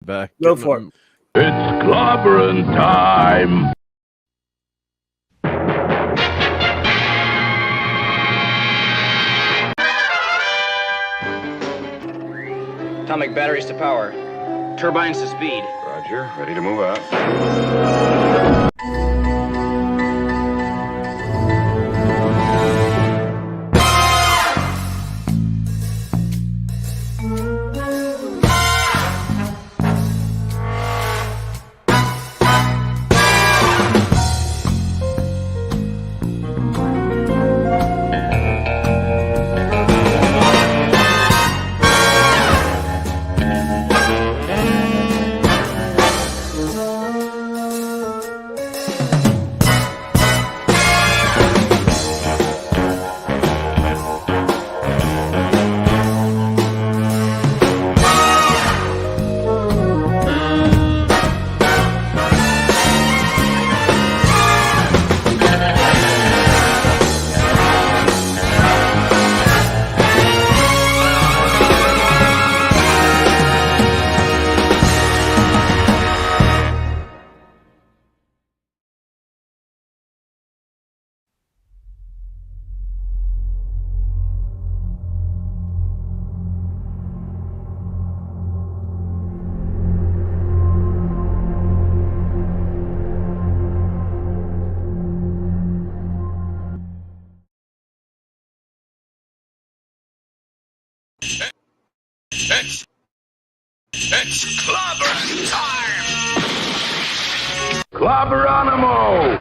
back. Go for it. It's clobbering time. Atomic batteries to power. Turbines to speed. Roger, ready to move out. It's clobbering time! Clobberanimo!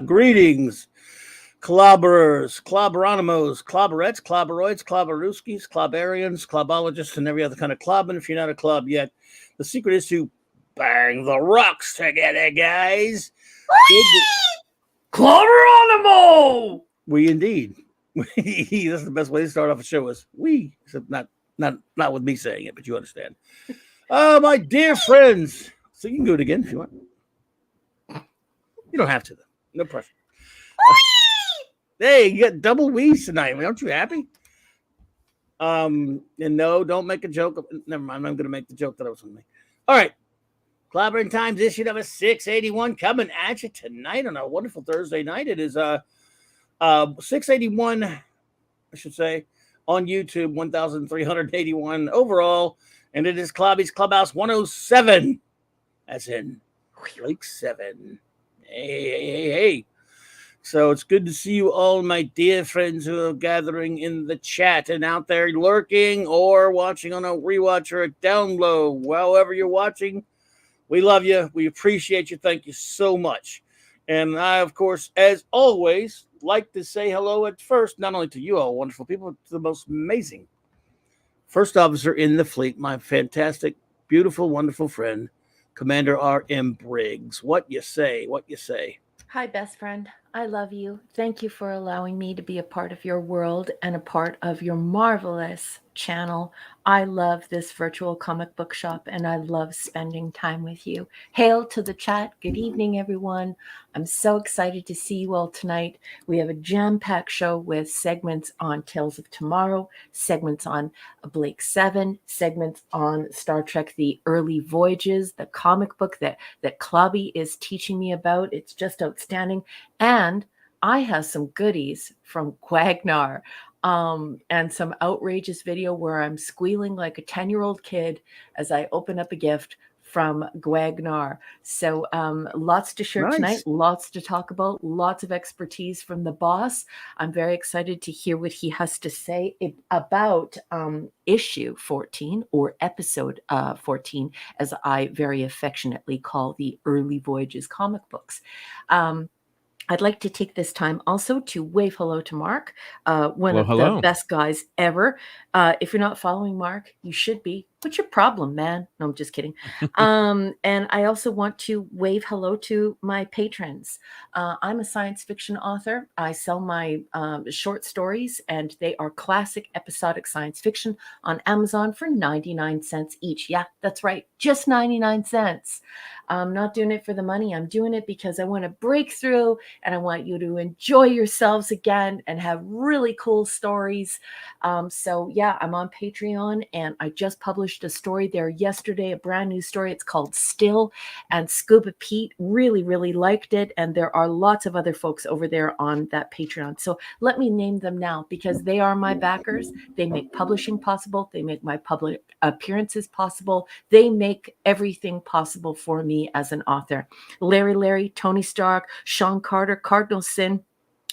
Greetings, clobberers, clobberanimos, clobberettes, clobberoids, clobberooskies, clobberians, clobbologists, and every other kind of club. And if you're not a club yet, the secret is to bang the rocks together, guys. Clobberanimo! We indeed. That's the best way to start off a show is we, except not with me saying it, but you understand. My dear friends. So you can do it again if you want. You don't have to, though. No pressure. Hey, you got double wheeze tonight. Aren't you happy? And no, don't make a joke. Never mind. I'm going to make the joke that I was going to make. All right. Clobbering Times issue number 681 coming at you tonight on a wonderful Thursday night. It is 681, I should say, on YouTube, 1,381 overall. And it is Clobby's Clubhouse 107. As in, like 7. Hey. So it's good to see you all, my dear friends who are gathering in the chat and out there lurking or watching on a rewatch or a download. However you're watching, we love you. We appreciate you. Thank you so much. And I, of course, as always, like to say hello at first, not only to you all wonderful people, but to the most amazing first officer in the fleet, my fantastic, beautiful, wonderful friend, Commander R.M. Briggs. What you say? What you say? Hi, best friend. I love you. Thank you for allowing me to be a part of your world and a part of your marvelous channel. I love this virtual comic book shop and I love spending time with you. Hail to the chat. Good evening, everyone. I'm so excited to see you all tonight. We have a jam-packed show with segments on Tales of Tomorrow, segments on Blake 7, segments on Star Trek The Early Voyages, the comic book that Clobby is teaching me about. It's just outstanding. And I have some goodies from Quagnar and some outrageous video where I'm squealing like a 10-year-old kid as I open up a gift from Quagnar. So lots to share tonight, lots to talk about, lots of expertise from the boss. I'm very excited to hear what he has to say about issue 14 or episode 14, as I very affectionately call the Early Voyages comic books. I'd like to take this time also to wave hello to Mark, one of the best guys ever. If you're not following Mark, you should be. What's your problem, man? No, I'm just kidding. And I also want to wave hello to my patrons. I'm a science fiction author. I sell my short stories, and they are classic episodic science fiction on Amazon for 99 cents each. Yeah, that's right. Just 99 cents. I'm not doing it for the money. I'm doing it because I want to break through and I want you to enjoy yourselves again and have really cool stories. So yeah, I'm on Patreon and I just published published a story there yesterday, a brand new story. It's called Still, and Scuba Pete really, really liked it. And there are lots of other folks over there on that Patreon. So let me name them now because they are my backers. They make publishing possible. They make my public appearances possible. They make everything possible for me as an author. Larry, Tony Stark, Sean Carter, Cardinal Sin.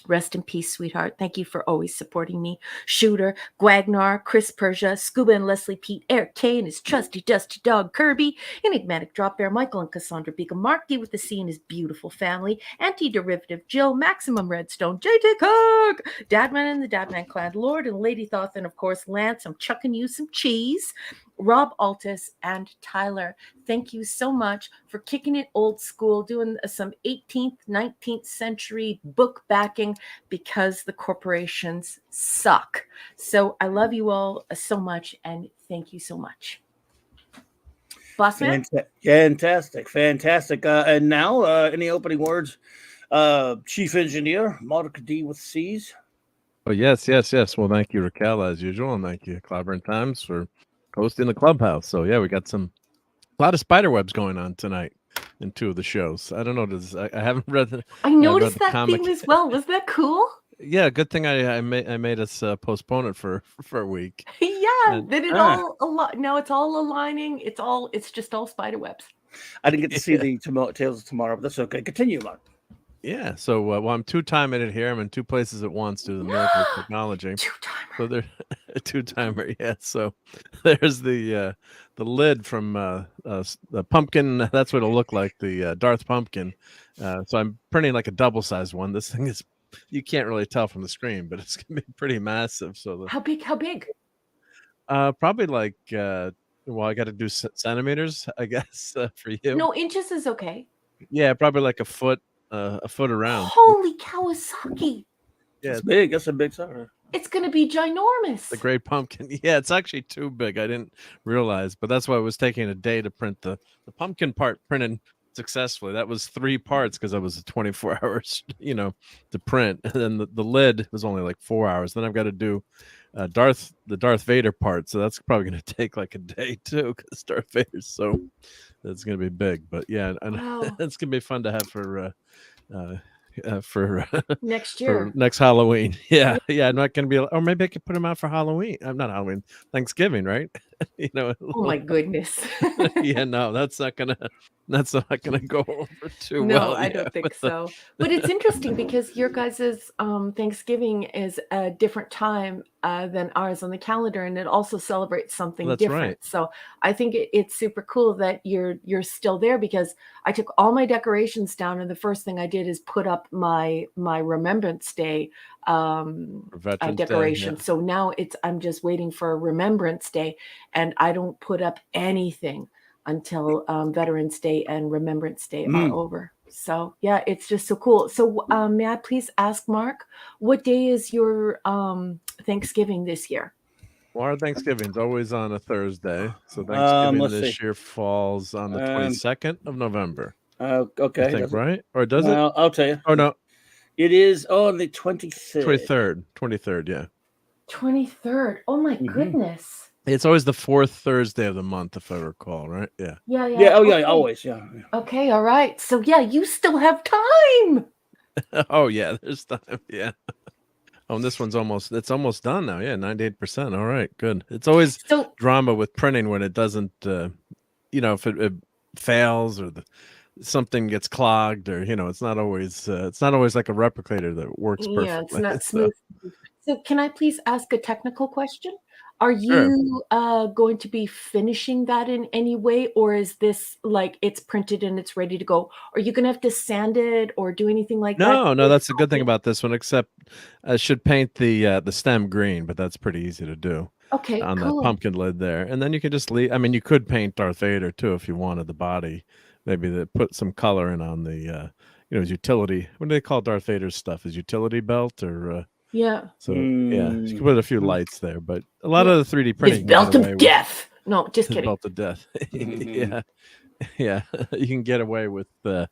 Rest in peace, sweetheart. Thank you for always supporting me. Shooter, Gwagnar, Chris Persia, Scuba and Leslie Pete, Eric K and his trusty dusty dog Kirby, Enigmatic Drop Bear, Michael and Cassandra Beacon, Mark D with the C and his beautiful family, Anti-Derivative Jill, Maximum Redstone, JJ Cook, Dadman and the Dadman Clan, Lord and Lady Thoth, and of course Lance. I'm chucking you some cheese. Rob Altus and Tyler, thank you so much for kicking it old school, doing some 18th, 19th century book backing because the corporations suck. So I love you all so much, and thank you so much. Bossman? Fantastic. And now, any opening words? Chief Engineer, Mark D with C's. Oh, yes. Well, thank you, Raquel, as usual, and thank you, Clobbering Times, for hosting the Clubhouse. So, yeah, we got a lot of spider webs going on tonight in two of the shows. I don't know. I haven't read the I noticed read the that comic theme as well. Was that cool? Yeah, good thing I made us postpone it for a week. Yeah, then it all no, it's all aligning. It's just all spider webs. I didn't get to see the Tales of Tomorrow, but that's okay. Continue, Mark. Yeah, so well, I'm two-timing it here. I'm in two places at once due to the miracle of technology. Two-timer. So they're a two-timer, yeah. So there's the lid from the pumpkin. That's what it'll look like, the Darth pumpkin. So I'm printing like a double-sized one. This thing is, you can't really tell from the screen, but it's gonna be pretty massive. So How big? probably like well, I got to do centimeters, I guess, for you. No, inches is okay. Yeah, probably like a foot around. Holy Kawasaki! Yeah, it's big. That's a big size. It's gonna be ginormous. The great pumpkin. Yeah, it's actually too big. I didn't realize, but that's why it was taking a day to print the pumpkin part printed successfully. That was 3 parts because it was 24 hours, to print. And then the lid was only like 4 hours. Then I've got to do the Darth Vader part. So that's probably going to take like a day too because Darth Vader's so that's going to be big. But yeah, Wow. it's going to be fun to have for next year, for next Halloween. Yeah, I'm not going to be, or maybe I could put them out for Halloween. I'm not Halloween, Thanksgiving, right? Oh my goodness. Yeah, no, that's not gonna go over too no, well. I don't think so. But it's interesting because your guys's Thanksgiving is a different time than ours on the calendar, and it also celebrates something different. Right. So I think it's super cool that you're still there, because I took all my decorations down, and the first thing I did is put up my Remembrance Day decoration. Day, yeah. So now I'm just waiting for Remembrance Day, and I don't put up anything until Veterans Day and Remembrance Day are over. So yeah, it's just so cool. So may I please ask, Mark, what day is your Thanksgiving this year? Well, our Thanksgiving's always on a Thursday, so Thanksgiving this year falls on the 22nd of November. Okay, I think, right? Or does it? I'll tell you. Oh no, it is on the 23rd. 23rd, yeah. 23rd. Oh my goodness. It's always the 4th Thursday of the month, if I recall, right? Yeah. Yeah. Oh, okay. yeah, always, yeah. Okay, all right. So yeah, you still have time. Oh yeah, there's time. Yeah. Oh, and this one's almost done now. Yeah, 98%. All right, good. It's always drama with printing when it doesn't, if it fails or something gets clogged, or it's not always like a replicator that works perfectly. Yeah, it's not smooth. So can I please ask a technical question? Are you going to be finishing that in any way, or is this like it's printed and it's ready to go? Are you going to have to sand it or do anything like that? No, that's a good thing about this one, except I should paint the stem green, but that's pretty easy to do. Okay, on cool. that pumpkin lid there. And then you could just leave. I mean, you could paint Darth Vader too if you wanted the body. Maybe put some color in on the his utility. What do they call Darth Vader's stuff? His utility belt or yeah. So yeah, you can put a few lights there, but a lot of the 3D printing. His belt of death. No, just kidding. Belt of death. Yeah. You can get away with not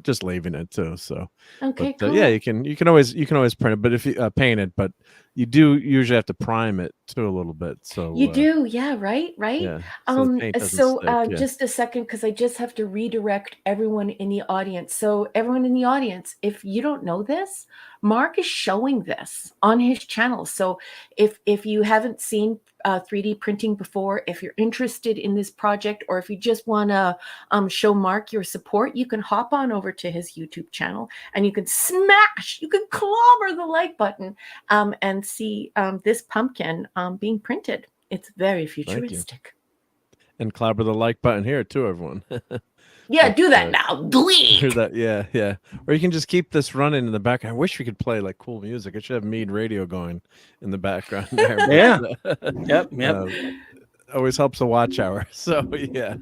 just leaving it too. So okay, but, cool. yeah, you can always print it, but if you paint it, but you do usually have to prime it too a little bit. So You do, yeah, right. yeah. So the paint doesn't stick. Yeah. Just a second, because I just have to redirect everyone in the audience. So everyone in the audience, if you don't know this, Mark is showing this on his channel. So if you haven't seen 3D printing before, if you're interested in this project, or if you just want to show Mark your support, you can hop on over to his YouTube channel and you can clobber the like button and see this pumpkin being printed. It's very futuristic. And clobber the like button here too, everyone. Yeah, do that now. Do Hear it. that? Yeah. Or you can just keep this running in the background. I wish we could play like cool music. It should have Mead Radio going in the background there. Yeah. Yep. Always helps a watch hour. So yeah.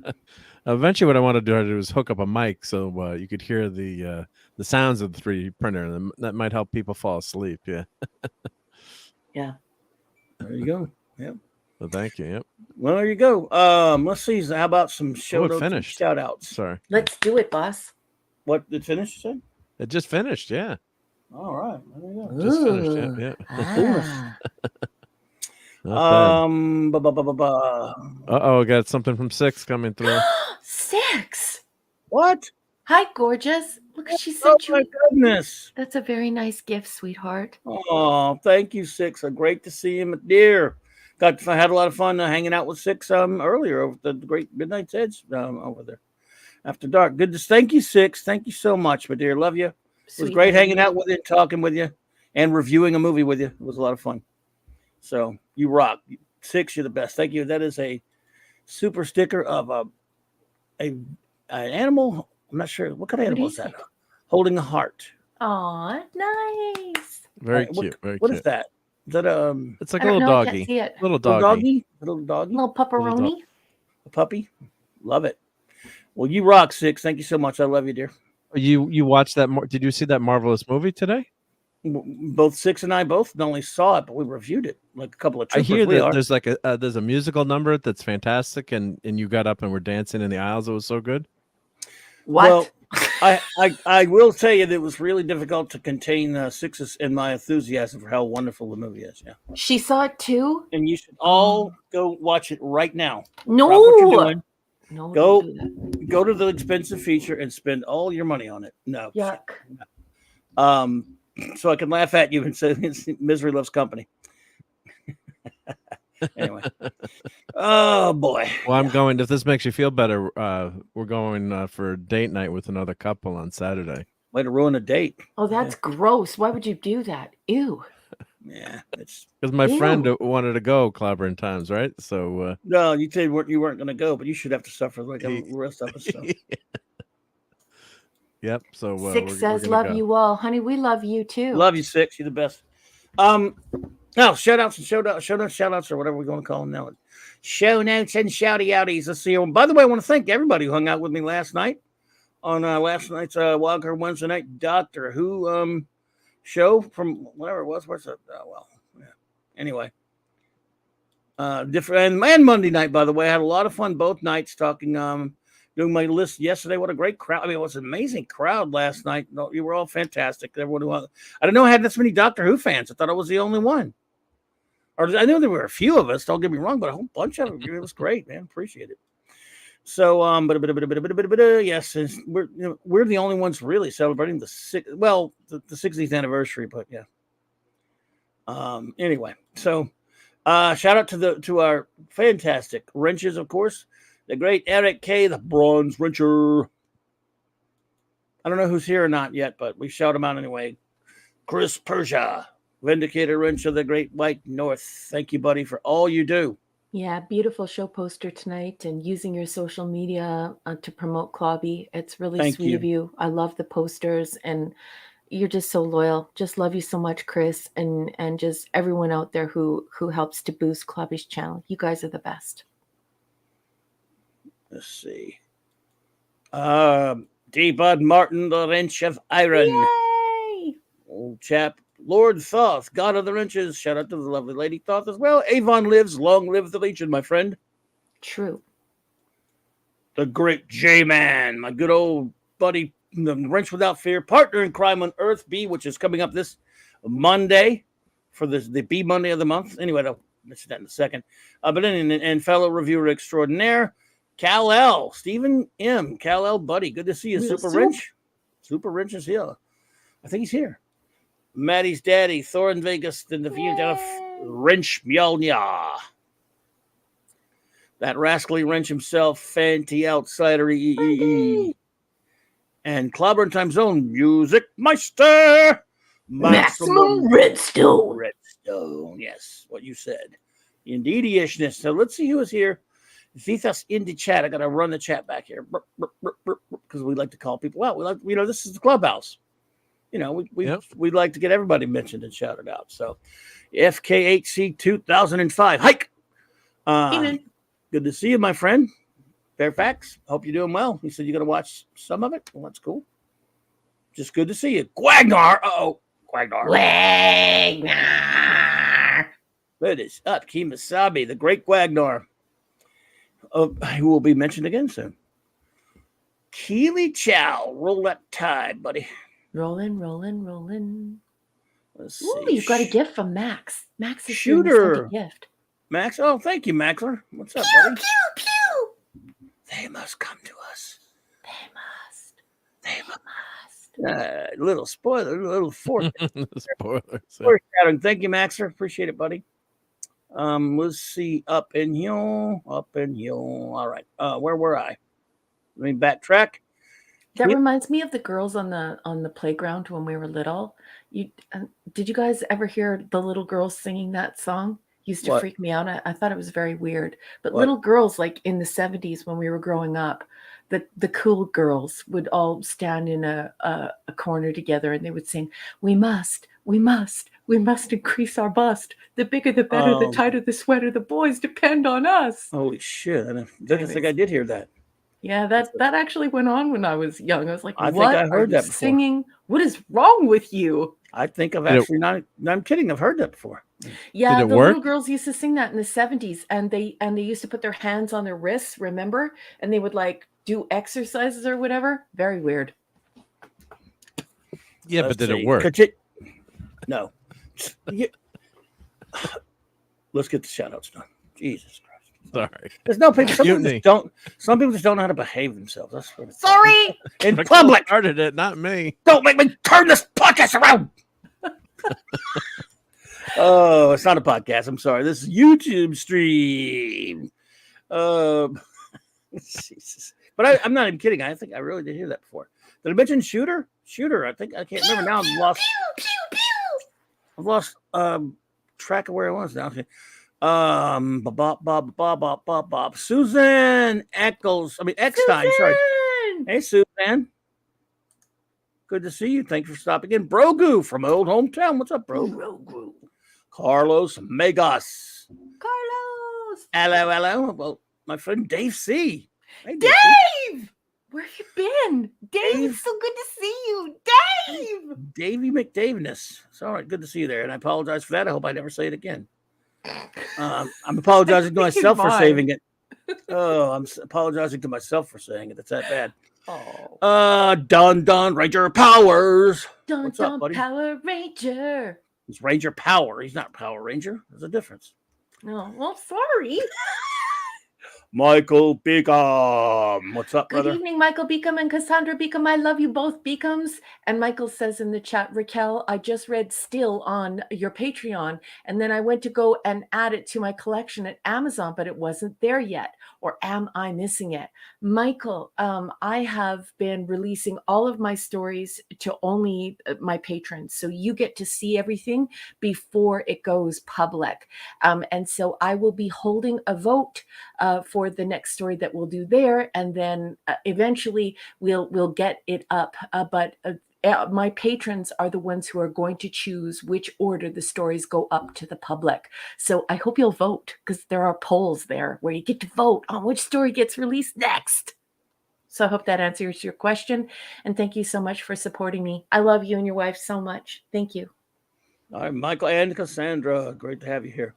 Eventually, what I want to do is hook up a mic so you could hear the sounds of the 3D printer, and that might help people fall asleep. Yeah. Yeah. There you go. Yep. Well, thank you. Yep. Well, there you go. Let's see. How about some shout outs? Sorry. Let's do it, boss. What did finish? You said? It just finished. Yeah. All right. There you go. Just finished. Yeah. Ah. I got something from 6 coming through. 6. What? Hi, gorgeous. Look, she Oh sent my you. goodness. That's a very nice gift, sweetheart. Oh, thank you, 6. Great to see him, dear. Had a lot of fun hanging out with 6 earlier over the great Midnight's Edge over there after dark. Thank you, 6. Thank you so much, my dear. Love you. It was great hanging out with you, talking with you, and reviewing a movie with you. It was a lot of fun. So you rock. 6, you're the best. Thank you. That is a super sticker of an animal. I'm not sure what kind of animal is that. Holding a heart. Aw, nice. Very cute. Very what cute. Is that? Is that It's like a little doggy. Little doggy. Little doggy. Little pepperoni. A puppy. Love it. Well, you rock, 6. Thank you so much. I love you, dear. You watched that? Did you see that marvelous movie today? Both 6 and I both not only saw it, but we reviewed it like a couple of troopers. I hear that there's like there's a musical number that's fantastic, and you got up and were dancing in the aisles. It was so good. What? Well, I will tell you that it was really difficult to contain 6's in my enthusiasm for how wonderful the movie is. Yeah. She saw it too? And you should all go watch it right now. No. Stop what you're doing. No. Go to the expensive feature and spend all your money on it. No. Yuck. So I can laugh at you and say misery loves company. Anyway. Oh boy. Well, I'm going. If this makes you feel better, we're going for date night with another couple on Saturday. Way to ruin a date. Oh, that's gross. Why would you do that? Ew. Yeah, it's because my friend wanted to go clobbering times, right? So no, you said you weren't going to go, but you should have to suffer like the rest of us. So. Yep. So 6 says, "Love you all, honey. We love you too. Love you, 6. You're the best." Now shout outs and shout outs, or whatever we're going to call them now. Show notes and shouty outies. Let's see. By the way, I want to thank everybody who hung out with me last night on last night's Wildcard Wednesday night Doctor Who show from whatever it was. Where's it? Yeah. Anyway, different and Monday night. By the way, I had a lot of fun both nights talking. Doing my list yesterday. What a great crowd. I mean, it was an amazing crowd last night. No, you were all fantastic. Everyone who, I didn't know I had this many Doctor Who fans. I thought I was the only one. Or I knew there were a few of us, don't get me wrong, but a whole bunch of them. It was great, man. Appreciate it. So, yes, we're the only ones really celebrating the 60th anniversary, but yeah. Anyway, so shout out to our fantastic wrenches, of course. The great Eric K., the Bronze Wrencher. I don't know who's here or not yet, but we shout him out anyway. Chris Persia, Vindicator Wrench of the Great White North. Thank you, buddy, for all you do. Yeah, beautiful show poster tonight and using your social media to promote Clobby. It's really sweet of you. I love the posters and you're just so loyal. Just love you so much, Chris, and just everyone out there who helps to boost Clobby's channel. You guys are the best. Let's see. D. Bud Martin, the Wrench of Iron. Yay! Old chap. Lord Thoth, God of the Wrenches. Shout out to the lovely Lady Thoth as well. Avon lives. Long live the Legion, my friend. True. The great J-Man, my good old buddy, the Wrench Without Fear, partner in crime on Earth B, which is coming up this Monday for the B Monday of the month. Anyway, I'll mention that in a second. But then, and fellow reviewer extraordinaire, Kal-El, Stephen M. Kal-El, buddy. Good to see you, Super Wrench. Super Wrench is here. I think he's here. Maddie's daddy, Thor in Vegas, then the view of Wrench Mjolnir. That rascally Wrench himself, Fanty Outsider EEE. And Clobbering Time Zone, Music Meister. Maximum Redstone. Redstone, yes, what you said. Indeedy-ishness. So let's see who is here. Vithas in the chat. I got to run the chat back here because we like to call people out. We like, this is the clubhouse. We'd like to get everybody mentioned and shouted out. So, FKHC 2005. Hike. Good to see you, my friend. Fairfax. Hope you're doing well. He said you're going to watch some of it. Well, that's cool. Just good to see you. Gwagnar. Uh-oh. Gwagnar. What is up? Kimasabi, the great Gwagnar. Who will be mentioned again soon. Keely Chow. Roll that tide, buddy. Rolling. Let's Ooh, see. you've got a gift from Max. Max is Shooter. a gift. Max, oh, thank you, Maxler. What's up, buddy? Pew. They must come to us. They must. Little spoiler, little fourth. Spoilers. Foreshadowing. Thank you, Maxler. Appreciate it, buddy. Let's see. Up in here. All right. Where were I? Let me backtrack. That reminds me of the girls on the playground when we were little. Did you guys ever hear the little girls singing that song? Used to freak me out. I thought it was very weird. But little girls, like in the 70s when we were growing up, the cool girls would all stand in a corner together and they would sing, we must increase our bust. The bigger the better, the tighter the sweater, the boys depend on us. Holy shit. I didn't think I did hear that. Yeah, that actually went on when I was young. I was like, I think I heard that before. Singing? What is wrong with you? I think I've actually not. I'm kidding. I've heard that before. Yeah, the little girls used to sing that in the 70s, and they used to put their hands on their wrists, remember? And they would like do exercises or whatever. Very weird. Yeah, but did it work? No. Let's get the shout outs done. Jesus Christ. Sorry. There's no people. Some people just don't know how to behave themselves. That's what it's Sorry. In public. Started it, not me. Don't make me turn this podcast around. Oh, it's not a podcast. I'm sorry. This is YouTube stream. Jesus. But I'm not even kidding. I think I really did hear that before. Did I mention Shooter? I think I can't remember now. I've lost track of where I was now. Bob. Susan Eccles. Eckstein. Sorry. Hey, Susan. Good to see you. Thanks for stopping in. Brogu from my old hometown. What's up, Brogu? Carlos Megas. Hello. Well, my friend Dave C. Hey, Dave! Where have you been? Dave, so good to see you. Dave! Davey McDaveness. It's all right. Good to see you there. And I apologize for that. I hope I never say it again. I'm apologizing to myself for saving it. Oh, I'm apologizing to myself for saying it. It's that bad. Don Ranger Powers. What's up, buddy? Power Ranger. He's Ranger Power. He's not Power Ranger. There's a difference. No, well, sorry. Michael Beacom. What's up, brother? Good evening, Michael Beacom and Cassandra Beacom. I love you both, Beacoms. And Michael says in the chat, Raquel, I just read Still on your Patreon, and then I went to go and add it to my collection at Amazon, but it wasn't there yet. Or am I missing it? Michael, I have been releasing all of my stories to only my patrons. So you get to see everything before it goes public. And so I will be holding a vote for the next story that we'll do there. And then eventually we'll get it up. But my patrons are the ones who are going to choose which order the stories go up to the public. So I hope you'll vote, because there are polls there where you get to vote on which story gets released next. So I hope that answers your question. And thank you so much for supporting me. I love you and your wife so much. Thank you. All right, Michael and Cassandra. Great to have you here.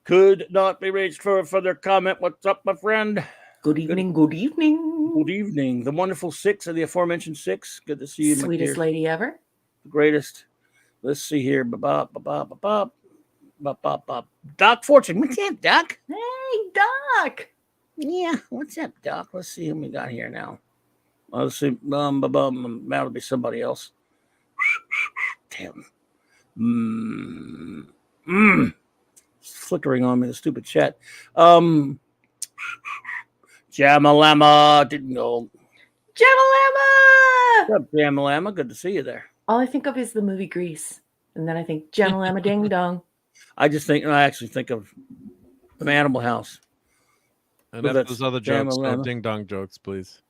Could not be reached for a further comment. What's up, my friend? Good evening. Good evening. Good evening. The wonderful six of the aforementioned six. Good to see you. Sweetest lady ever. The greatest. Let's see here. Doc Fortune. What's up, Doc? Hey, Doc. Yeah, what's up, Doc? Let's see who we got here now. Let's see. That'll be somebody else. Damn. Flickering on me, the stupid chat. Jamalama didn't go. Jamalama! What's up, Jamalama? Good to see you there. All I think of is the movie Grease. And then I think Jamalama Ding Dong. I actually think of an Animal House. And Well, after that's those other jokes, no Jamalama. ding dong jokes, please.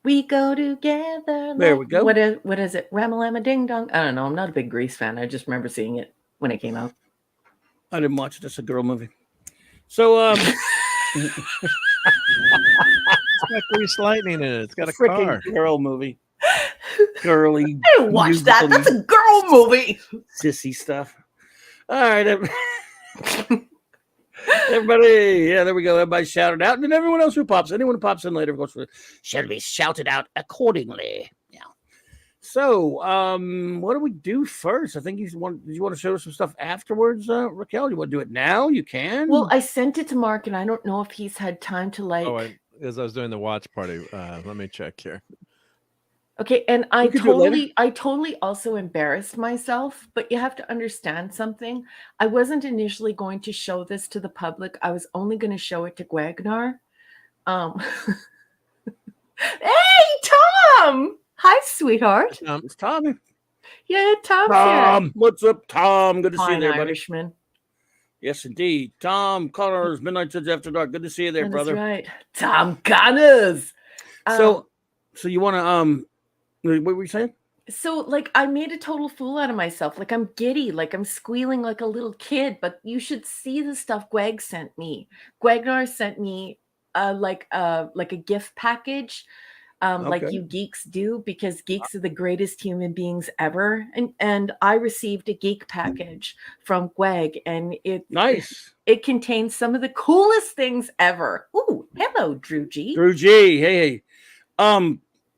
We go together. There we go. What is it? Ramalama Ding Dong? I don't know. I'm not a big Grease fan. I just remember seeing it when it came out. I didn't watch it. It's a girl movie. So, It's got Grease Lightning in it. It's got a freaking car. girl movie. Girly. I didn't watch that. That's a girl movie. Sissy stuff. All right. Everybody. Yeah, there we go. Everybody shouted out. And then everyone else anyone who pops in later, of course, shall be shouted out accordingly. Yeah. So, what do we do first? I think did you want to show us some stuff afterwards, Raquel? You want to do it now? You can. Well, I sent it to Mark, and I don't know if he's had time to As I was doing the watch party, let me check here. Okay, and I could do it later. totally also embarrassed myself, but you have to understand something. I wasn't initially going to show this to the public. I was only going to show it to Gwagnar. Hey, Tom! Hi, sweetheart. It's Tommy. Yeah, Tom's Tom, here. what's up, Tom? Good to see you Fine there, buddy. Irishman. Yes, indeed. Tom Connors, Midnight Suns After Dark. Good to see you there, That is brother. right. Tom Connors. So you want to what were you saying? So, like, I made a total fool out of myself. Like, I'm giddy. Like, I'm squealing like a little kid. But you should see the stuff Gwag sent me. Gwagnar sent me like a gift package, like Okay. you geeks do, because geeks are the greatest human beings ever. And I received a geek package from Gwag, and Nice. it contains some of the coolest things ever. Ooh, hello, Drew G. Drew G. Hey.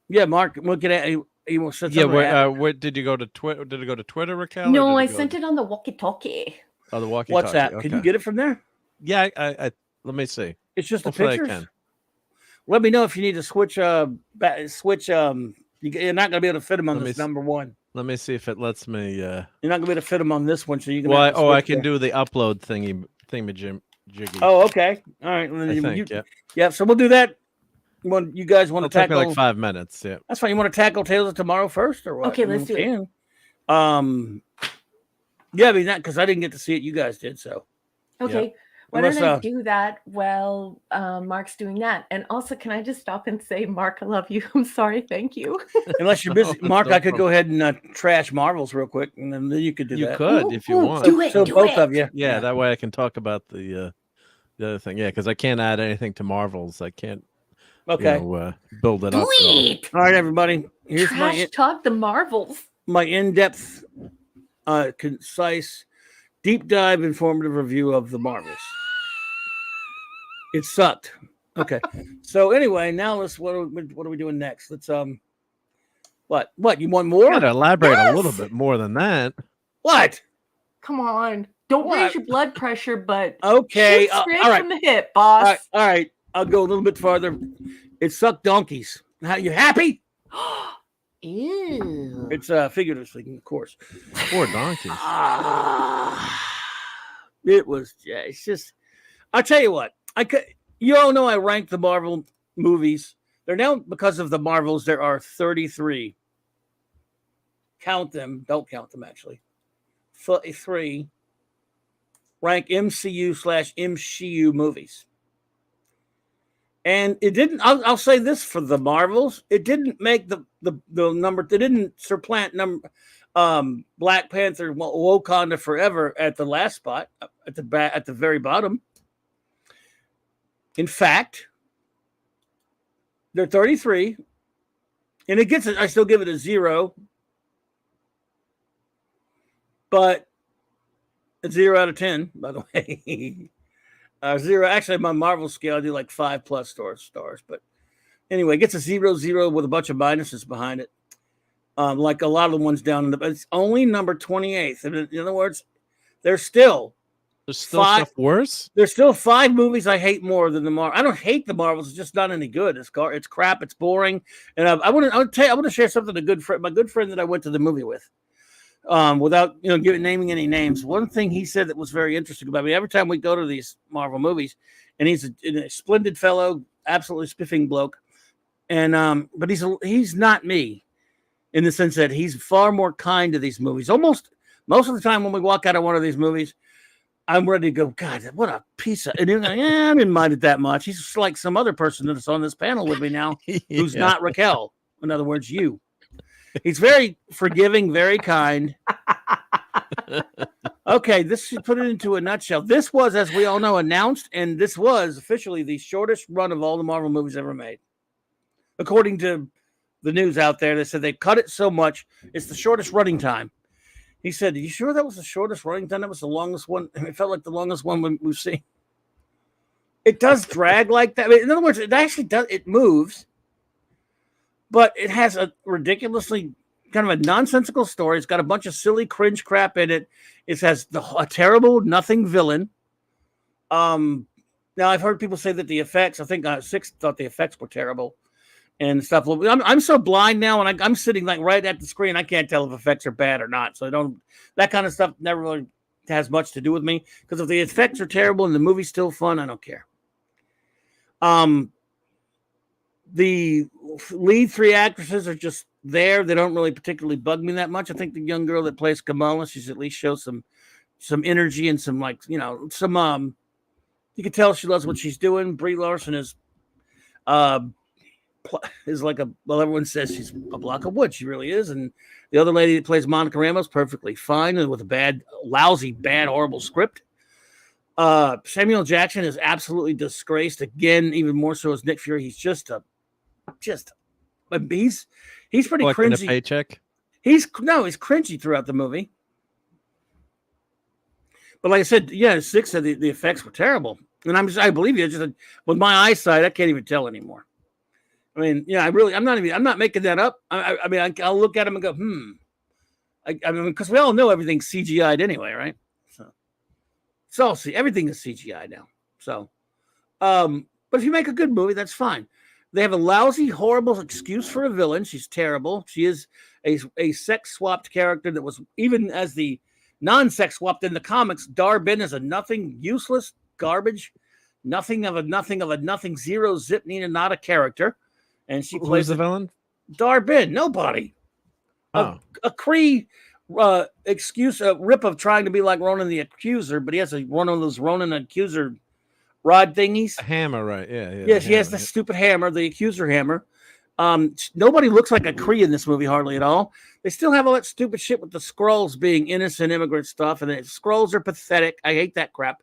Yeah, Mark, look at it. You want to set Yeah, something where did you go to Twitter? Did it go to Twitter, Raquel? No, I sent it on the walkie-talkie. Oh, the walkie. WhatsApp. Can you get it from there? Yeah, I let me see. It's just the Hopefully I pictures. can. Let me know if you need to switch. You're not going to be able to fit them on Let me this see. number one. Let me see if it lets me. You're not going to be able to fit them on this one, so you can. Well, I can do the upload thingy jiggy. Oh, okay. All right. I think, yeah. Yeah. So we'll do that. When you guys want It'll to take me tackle like 5 minutes. Yeah. That's fine. You want to tackle Tales of Tomorrow first, or what? Okay, let's do it. Yeah, I mean that because I didn't get to see it. You guys did, so. Okay. Why Unless, don't I do that while Mark's doing that? And also, can I just stop and say, Mark, I love you. I'm sorry. Thank you. Unless you're busy, No, Mark, no I could problem. go ahead and trash Marvels real quick, and then you could do You that. could if you want. Do it. So do both it. of you. Yeah, that way I can talk about the other thing. Yeah, because I can't add anything to Marvels. I can't. Okay. Build it up. Sweet. All right, everybody. Here's Trash talk the Marvels. my in-depth, concise, deep dive, informative review of the Marvels. It sucked. Okay. So anyway, now what are we doing next? Let's what you want more? Gotta elaborate a little Yes! bit more than that. What? Come on. Don't What? raise your blood pressure, but Okay. shoot straight all right. from the hip, boss. All right. I'll go a little bit farther. It sucked donkeys. Now you happy? Ew. It's figuratively speaking, of course. Poor donkeys. It was. Yeah, it's just. I'll tell you what. You all know I rank the Marvel movies. They're now, because of the Marvels, there are 33. Count them. Don't count them, actually. 3 rank MCU/MCU movies. And it didn't. I'll say this for the Marvels. It didn't make the number. It didn't supplant Black Panther, Wakanda Forever at the last spot at the very bottom. In fact, they're 33, and it gets. I still give it a 0, but a 0 out of 10. By the way. 0. Actually, my Marvel scale, I do like 5+ stars. But anyway, it gets a 0 with a bunch of minuses behind it. like a lot of the ones down in the. It's only number 28th. In other words, there's still stuff worse. There's still 5 movies I hate more than the Marvel. I don't hate the Marvels; it's just not any good. It's crap. It's boring. And I want to share something. My good friend that I went to the movie with. Without naming any names, one thing he said that was very interesting about me. Every time we go to these Marvel movies, and he's a splendid fellow, absolutely spiffing bloke, and but he's not me, in the sense that he's far more kind to these movies. Almost most of the time when we walk out of one of these movies, I'm ready to go, God, what a piece of... And he's like, I didn't mind it that much. He's just like some other person that's on this panel with me now, who's not Raquel. In other words, you. He's very forgiving, very kind. Okay, this should put it into a nutshell. This was, as we all know, announced, and this was officially the shortest run of all the Marvel movies ever made. According to the news out there, they said they cut it so much, it's the shortest running time. He said, "Are you sure that was the shortest running time? That was the longest one." It felt like the longest one we've seen. It does drag like that. I mean, in other words, it actually does. It moves, but it has a ridiculously kind of a nonsensical story. It's got a bunch of silly cringe crap in it. It has a terrible nothing villain. Now I've heard people say that the effects. I think Six thought the effects were terrible. And stuff. I'm so blind now, and I'm sitting like right at the screen. I can't tell if effects are bad or not. So that kind of stuff never really has much to do with me. Because if the effects are terrible and the movie's still fun, I don't care. The lead 3 actresses are just there. They don't really particularly bug me that much. I think the young girl that plays Kamala, she's at least shows some energy and some some. You can tell she loves what she's doing. Brie Larson is like everyone says she's a block of wood. She really is. And the other lady that plays Monica Ramos, perfectly fine and with a lousy, horrible script. Samuel Jackson is absolutely disgraced again, even more so as Nick Fury. He's he's pretty cringy. A paycheck. He's cringy throughout the movie. But like I said, yeah, Six said the effects were terrible. And I believe you, just with my eyesight, I can't even tell anymore. I mean, yeah, I'm not making that up. I mean, I'll look at him and go, I mean, because we all know everything's CGI'd anyway, right? So everything is CGI now. So, but if you make a good movie, that's fine. They have a lousy, horrible excuse for a villain. She's terrible. She is a sex swapped character that was, even as the non-sex swapped in the comics, Dar-Benn is a nothing, useless garbage, nothing, zero zip, Nina, not a character. And she plays the villain. Dar-Benn, nobody. Oh. A Kree excuse, a rip of trying to be like Ronan the Accuser, but he has one of those Ronan Accuser rod thingies. A hammer, right? Yeah. Yeah, he has the stupid hammer, the Accuser hammer. Nobody looks like a Kree in this movie hardly at all. They still have all that stupid shit with the Skrulls being innocent immigrant stuff, and the Skrulls are pathetic. I hate that crap.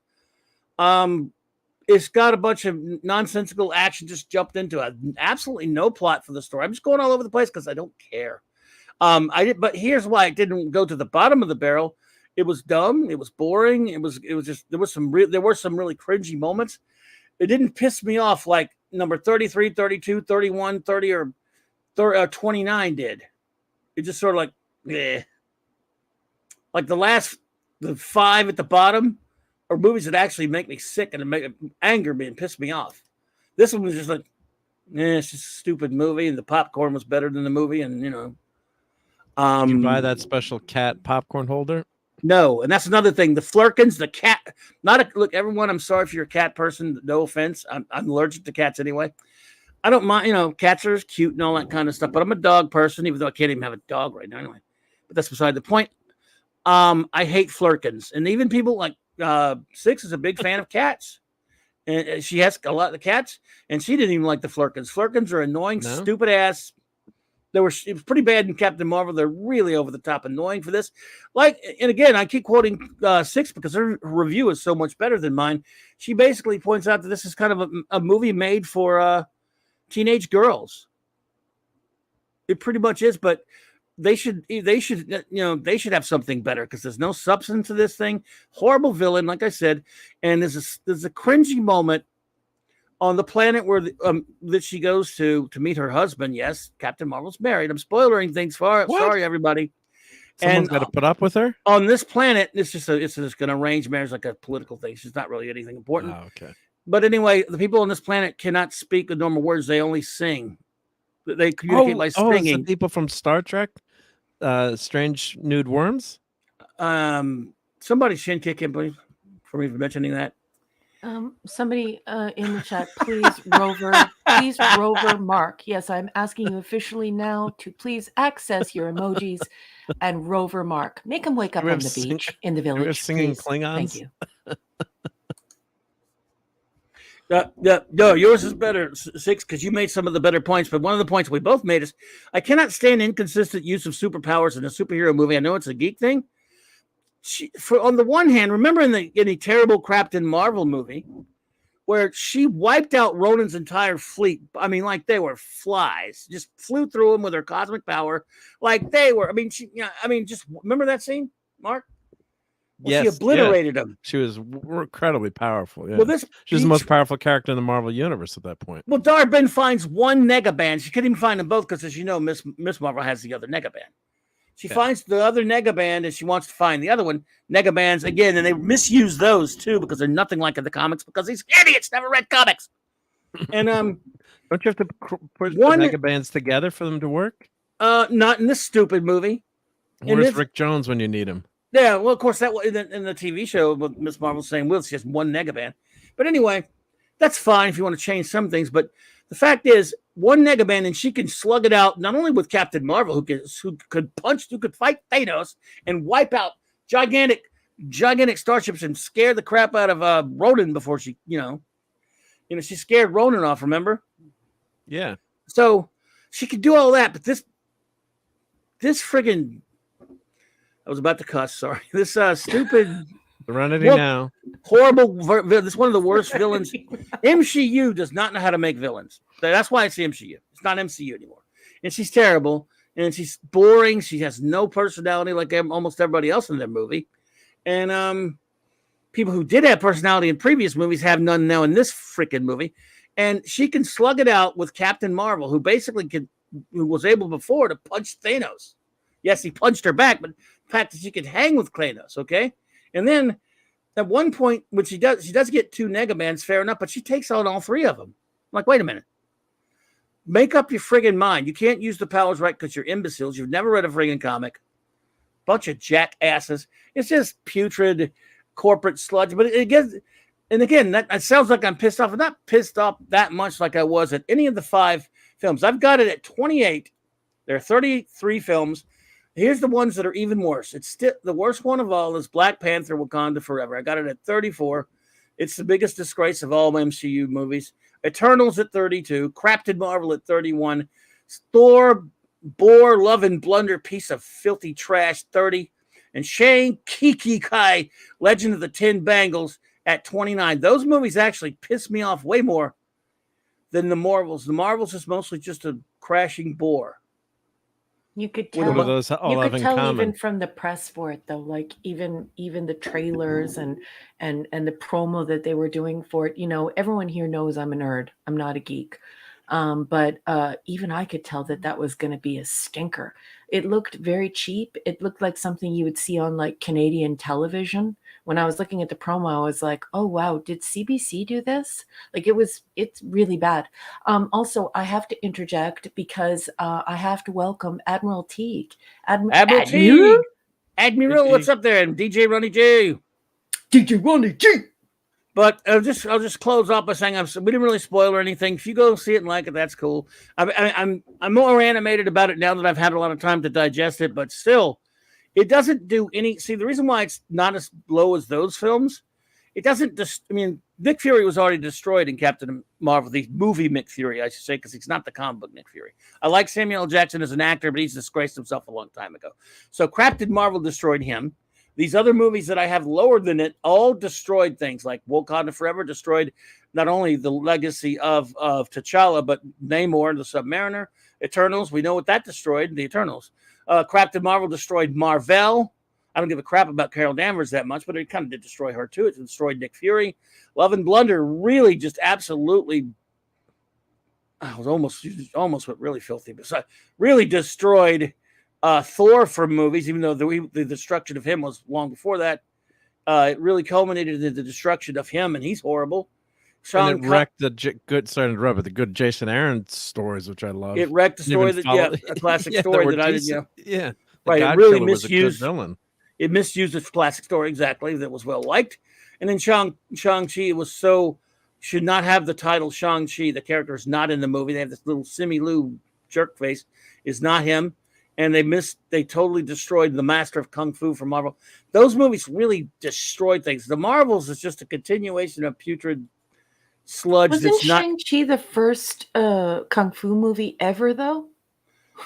It's got a bunch of nonsensical action just jumped into it. Absolutely no plot for the story. I'm just going all over the place because I don't care. But here's why it didn't go to the bottom of the barrel. It was dumb. It was boring. It was just there were some really cringy moments. It didn't piss me off like number 33, 32, 31, 30, or 29 did. It just sort of like, eh. Like the 5 at the bottom are movies that actually make me sick and make anger me and piss me off. This one was just like, it's just a stupid movie, and the popcorn was better than the movie, and Did you buy that special cat popcorn holder? No, and that's another thing. The Flurkins, the cat. Look, everyone. I'm sorry if you're a cat person. No offense. I'm allergic to cats anyway. I don't mind. Cats are cute and all that kind of stuff. But I'm a dog person, even though I can't even have a dog right now anyway. But that's beside the point. I hate Flurkins, and even people like Six is a big fan of cats, and she has a lot of cats, and she didn't even like the Flurkins. Flurkins are annoying, stupid ass. It was pretty bad in Captain Marvel. They're really over the top annoying for this. And again, I keep quoting Six because her review is so much better than mine. She basically points out that this is kind of a movie made for teenage girls. It pretty much is, but they should have something better because there's no substance to this thing. Horrible villain, like I said, and there's a cringy moment on the planet where that she goes to meet her husband. Yes, Captain Marvel's married. I'm spoiling things for. What? Sorry, everybody. Someone's got to put up with her. On this planet, it's just an arranged marriage, like a political thing. It's not really anything important. Oh, okay. But anyway, the people on this planet cannot speak the normal words. They only sing. They communicate by Oh, it's singing. the people from Star Trek, Strange Nude Worms. Somebody shin kick him, please, for even mentioning that. Somebody in the chat, please Rover Mark. Yes, I'm asking you officially now to please access your emojis and Rover Mark. Make him wake up on the beach in the village. We're singing please. Klingons. Thank you. No, yours is better, Six, because you made some of the better points. But one of the points we both made is I cannot stand inconsistent use of superpowers in a superhero movie. I know it's a geek thing. On the one hand, remember in the terrible Captain Marvel movie where she wiped out Ronan's entire fleet. I mean, like they were flies, just flew through them with her cosmic power, like they were. I mean, just remember that scene, Mark? Well, yes, she obliterated them. She was incredibly powerful. Yeah. Well, she was the most powerful character in the Marvel universe at that point. Well, Dar-Ben finds one Negaband. She couldn't even find them both because, as you know, Miss Marvel has the other Negaband. She finds the other Negaband and she wants to find the other one. Negabands again, and they misuse those too because they're nothing like in the comics because these idiots never read comics. And don't you have to put the Negabands together for them to work? Not in this stupid movie. Where's Rick Jones when you need him? Yeah, well, of course that in the TV show with Miss Marvel saying, "Well, it's just one Negaband." But anyway, that's fine if you want to change some things. But the fact is, one Negaband, and she can slug it out not only with Captain Marvel, who could fight Thanos and wipe out gigantic starships and scare the crap out of Ronan before she, she scared Ronan off. Remember? Yeah. So she could do all that, but this friggin', I was about to cuss. Sorry, this stupid. Serenity now. Horrible. This is one of the worst villains. MCU does not know how to make villains. That's why it's the MCU. It's not MCU anymore. And she's terrible. And she's boring. She has no personality like almost everybody else in their movie. And people who did have personality in previous movies have none now in this freaking movie. And she can slug it out with Captain Marvel, who basically who was able before to punch Thanos. Yes, he punched her back, but the fact that she could hang with Thanos, okay? And then at one point, when she does get two Negabands, fair enough, but she takes out all three of them. I'm like, wait a minute. Make up your friggin' mind. You can't use the powers right because you're imbeciles. You've never read a friggin' comic. Bunch of jackasses. It's just putrid corporate sludge. But again, that sounds like I'm pissed off. I'm not pissed off that much like I was at any of the 5 films. I've got it at 28. There are 33 films. Here's the ones that are even worse. It's still the worst one of all is Black Panther: Wakanda Forever. I got it at 34. It's the biggest disgrace of all MCU movies. Eternals at 32. Captain Marvel at 31. Thor, bore, love, and blunder piece of filthy trash, 30. And Shang-Chi Kai, Legend of the 10 Bangles at 29. Those movies actually piss me off way more than the Marvels. The Marvels is mostly just a crashing bore. You could tell. What do those all have in common? Even from the press for it, though, like even the trailers and the promo that they were doing for it. Everyone here knows I'm a nerd. I'm not a geek. But even I could tell that was going to be a stinker. It looked very cheap. It looked like something you would see on like Canadian television. When I was looking at the promo, I was like, oh, wow, did CBC do this? Like it's really bad. Also, I have to interject because I have to welcome Admiral Teague. Admiral Teague. Admiral, what's up there? And DJ Ronnie J. DJ Ronnie J. But I'll just close off by saying we didn't really spoil or anything. If you go see it and like it, that's cool. I'm more animated about it now that I've had a lot of time to digest it, but still, it doesn't do any. See, the reason why it's not as low as those films, it doesn't. Nick Fury was already destroyed in Captain Marvel, the movie Nick Fury, I should say, because he's not the comic book Nick Fury. I like Samuel L. Jackson as an actor, but he's disgraced himself a long time ago. So Captain Marvel destroyed him. These other movies that I have lower than it all destroyed things like Wakanda Forever destroyed not only the legacy of T'Challa, but Namor, the Submariner. Eternals, we know what that destroyed, the Eternals. Captain Marvel destroyed Marvel. I don't give a crap about Carol Danvers that much, but it kind of did destroy her too. It destroyed Nick Fury. Love and Blunder really just absolutely, I was almost went really filthy, but really destroyed Thor for movies, even though the destruction of him was long before that. It really culminated in the destruction of him, and he's horrible. And it wrecked the good Jason Aaron stories, which I love. It wrecked the story a classic story that I didn't. Yeah, right. It really misused villain. It misused its classic story exactly that was well liked, and then Shang-Chi should not have the title Shang-Chi. The character is not in the movie. They have this little Simu Liu jerk face. Is not him. And they totally destroyed the Master of Kung Fu from Marvel. Those movies really destroyed things. The Marvels is just a continuation of putrid sludge. Wasn't Shang-Chi the first Kung Fu movie ever, though?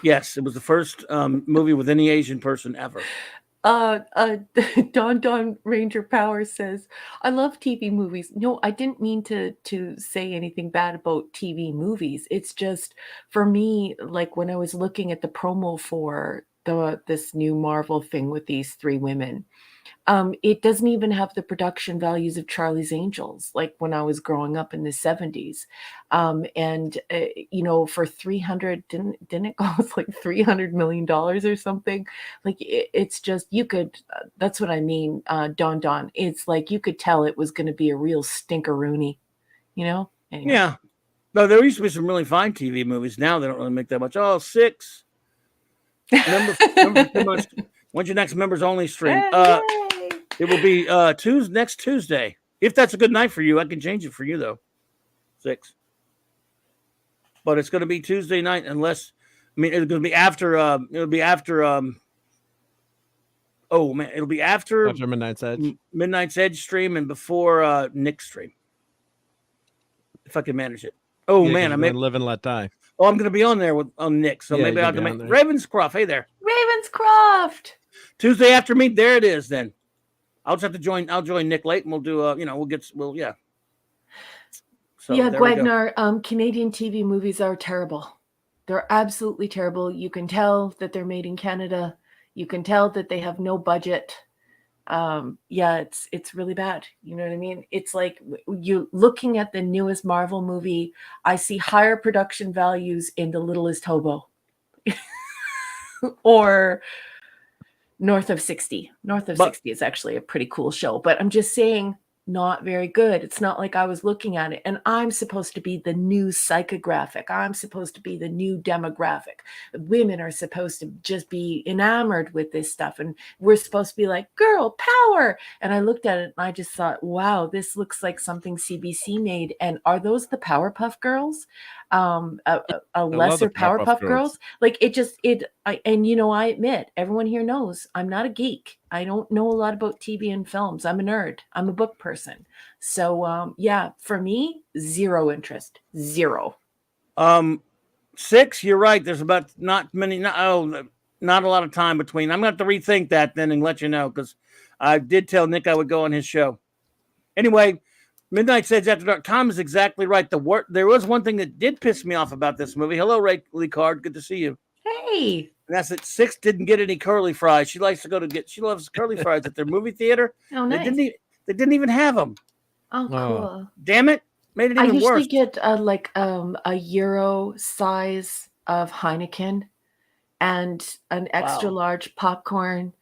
Yes, it was the first movie with any Asian person ever. Don Ranger Power says, I love TV movies. No, I didn't mean to say anything bad about TV movies. It's just, for me, like when I was looking at the promo for this new Marvel thing with these three women, it doesn't even have the production values of Charlie's Angels, like when I was growing up in the 70s. For 300, didn't it cost like $300 million or something? Like it's just, you could, that's what I mean, Don. It's like you could tell it was going to be a real stinkeroony, Anyway. Yeah. No, there used to be some really fine TV movies. Now they don't really make that much. Oh, 6. When's your next members only stream? It will be next Tuesday. If that's a good night for you, I can change it for you though. 6. But it's going to be Tuesday night, it's going to be after. It'll be after. It'll be after Midnight's Edge. Midnight's Edge stream and before Nick's stream, if I can manage it. Oh man, I may live and let die. Oh, I'm going to be on there on Nick, so maybe I'll have to make Ravenscroft. Hey there, Ravenscroft. Tuesday after me. There it is. Then I'll just have to join. I'll join Nick late, and we'll do. So, Gwagnar, Canadian TV movies are terrible. They're absolutely terrible. You can tell that they're made in Canada. You can tell that they have no budget. It's really bad. You know what I mean? It's like you looking at the newest Marvel movie, I see higher production values in The Littlest Hobo or North of 60. North of 60 is actually a pretty cool show, but I'm just saying, not very good. It's not like I was looking at it and I'm supposed to be the new psychographic. I'm supposed to be the new demographic. Women are supposed to just be enamored with this stuff and we're supposed to be like girl power. And I looked at it and I just thought, wow, this looks like something CBC made. And are those the Powerpuff Girls? A lesser Powerpuff Girls? Like I admit, everyone here knows I'm not a geek. I don't know a lot about TV and films. I'm a nerd. I'm a book person. So for me, zero interest. Zero. 6, you're right. There's about not a lot of time between. I'm gonna have to rethink that then and let you know, because I did tell Nick I would go on his show. Anyway, Midnight's Edge After Dark. Tom is exactly right. There was one thing that did piss me off about this movie. Hello, Ray Lee Card. Good to see you. Hey. And that's that 6 didn't get any curly fries. She likes to she loves curly fries at their movie theater. Oh, nice. They didn't even have them. Oh, cool. Damn it. Made it even worse. I usually get a Euro size of Heineken and an extra large popcorn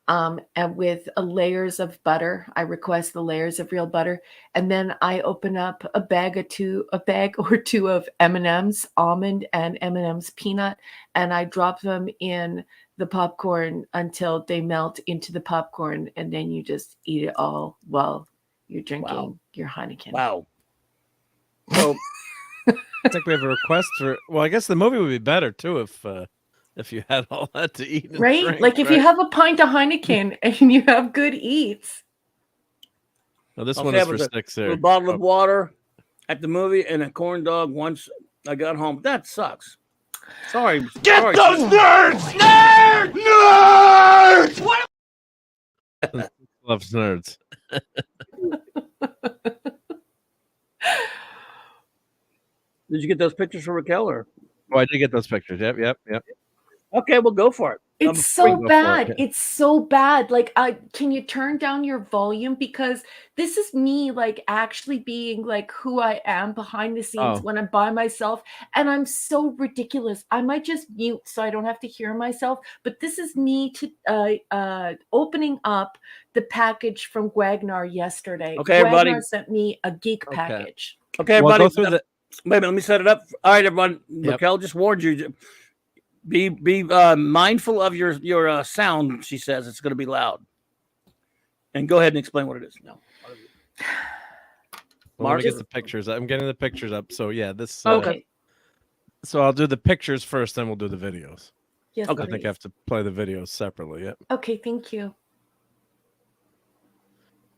and with layers of butter. I request the layers of real butter. And then I open up a bag or two of M&M's almond and M&M's peanut, and I drop them in the popcorn until they melt into the popcorn. And then you just eat it all while you're drinking your Heineken. Wow. So I think we have a request for, well, I guess the movie would be better too if you had all that to eat. And right? drink, like if you have a pint of Heineken and you have good eats. Well, this one is for 6 here. A bottle of water at the movie and a corn dog once I got home. That sucks. Sorry. Get those nerds! Nerds! What? Loves nerds. Did you get those pictures for Raquel? Or? Oh, I did get those pictures. Yep. Okay, we'll go for it. It's Before you so go for it, bad. yeah. It's so bad. Like, can you turn down your volume? Because this is me, like, actually being like who I am behind the scenes Oh. when I'm by myself. And I'm so ridiculous. I might just mute so I don't have to hear myself. But this is me opening up the package from Gwagnar yesterday. Okay, everybody. Gwagnar sent me a geek Okay. package. Okay, Well, everybody. go through the. Wait a minute, let me set it up. All right, everyone. Yep. Raquel just warned you. Be mindful of your sound. She says it's going to be loud. And go ahead and explain what it is now. Well, let me Mark? get the pictures. I'm getting the pictures up. So yeah, this. Okay. So I'll do the pictures first, then we'll do the videos. Yes, Okay. I think I have to play the videos separately. Yep. Okay, thank you.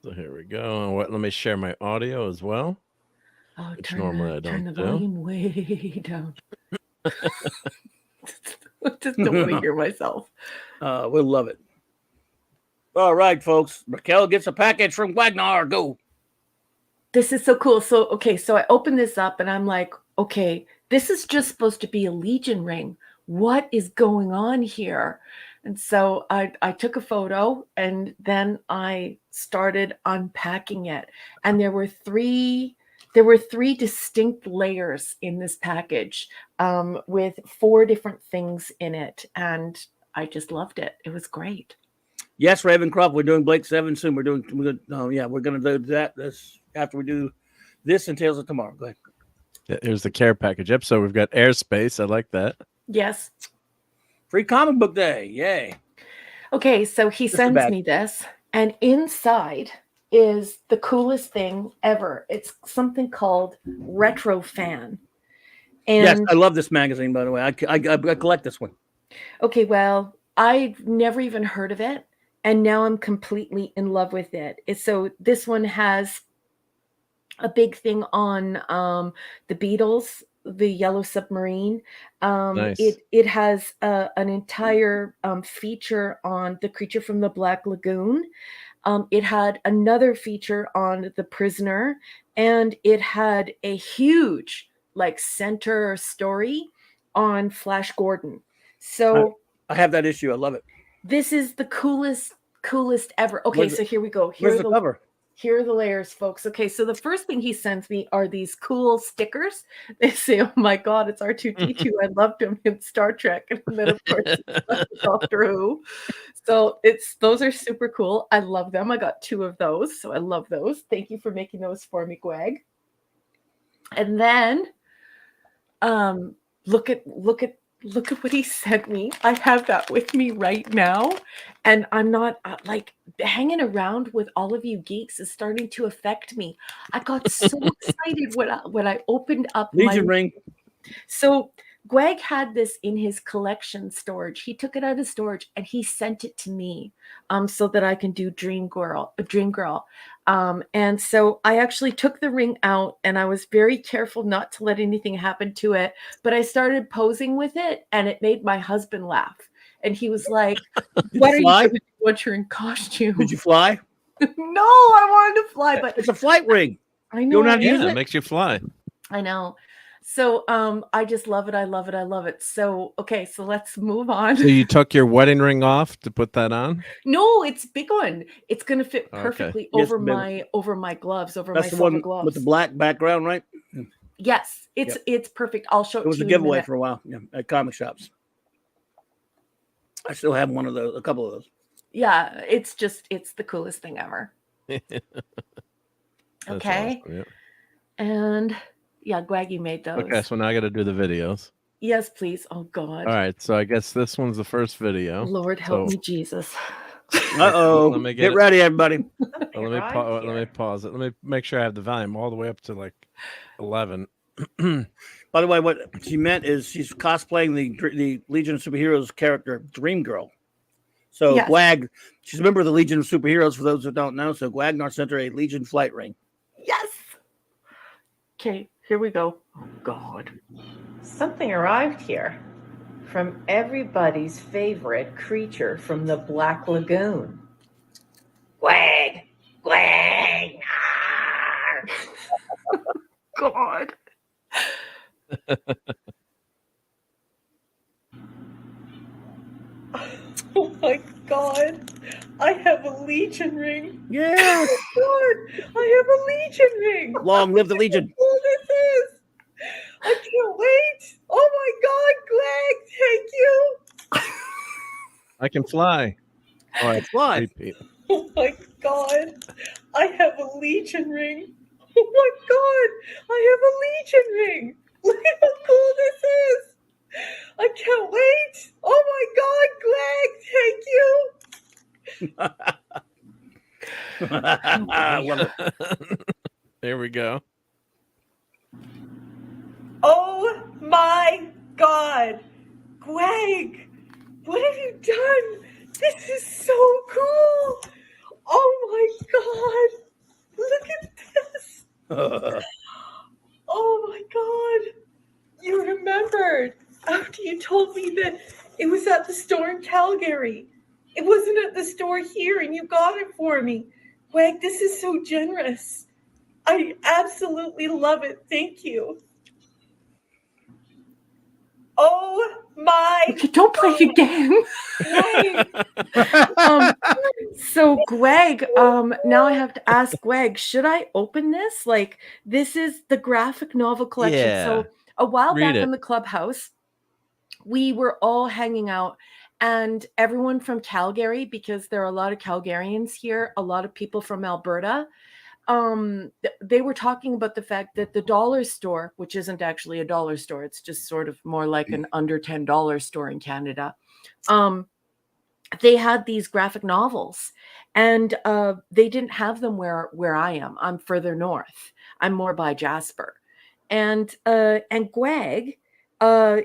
So here we go. Let me share my audio as well. Oh, Which normally I turn the don't do. volume way down. Just don't want to hear myself. We'll love it. All right, folks. Raquel gets a package from Wagner. Go. This is so cool. So, okay, so I open this up and I'm like, okay, this is just supposed to be a Legion ring. What is going on here? And so I took a photo and then I started unpacking it. And there were three distinct layers in this package with 4 different things in it. And I just loved it. It was great. Yes, Ravencroft. We're doing Blake 7 soon. We're going to do that. This after we do this and Tales of Tomorrow. Go ahead. Yeah, here's the care package. Yep. So we've got airspace. I like that. Yes. Free comic book day. Yay. Okay, so he sends me this, and inside is the coolest thing ever. It's something called Retro Fan. And Yes, I love this magazine, by the way. I collect this one. Okay, well, I've never even heard of it, and now I'm completely in love with it. So this one has a big thing on the Beatles, the Yellow Submarine. Nice. It has an entire feature on the creature from the Black Lagoon. It had another feature on The Prisoner, and it had a huge center story on Flash Gordon. So I have that issue. I love it. This is the coolest ever. Okay, so here we go. Here's the cover. Here are the layers, folks. Okay, so the first thing he sends me are these cool stickers. They say, "Oh my God, it's R2D2. I loved him in Star Trek," and then of course it's Doctor Who. So those are super cool. I love them. I got 2 of those, so I love those. Thank you for making those for me, Gwag. And then, look at what he sent me. I have that with me right now, and I'm not hanging around with all of you geeks is starting to affect me. I got so excited when I opened up Legion ring. So Gwag had this in his collection storage. He took it out of storage and he sent it to me so that I can do Dream Girl. And so I actually took the ring out and I was very careful not to let anything happen to it. But I started posing with it and it made my husband laugh. And he was like, "What are you going to do once you're in costume?" Did you fly? No, I wanted to fly, but it's a flight ring. I know. You don't know how to use it makes you fly. I know. So I just love it. I love it. I love it. So okay, so let's move on. So you took your wedding ring off to put that on? No, it's a big one. It's gonna fit perfectly over my gloves, over my silver gloves. With the black background, right? Yes, it's perfect. I'll show it to you. It was a giveaway for a while, at comic shops. I still have one of those, a couple of those. Yeah, it's the coolest thing ever. Okay. Awesome, yeah. And yeah, Gwaggy made those. Okay, so now I got to do the videos. Yes, please. Oh God. All right, so I guess this one's the first video. Lord help me, Jesus. Uh-oh. Get ready, everybody. Let me pause it. Let me make sure I have the volume all the way up to 11. By the way, what she meant is she's cosplaying the Legion of Superheroes character, Dream Girl. So yes. Gwag, she's a member of the Legion of Superheroes, for those who don't know. So Gwagnar sent her a Legion flight ring. Yes. Okay, here we go. Oh, God. Something arrived here from everybody's favorite creature from the Black Lagoon. Gwag! Gwag! God. my God. I have a Legion ring. Yes. Oh my God. I have a Legion ring. Long live the Legion. Oh, this is. I can't wait. Oh my God, Greg. Thank you. I can fly. Oh, I Fly. repeat. Oh my God. I have a Legion ring. Oh my God. I have a Legion ring. Look at how cool this is. I can't wait. Oh my God, Greg. Thank you. Love it. There we go. Oh my God. Greg, what have you done? This is so cool. Oh my God. Look at this. Oh my God. You remembered after you told me that it was at the store in Calgary. It wasn't at the store here, and you got it for me. Greg, this is so generous. I absolutely love it. Thank you. Oh my Okay, don't play your game. So Greg, now I have to ask Greg, should I open this? Like, this is the graphic novel collection. Yeah. So a while Read back it. in the clubhouse, we were all hanging out, and everyone from Calgary, because there are a lot of Calgarians here, a lot of people from Alberta, they were talking about the fact that the dollar store, which isn't actually a dollar store, it's just sort of more like an under $10 store in Canada, they had these graphic novels, and they didn't have them where I am. I'm further north. I'm more by Jasper, and Greg,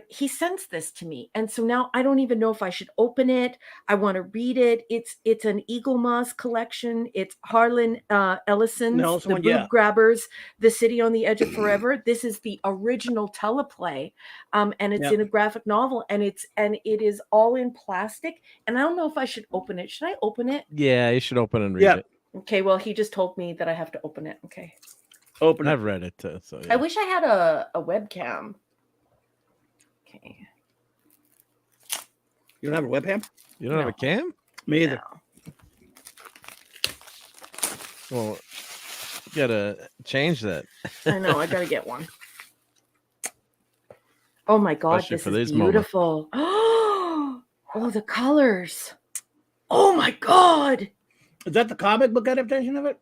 he sends this to me, and so now I don't even know if I should open it. I want to read it. It's an Eagle Moss collection. It's Harlan Ellison's Nelson The one, Boob yeah. Grabbers, The City on the Edge of Forever. This is the original teleplay, and it's Yep. in a graphic novel, and it is all in plastic. And I don't know if I should open it. Should I open it? Yeah, you should open and read Yeah. it. Okay. Well, he just told me that I have to open it. Okay. Open it. I've read it too. So yeah. I wish I had a webcam. Okay. You don't have a webcam? You don't have a cam? Me either. No. Well, you gotta change that. I know. I gotta get one. Oh my God, Especially this for is these moments. beautiful. Oh, the colors. Oh my God. Is that the comic book adaptation of it?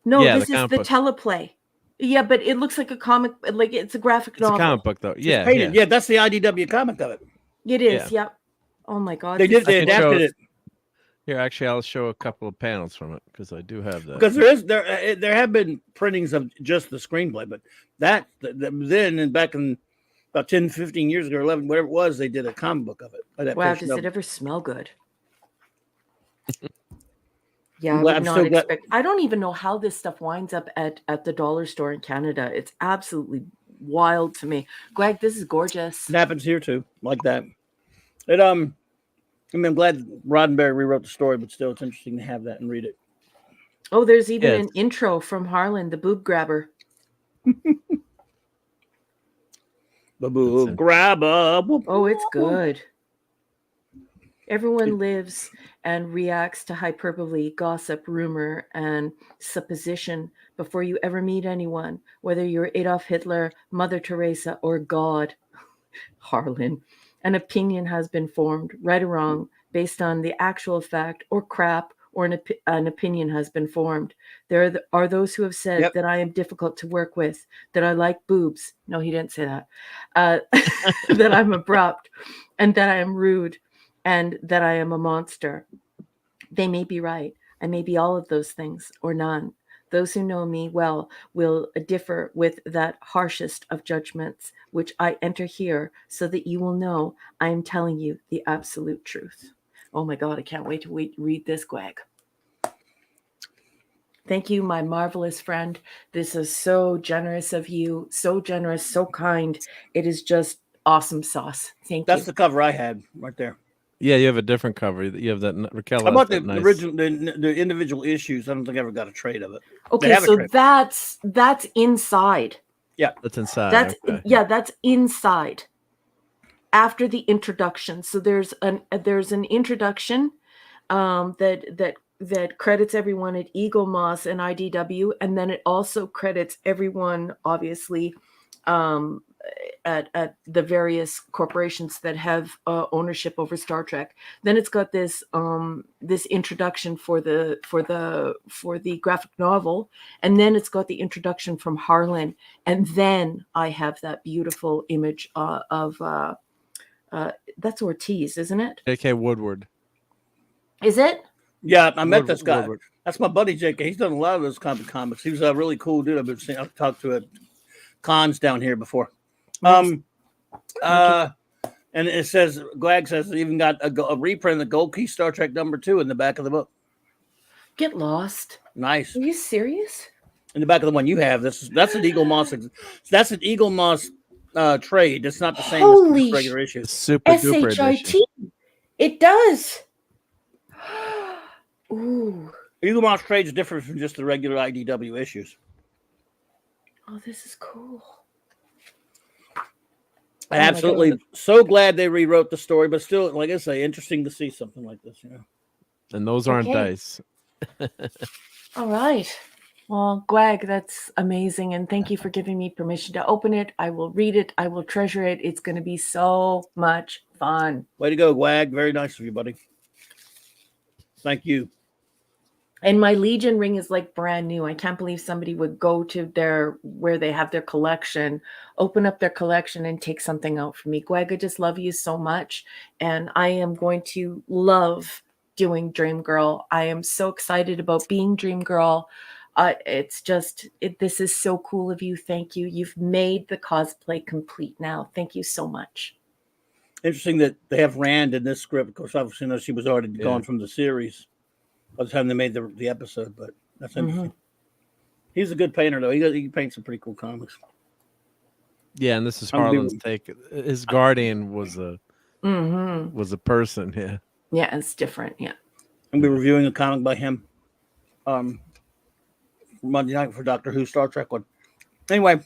No, Yeah, this the is comic the book. teleplay. Yeah, but it looks like a comic, like it's a graphic It's novel. a comic book though. Yeah, Painted. yeah. Yeah, that's the IDW comic of it. It is. Yep. Oh my God. They this did. They I can show- adapted it Here, actually, I'll show a couple of panels from it because I do have that. because there have been printings of just the screenplay, but then and back in about 10, 15 years ago, 11, whatever it was, they did a comic book of it. Wow, adaptation does of it it. ever smell good? Yeah, I'm I glad- would I'm not so glad- expect. I don't even know how this stuff winds up at the dollar store in Canada. It's absolutely wild to me. Greg, this is gorgeous. It happens here too, like that. It I mean, I'm glad Roddenberry rewrote the story, but still, it's interesting to have that and read it. Oh, there's even Yes. an intro from Harlan, the boob grabber. Baboo, it. grab up. Oh, it's good. Everyone lives and reacts to hyperbole, gossip, rumor, and supposition before you ever meet anyone, whether you're Adolf Hitler, Mother Teresa, or God. Harlan. An opinion has been formed, right or wrong, based on the actual fact or crap, or an opinion has been formed. There are those who have said Yep. that I am difficult to work with, that I like boobs. No, he didn't say that. That I'm abrupt, and that I am rude, and that I am a monster. They may be right. I may be all of those things or none. Those who know me well will differ with that harshest of judgments, which I enter here so that you will know I am telling you the absolute truth. Oh my God, I can't wait to read this, Greg. Thank you, my marvelous friend. This is so generous of you. So generous, so kind. It is just awesome sauce. Thank That's you. the cover I had right there. Yeah, you have a different cover. You have that Raquel. I has bought that the nice- original, the individual issues. I don't think I ever got a trade of it. Okay, have a so trade. that's inside. That's inside. That's okay. yeah, that's inside. after the introduction. So there's an introduction that credits everyone at Eagle Moss and IDW, and then it also credits everyone, obviously, at the various corporations that have ownership over Star Trek. Then it's got this this introduction for the graphic novel, and then it's got the introduction from Harlan, and then I have that beautiful image of that's Ortiz, isn't it? J.K. Woodward. Is it? Yeah, I met this guy. Woodward. That's my buddy J.K. He's done a lot of those kind of comics. He was a really cool dude. I've talked to at cons down here before. And it says, Gwag says it even got a reprint of the Gold Key Star Trek #2 in the back of the book. Get lost. Nice. Are you serious? In the back of the one you have, that's an Eagle Moss. That's an Eagle Moss trade. It's not the same Holy as regular issues. Super duper edition. SHIT. It does. Ooh. Eagle Moss trade is different from just the regular IDW issues. Oh, this is cool. I'm absolutely so glad they rewrote the story, but still, like I say, interesting to see something like this. And those aren't dice. All right. Well, Gwag, that's amazing. And thank you for giving me permission to open it. I will read it. I will treasure it. It's going to be so much fun. Way to go, Gwag. Very nice of you, buddy. Thank you. And my Legion ring is like brand new. I can't believe somebody would go to where they have their collection, open up their collection and take something out for me. Gwag, I just love you so much. And I am going to love doing Dream Girl. I am so excited about being Dream Girl. It's just, this is so cool of you. Thank you. You've made the cosplay complete now. Thank you so much. Interesting that they have Rand in this script. Of course, obviously, she was already gone from the series by the time they made the episode, but that's interesting. He's a good painter, though. He paints some pretty cool comics. Yeah, and this is Harlan's take. His guardian was a person. Yeah. Yeah, it's different. Yeah. I'm gonna be reviewing a comic by him Monday night for Doctor Who Star Trek one. Anyway,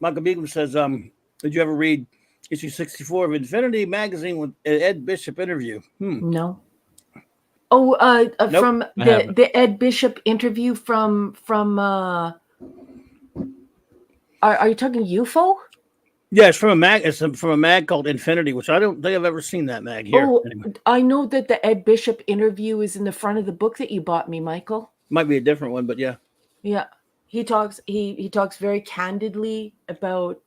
Michael Beagle says, did you ever read issue 64 of Infinity magazine with Ed Bishop interview? No. Oh, nope. From the Ed Bishop interview from are you talking UFO? Yeah, it's from a mag. It's from a mag called Infinity, which I don't think I've ever seen that mag here. Oh, anyway. I know that the Ed Bishop interview is in the front of the book that you bought me, Michael. Might be a different one, but yeah. Yeah, he talks very candidly about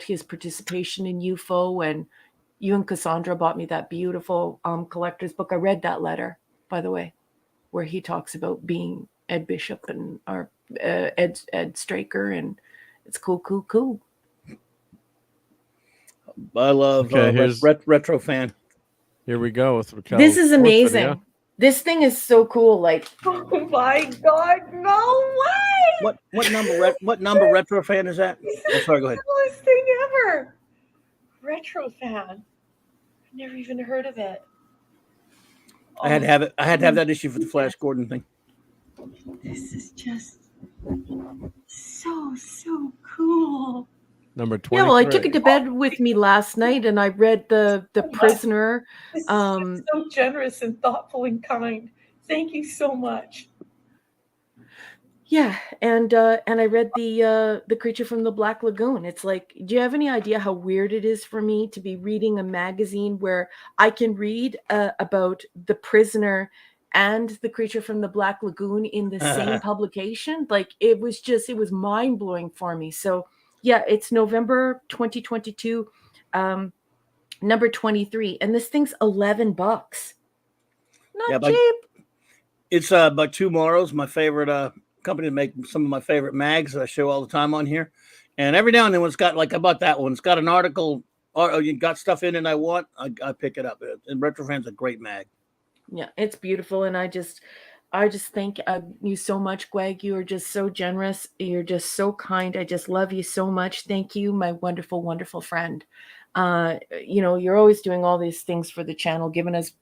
his participation in UFO, and you and Cassandra bought me that beautiful collector's book. I read that letter, by the way, where he talks about being Ed Bishop and Ed Straker, and it's cool. I love retro fan. Here we go with Raquel. This is amazing. This thing is so cool. Like, oh my God, no way! What number retro fan is that? Oh, sorry, go ahead. The coolest thing ever. Retro fan. I've never even heard of it. I had to have it. I had to have that issue for the Flash Gordon thing. This is just so cool. Number 20. Yeah, well, I took it to bed with me last night, and I read the Prisoner. This is so generous and thoughtful and kind. Thank you so much. Yeah, and I read the Creature from the Black Lagoon. It's like, do you have any idea how weird it is for me to be reading a magazine where I can read about the Prisoner and the Creature from the Black Lagoon in the same publication? Like, it was mind blowing for me. So. Yeah, it's November 2022, number 23, and this thing's $11. Not cheap. It's by Tomorrow's, my favorite company to make some of my favorite mags that I show all the time on here. And every now and then, when it's got, like, about that one, it's got an article, or you got stuff in it I want, I pick it up. And Retrofan's a great mag. Yeah, it's beautiful, and I just thank you so much, Gwag. You are just so generous. You're just so kind. I just love you so much. Thank you, my wonderful, wonderful friend. You know, you're always doing all these things for the channel, giving us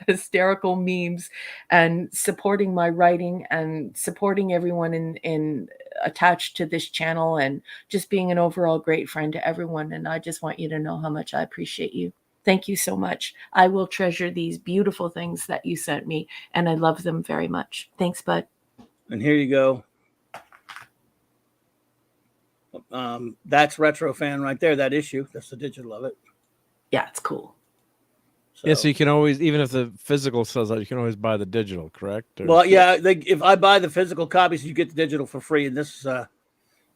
hysterical memes and supporting my writing and supporting everyone in attached to this channel, and just being an overall great friend to everyone. And I just want you to know how much I appreciate you. Thank you so much. I will treasure these beautiful things that you sent me, and I love them very much. Thanks, bud. And here you go. That's Retro Fan right there. That issue. That's the digital of it. Yeah, it's cool. So, Yeah, so you can always, even if the physical sells out, you can always buy the digital, correct? Or... Well, yeah. If I buy the physical copies, you get the digital for free, and this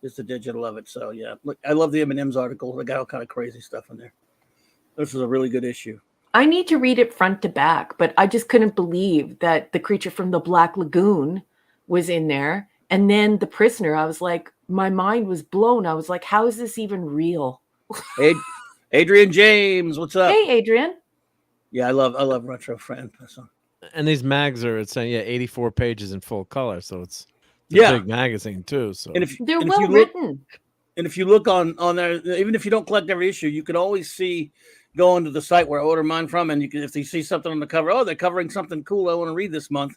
is the digital of it. So yeah, look, I love the M&M's article. They got all kind of crazy stuff in there. This is a really good issue. I need to read it front to back, but I just couldn't believe that the creature from the Black Lagoon was in there. And then the prisoner, I was like, my mind was blown. I was like, how is this even real? Hey, Adrian James, what's up? Hey, Adrian. Yeah, I love Retro Fan. So. And these mags are, it's saying, 84 pages in full color. So it's a big magazine too. So and if, they're and well if you look, written. And if you look on there, even if you don't collect every issue, you can always see, go into the site where I order mine from, and you can, if you see something on the cover, oh, they're covering something cool I want to read this month,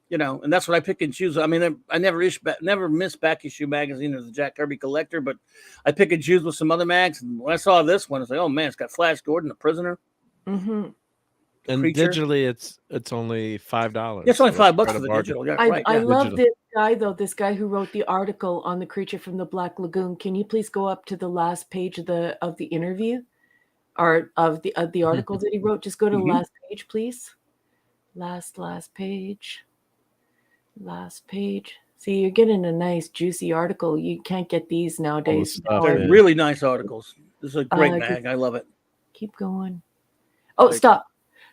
you know, and that's what I pick and choose. I mean, I never miss Back Issue Magazine or the Jack Kirby Collector, but I pick and choose with some other mags. And when I saw this one, I was like, oh man, it's got Flash Gordon, the prisoner. Mm-hmm. And Creature. digitally, it's only $5. Yeah, it's only So $5 quite for a the bargain. digital. Yeah, I, right. I Yeah. love Digital. this guy, though, this guy who wrote the article on the creature from the Black Lagoon. Can you please go up to the last page of the interview, or of the article that he wrote? Just go to the last page, please. Last page. Last page. See, you're getting a nice juicy article. You can't get these nowadays. stuff, They're yeah. really nice articles. This is a great mag. I love it. Keep going. Oh, stop.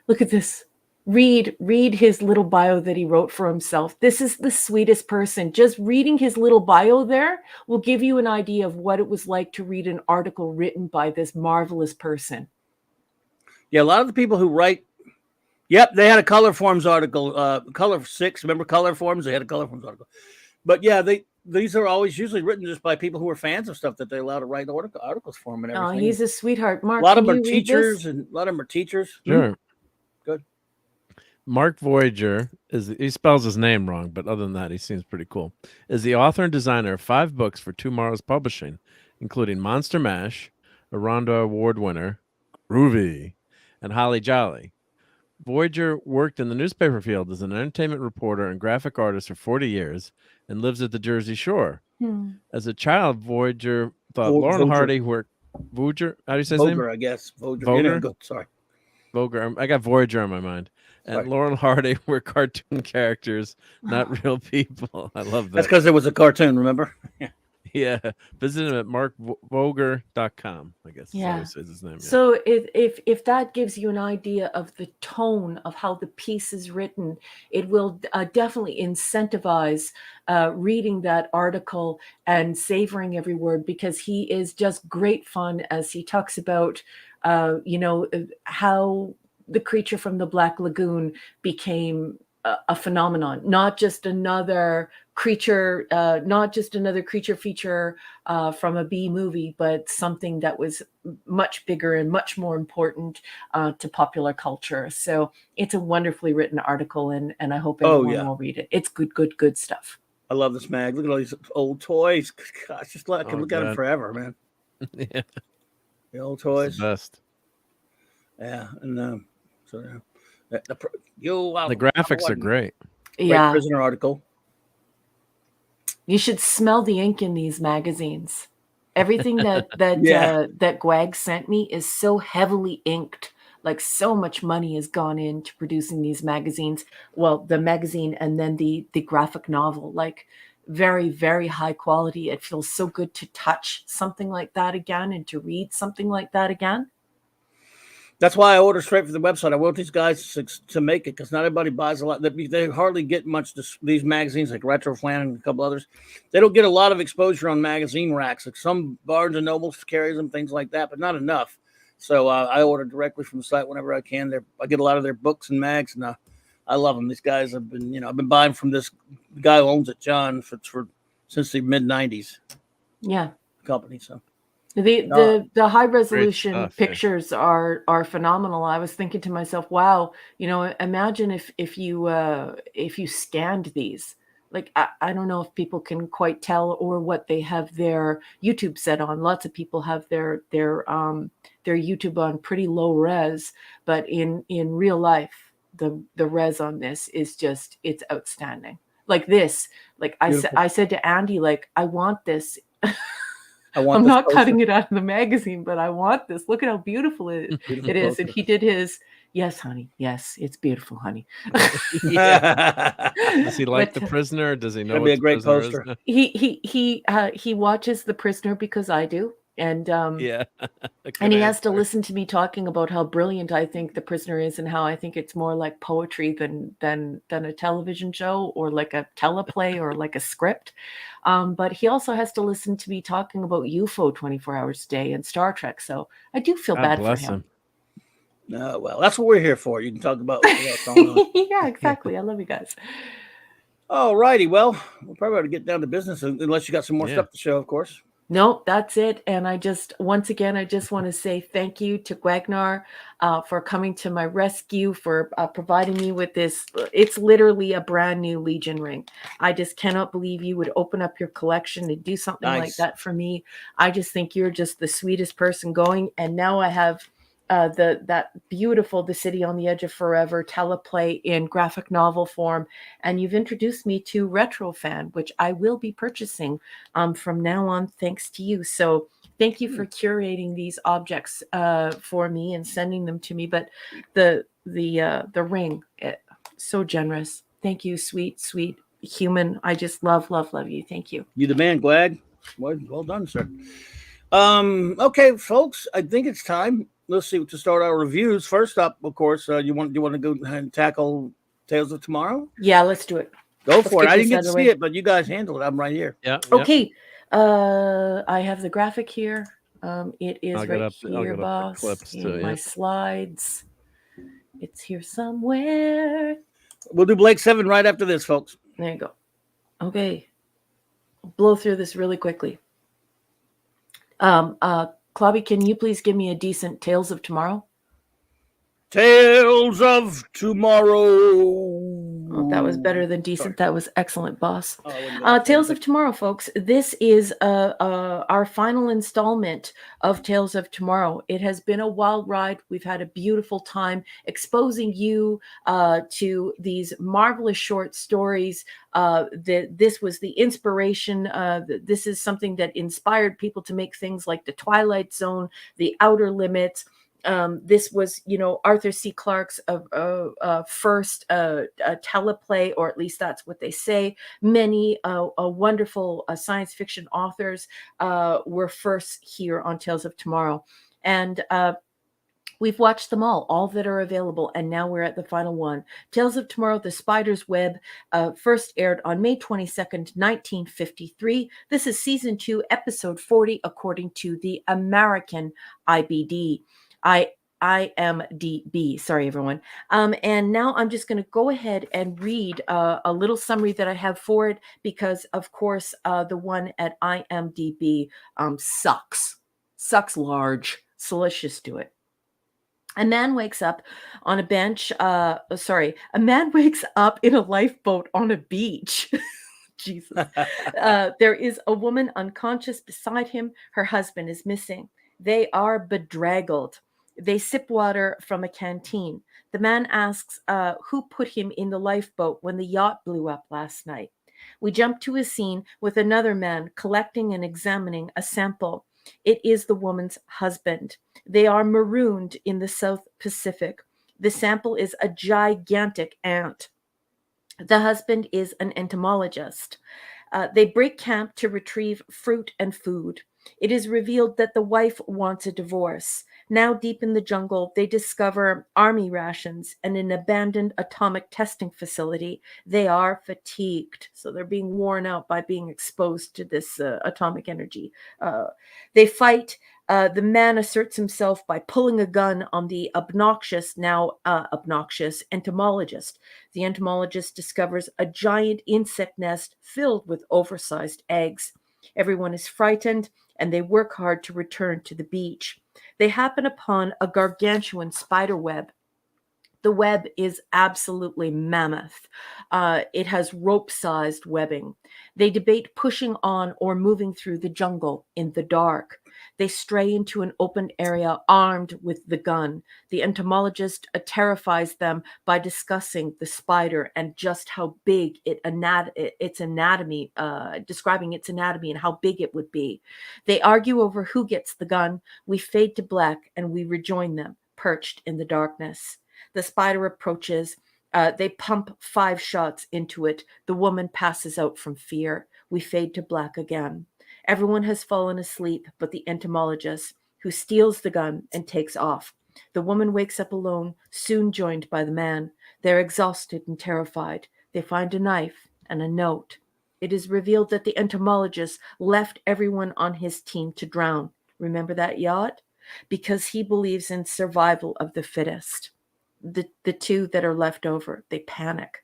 Look at this. Read his little bio that he wrote for himself. This is the sweetest person. Just reading his little bio there will give you an idea of what it was like to read an article written by this marvelous person. Yeah, a lot of the people who write, yep, they had a Color Forms article, Color 6. Remember Color Forms? They had a Color Forms article. But yeah, these are always usually written just by people who are fans of stuff that they allow to write articles for them and everything. Oh, he's a sweetheart. Mark, a lot of can them are you read teachers, this? and a lot of them are teachers. Sure. Good. Mark Voyager he spells his name wrong, but other than that, he seems pretty cool. Is the author and designer of 5 books for Tomorrow's Publishing, including Monster Mash, a Ronda Award winner, Groovy, and Holly Jolly. Voyager worked in the newspaper field as an entertainment reporter and graphic artist for 40 years and lives at the Jersey Shore. As a child, Voyager thought Laurel Hardy worked. Voyager? How do you say his name? Voger, I guess. Voger. Voger? Yeah, go, sorry. Voger. I got Voyager on my mind. And Sorry. Laurel Hardy were cartoon characters, not real people. I love that. That's because there was a cartoon, remember? Yeah. Visit him at markvoger.com, I guess. Yeah. Is his name. Yeah. So if that gives you an idea of the tone of how the piece is written, it will definitely incentivize reading that article and savoring every word, because he is just great fun as he talks about, how the creature from the Black Lagoon became a phenomenon, not just another creature feature from a B movie, but something that was much bigger and much more important to popular culture. So it's a wonderfully written article, and I hope everyone will read it. It's good stuff. I love this mag. Look at all these old toys. Gosh, just I can look at them forever, man. Yeah. The old toys. It's the best. Yeah, and so The graphics are great. Yeah. Prisoner article. You should smell the ink in these magazines. Everything that Gwag sent me is so heavily inked. Like, so much money has gone into producing these magazines. Well, the magazine and then the graphic novel, like very, very high quality. It feels so good to touch something like that again and to read something like that again. That's why I order straight from the website. I want these guys to make it, because not everybody buys a lot. They hardly get much. These magazines like Retro Flan and a couple others, they don't get a lot of exposure on magazine racks. Like some Barnes and Nobles carries them, things like that, but not enough. So I order directly from the site whenever I can. I get a lot of their books and mags, and I love them. These guys have been, I've been buying from this guy who owns it, John, for since the mid-90s. Yeah. Company. So The high resolution stuff, yeah. pictures are phenomenal. I was thinking to myself, wow, imagine if you scanned these. Like I don't know if people can quite tell or what they have their YouTube set on. Lots of people have their YouTube on pretty low res, but in real life, the res on this is just, it's outstanding. Like this, like I said to Andy, like, I want this. I'm not cutting it out of the magazine, but I want this. Look at how beautiful it is. And he did his, yes, honey. Yes, it's beautiful, honey. Does he like The Prisoner? Or does he know That'd what be a The great Prisoner is poster. now? He watches The Prisoner because I do. And Yeah. and he has to listen to me talking about how brilliant I think The Prisoner is, and how I think it's more like poetry than a television show or like a teleplay or like a script. But he also has to listen to me talking about UFO 24 hours a day and Star Trek. So I do feel bad for him. No, well, that's what we're here for. You can talk about what's going on. Yeah, exactly. I love you guys. All righty. Well, we'll probably have to get down to business unless you got some more stuff to show, of course. No, that's it. And I just, once again, I just want to say thank you to Gwagnar for coming to my rescue, for providing me with this. It's literally a brand new Legion ring. I just cannot believe you would open up your collection and do something like that for me. I just think you're just the sweetest person going. And now I have that beautiful The City on the Edge of Forever teleplay in graphic novel form, and you've introduced me to Retro Fan, which I will be purchasing from now on thanks to you. So thank you for curating these objects for me and sending them to me. But the ring, so generous. Thank you, sweet human. I just love you. Thank you. You the man, Gwag. Well done, sir. Okay, folks, I think it's time. Let's see, to start our reviews. First up, of course, you want to go ahead and tackle Tales of Tomorrow? Yeah, let's do it. Go for it. I didn't get to see it, but you guys handle it. I'm right here. Yeah. Okay. I have the graphic here. It is right here, boss. In my slides. It's here somewhere. We'll do Blake 7 right after this, folks. There you go. Okay. I'll blow through this really quickly. Clobby, can you please give me a decent Tales of Tomorrow? Tales of Tomorrow. Oh, that was better than decent. That was excellent, boss. Tales of Tomorrow, folks. This is our final installment of Tales of Tomorrow. It has been a wild ride. We've had a beautiful time exposing you to these marvelous short stories. This was the inspiration. This is something that inspired people to make things like The Twilight Zone, The Outer Limits. This was, Arthur C. Clarke's first teleplay, or at least that's what they say. Many wonderful science fiction authors were first here on Tales of Tomorrow. And we've watched them all that are available, and now we're at the final one. Tales of Tomorrow, The Spider's Web, first aired on May 22nd, 1953. This is Season 2, Episode 40, according to the American IBD. IMDb. Sorry, everyone. And now I'm just going to go ahead and read a little summary that I have for it, because, of course, the one at IMDb sucks large. So let's just do it. A man wakes up on a bench. A man wakes up in a lifeboat on a beach. Jesus. There is a woman unconscious beside him. Her husband is missing. They are bedraggled. They sip water from a canteen. The man asks who put him in the lifeboat when the yacht blew up last night. We jump to a scene with another man collecting and examining a sample. It is the woman's husband. They are marooned in the South Pacific. The sample is a gigantic ant. The husband is an entomologist. They break camp to retrieve fruit and food. It is revealed that the wife wants a divorce. Now deep in the jungle, they discover army rations and an abandoned atomic testing facility. They are fatigued, so they're being worn out by being exposed to this atomic energy. They fight. The man asserts himself by pulling a gun on the obnoxious entomologist. The entomologist discovers a giant insect nest filled with oversized eggs. Everyone is frightened, and they work hard to return to the beach. They happen upon a gargantuan spider web. The web is absolutely mammoth. It has rope-sized webbing. They debate pushing on or moving through the jungle in the dark. They stray into an open area armed with the gun. The entomologist terrifies them by discussing the spider and just how big its anatomy, describing its anatomy and how big it would be. They argue over who gets the gun. We fade to black and we rejoin them, perched in the darkness. The spider approaches. They pump 5 shots into it. The woman passes out from fear. We fade to black again. Everyone has fallen asleep but the entomologist, who steals the gun and takes off. The woman wakes up alone, soon joined by the man. They're exhausted and terrified. They find a knife and a note. It is revealed that the entomologist left everyone on his team to drown. Remember that yacht? Because he believes in survival of the fittest. The 2 that are left over, they panic.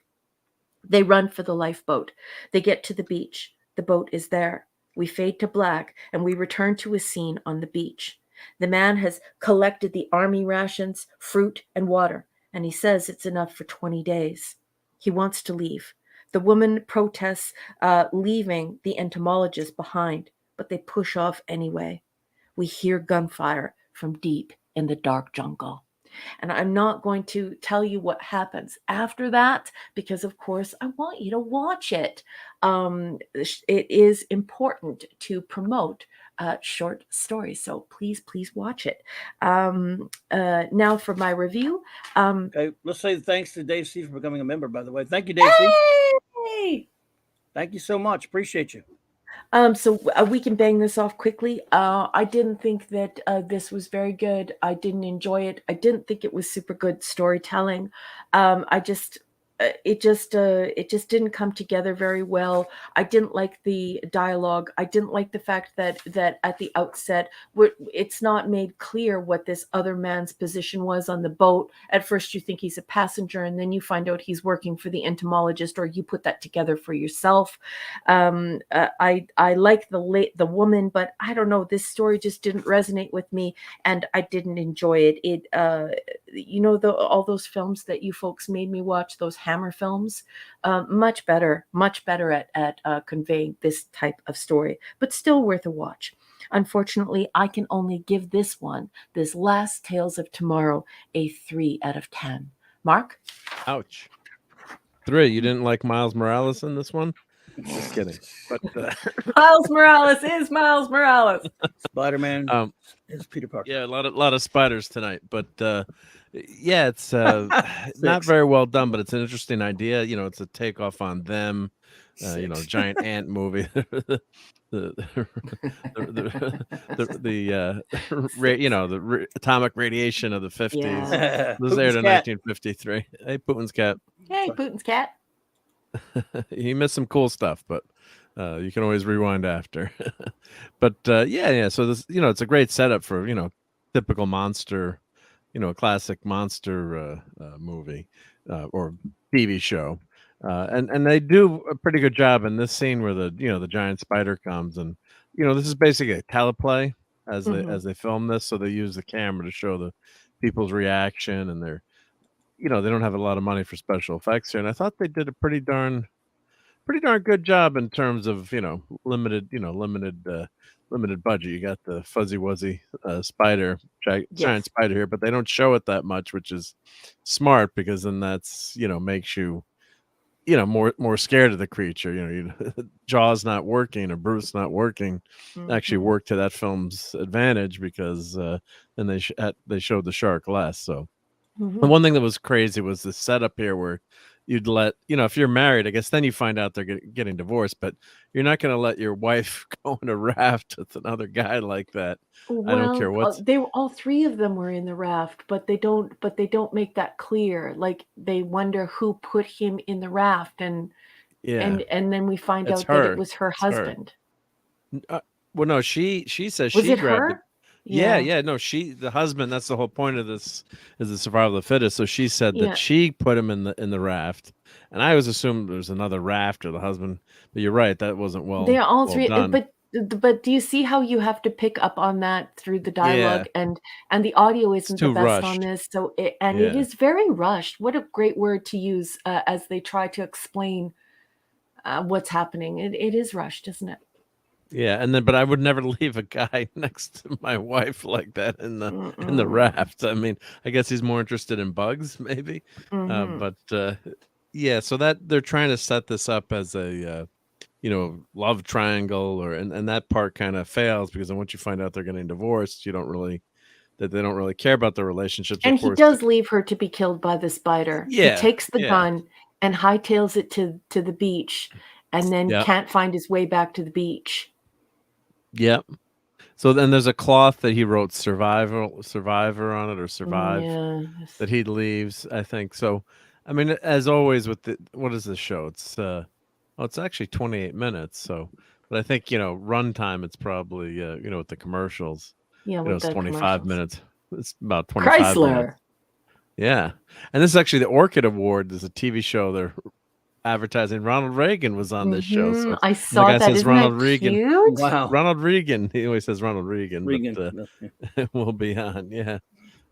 They run for the lifeboat. They get to the beach. The boat is there. We fade to black and we return to a scene on the beach. The man has collected the army rations, fruit, and water, and he says it's enough for 20 days. He wants to leave. The woman protests leaving the entomologist behind, but they push off anyway. We hear gunfire from deep in the dark jungle. And I'm not going to tell you what happens after that because, of course, I want you to watch it. It is important to promote short stories. So please watch it. Now for my review. Okay, let's say thanks to Dave C for becoming a member, by the way. Thank you, Dave C. Hey! Thank you so much. Appreciate you. So we can bang this off quickly. I didn't think that this was very good. I didn't enjoy it. I didn't think it was super good storytelling. It just didn't come together very well. I didn't like the dialogue. I didn't like the fact that at the outset, it's not made clear what this other man's position was on the boat. At first, you think he's a passenger, and then you find out he's working for the entomologist, or you put that together for yourself. I like the woman, but I don't know. This story just didn't resonate with me, and I didn't enjoy it. All those films that you folks made me watch, those Hammer films, much better at conveying this type of story, but still worth a watch. Unfortunately, I can only give this last Tales of Tomorrow, a 3 out of 10. Mark? Ouch. 3. You didn't like Miles Morales in this one? Just kidding. But Miles Morales is Miles Morales. Spider-Man is Peter Parker. Yeah, a lot of spiders tonight, but yeah, it's not very well done, but it's an interesting idea. It's a takeoff on Them, giant ant movie. the atomic radiation of the 50s. Yeah. Was there to 1953. Hey, Putin's cat. Hey, Putin's cat. He missed some cool stuff, but you can always rewind after. But yeah. So this, it's a great setup for typical monster, classic monster movie or TV show, and they do a pretty good job in this scene where the giant spider comes, and this is basically a teleplay as they film this, so they use the camera to show the people's reaction, and they're they don't have a lot of money for special effects here, and I thought they did a pretty darn good job in terms of limited budget. You got the fuzzy wuzzy spider, giant spider here, but they don't show it that much, which is smart because then that's makes you more scared of the creature. Jaws not working or Bruce not working actually worked to that film's advantage because then they showed the shark less. So the one thing that was crazy was the setup here where you'd let, if you're married, I guess then you find out they're getting divorced, but you're not going to let your wife go in a raft with another guy like that. Well, I don't care what. They were all 3 of them were in the raft, but they don't make that clear. Like they wonder who put him in the raft, and then we find out that it was her husband. Well, no, she says Was she it grabbed her? it. Yeah. No, the husband. That's the whole point of this, is the survival of the fittest. So she said that she put him in the raft, and I always assumed there's another raft or the husband. But you're right, that wasn't well. They're all well 3, done. but But do you see how you have to pick up on that through the dialogue, and the audio It's isn't the too best on rushed. this, so it Yeah. is very rushed. What a great word to use as they try to explain what's happening. It is rushed, isn't it? Yeah, and then but I would never leave a guy next to my wife like that in the Mm-mm. raft. I mean, I guess he's more interested in bugs, maybe. Mhm. But yeah, so that they're trying to set this up as a love triangle, and that part kind of fails because then once you find out they're getting divorced, you don't really that they don't really care about their relationships, of And he course. does leave her to be killed by the spider. He Yeah, takes the yeah, gun and hightails it to the beach, and then yeah, can't find his way back to the beach. yep. So then there's a cloth that he wrote survivor on it, or survive, Yes. that he leaves, I think. So I mean, as always with what is the show? It's actually 28 minutes. So but I think, runtime it's probably with the commercials, Yeah, with it's the 25 commercials. minutes. It's about 25 minutes. Chrysler. Yeah. And this is actually the Orchid Award. There's a TV show they're advertising. Ronald Reagan was on this show. So I and the saw guy that. says Isn't Ronald that Reagan. cute? Wow. Ronald Reagan. He always says Ronald Reagan, Regan. but No, yeah. will be on. Yeah.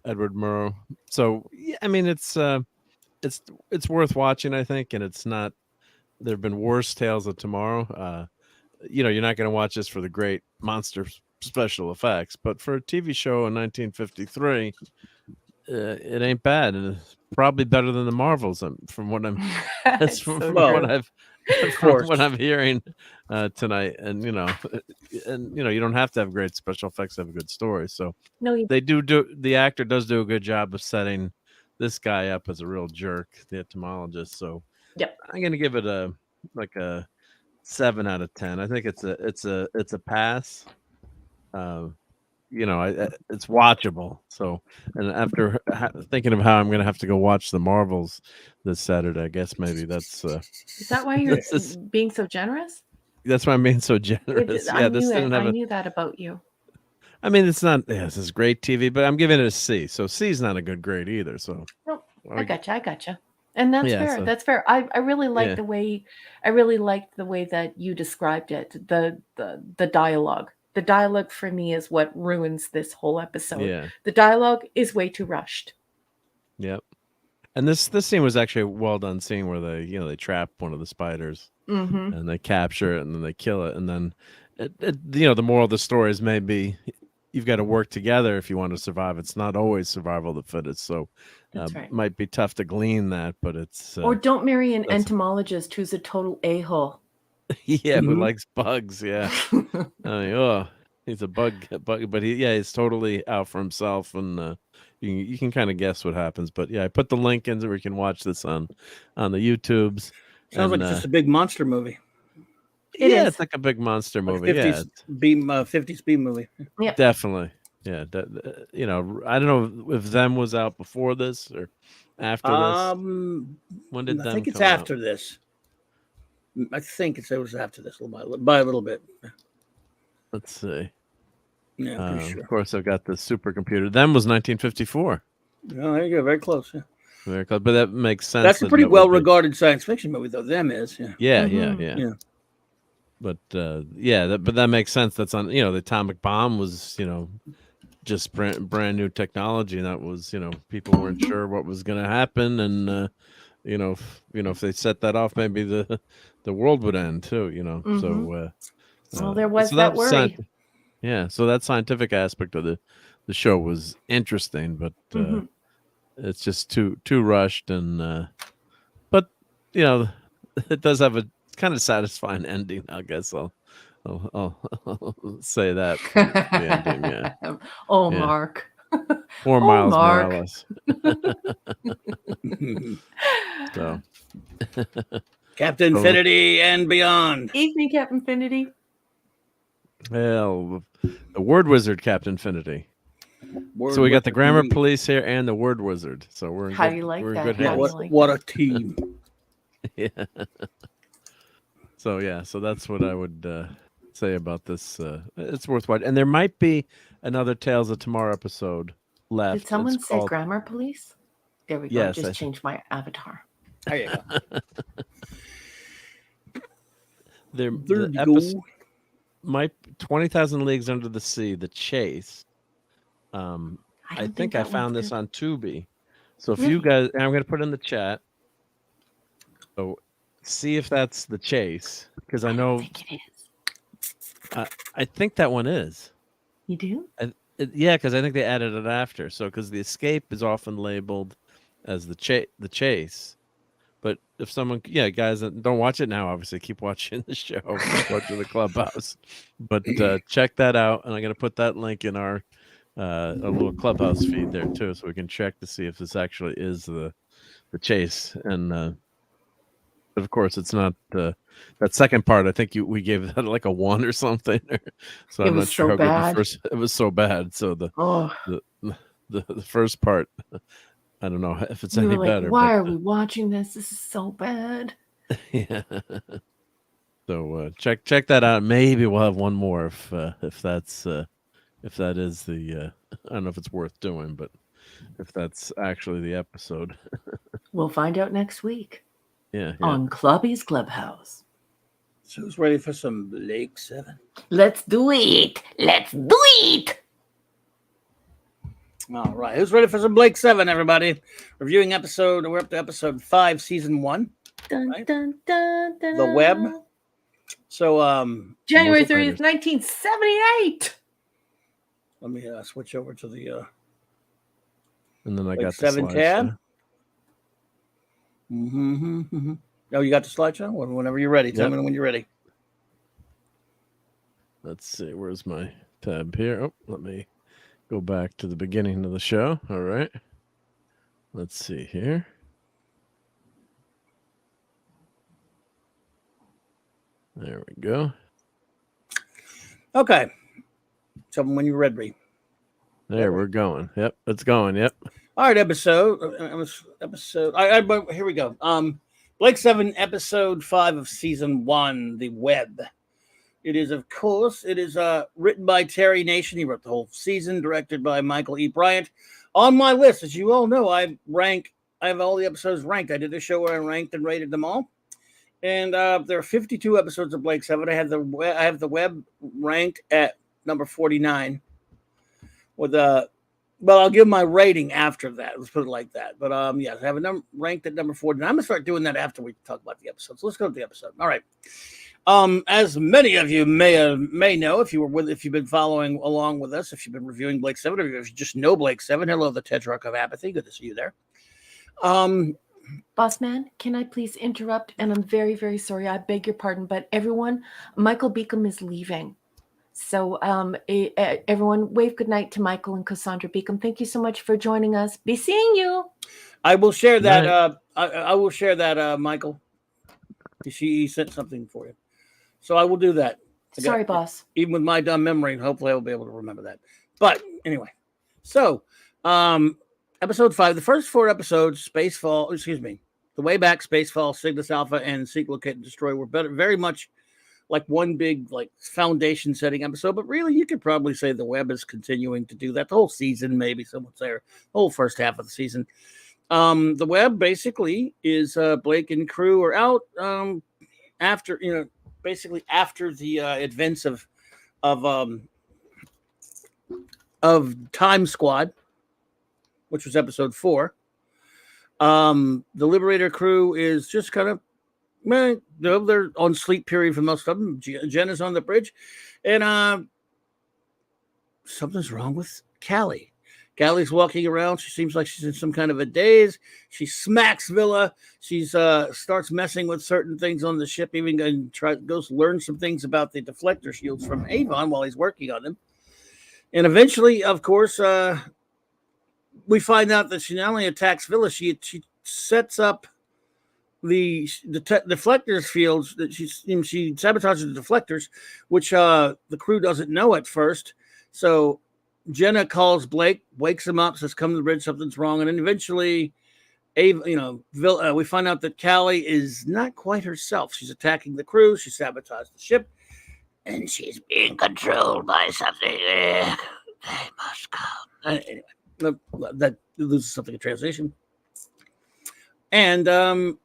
Edward Murrow. So yeah, I mean it's worth watching, I think, and it's not there have been worse Tales of Tomorrow. You're not going to watch this for the great monster special effects, but for a TV show in 1953, it ain't bad, and it's probably better than the Marvels. From what I'm, that's It's from so Well, what true. I've, Of from course. what I'm hearing tonight. And you don't have to have great special effects to have a good story. So No, they do the actor does do a good job of setting this guy up as a real jerk, the entomologist. So yep. I'm gonna give it a 7 out of 10. I think it's a pass. It's watchable. So, and after thinking of how I'm gonna have to go watch the Marvels this Saturday, I guess maybe that's Is that why you're this being so generous? that's why I'm being so generous. I Yeah, this knew it. didn't have I a. knew that about you. I mean, it's not. Yeah, this is great TV, but I'm giving it a C. So C is not a good grade either. So No, I gotcha. And that's yeah, fair. so That's fair. I really like yeah, the way that you described it. The dialogue. The dialogue for me is what ruins this whole episode. yeah, The dialogue is way too rushed. yep. And this scene was actually a well done scene where they trap one of the spiders Mm-hmm. and they capture it and then they kill it, and then the moral of the story is maybe you've got to work together if you want to survive. It's not always survival of the fittest, so That's right. might be tough to glean that, but it's Or don't marry an that's- entomologist who's a total a-hole. yeah, who Mhm. likes bugs. Yeah. Oh, he's a bug, but he's totally out for himself, and you can kind of guess what happens. But yeah, I put the link in where you can watch this on the YouTubes. Sounds like and, it's just a big monster movie. It yeah, is. it's like a big monster Like movie. 50s B movie. Yep. Definitely. Yeah, I don't know if Them was out before this or after this. When did I Them think it's come out? after this. I think it was after this by a little bit. Let's see. Yeah, I'm pretty sure. Of course, I've got the supercomputer. Them was 1954. Oh, there you go. Very close. Yeah. Very close, but that makes sense. That's a that pretty that would be- well-regarded science fiction movie, though. Them is. Yeah. Yeah, Mhm. Yeah. But but that makes sense. That's on. The atomic bomb was just brand new technology, and that was people weren't sure what was going to happen, and if they set that off, maybe the world would end too. So Well, there was so that was worry. yeah, so that scientific aspect of the show was interesting, but Mhm. it's just too rushed, and but it does have a kind of satisfying ending. I guess I'll say that for the ending. Yeah, Oh, Yeah. Mark. or Oh, Miles Mark. Morales. So Captain So- Infinity and beyond. Evening, Captain Infinity. well, the word wizard, Captain Infinity. Word So we got the with grammar E. police here and the word wizard. So we're in How good, do you like we're in that? good How Yeah, do hands. you what, like what that? a team. Yeah. So that's what I would say about this. It's worth watching, and there might be another Tales of Tomorrow episode left. Did someone It's say called- grammar police? There we go. Yes, I Just think- changed my avatar. There you go. There, There the you episode, go. my 20,000 Leagues Under the Sea, The Chase. I think I found this on Tubi. So if you guys, and I'm going to put it in the chat. So see if that's The Chase, because I know. think it is. I think that one is. You do? Yeah, because I think they added it after. So because The Escape is often labeled as the Chase. But if someone, guys, don't watch it now. Obviously, keep watching the show, keep watching the Clubhouse. But check that out, and I'm going to put that link in our a little Clubhouse feed there too, so we can check to see if this actually is the Chase. And but of course, it's not that second part. I think we gave that like a 1 or something. So I'm not sure how good the first. It was so bad. So the first part. I don't know if it's any better. Why are we watching this? This is so bad. Yeah. So check that out. Maybe we'll have one more if that is the I don't know if it's worth doing, but if that's actually the episode. We'll find out next week. Yeah. On Clubby's Clubhouse. So who's ready for some Blake 7? Let's do it. Let's do it. All right. Who's ready for some Blake 7, everybody? Reviewing episode. We're up to episode 5, season 1. Dun, Right? dun, dun, dun. The Web. So January 30th, 1978. let me switch over to the And then I Blake got 7 the tab. Oh, you got the slideshow? Whenever you're ready. Tell me when you're ready. Let's see. Where's my tab here? Oh, let me go back to the beginning of the show. All right. Let's see here. There we go. Okay. Tell me when you're ready. There, we're going. Yep, it's going. Yep. All right, episode. Here we go. Blake 7, episode 5 of season 1, The Web. It is, of course, written by Terry Nation. He wrote the whole season, directed by Michael E. Bryant. On my list, as you all know, I have all the episodes ranked. I did a show where I ranked and rated them all. And there are 52 episodes of Blake 7. I have the Web ranked at number 49. I'll give my rating after that. Let's put it like that. But I have a ranked at number 49. I'm gonna start doing that after we talk about the episode. So let's go to the episode. All right. As many of you may know, if you've been following along with us, if you've been reviewing Blake 7, or if you just know Blake 7, hello, the Tetrarch of Apathy. Good to see you there. Boss man, can I please interrupt? And I'm very, very sorry. I beg your pardon, but everyone, Michael Beacom is leaving. So everyone, wave goodnight to Michael and Cassandra Beacom. Thank you so much for joining us. Be seeing you. I will share that. I will share that, Michael. He sent something for you. So I will do that. Sorry, boss. Even with my dumb memory, hopefully I'll be able to remember that. But anyway, so episode 5, the first 4 episodes, the Way Back, Spacefall, Cygnus Alpha, and Seek, Locate, and Destroy were very much like one big foundation setting episode. But really, you could probably say the Web is continuing to do that. The whole season, maybe some would say, or the whole first half of the season. The Web basically is Blake and crew are out after the events of Time Squad, which was episode 4. The Liberator crew is just kind of they're on sleep period for most of them. Jen is on the bridge, and something's wrong with Callie. Callie's walking around. She seems like she's in some kind of a daze. She smacks Villa. She starts messing with certain things on the ship, even goes learn some things about the deflector shields from Avon while he's working on them. And eventually, of course, we find out that she not only attacks Villa, she sets up the deflectors fields that she sabotages the deflectors, which the crew doesn't know at first. So Jenna calls Blake, wakes him up, says, "Come to the bridge, something's wrong." And then eventually, we find out that Callie is not quite herself. She's attacking the crew. She sabotaged the ship, and she's being controlled by something. They must come. Anyway, that loses something in translation. And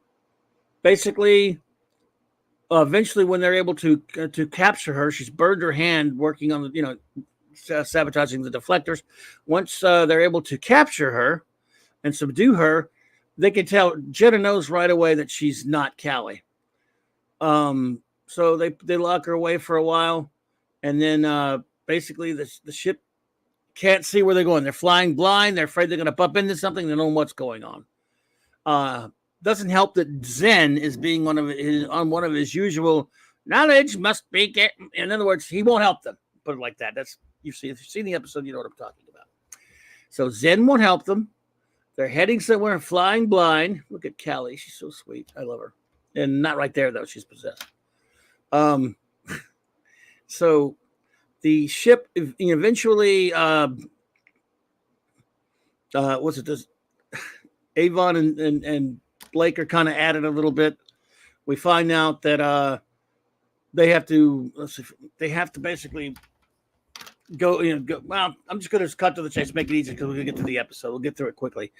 basically, eventually, when they're able to capture her, she's burned her hand working on the sabotaging the deflectors. Once they're able to capture her and subdue her, they can tell. Jenna knows right away that she's not Callie. So they lock her away for a while, and then basically the ship can't see where they're going. They're flying blind. They're afraid they're going to bump into something. They don't know what's going on. Doesn't help that Zen is being on one of his usual knowledge must be get. In other words, he won't help them. Put it like that. That's if you've seen the episode, you know what I'm talking about. So Zen won't help them. They're heading somewhere, flying blind. Look at Callie. She's so sweet. I love her. And not right there, though. She's possessed. So the ship eventually, what's it? This Avon and Blake are kind of at it a little bit. We find out that they have to basically go. Well, I'm just going to cut to the chase, make it easy because we're going to get to the episode. We'll get through it quickly.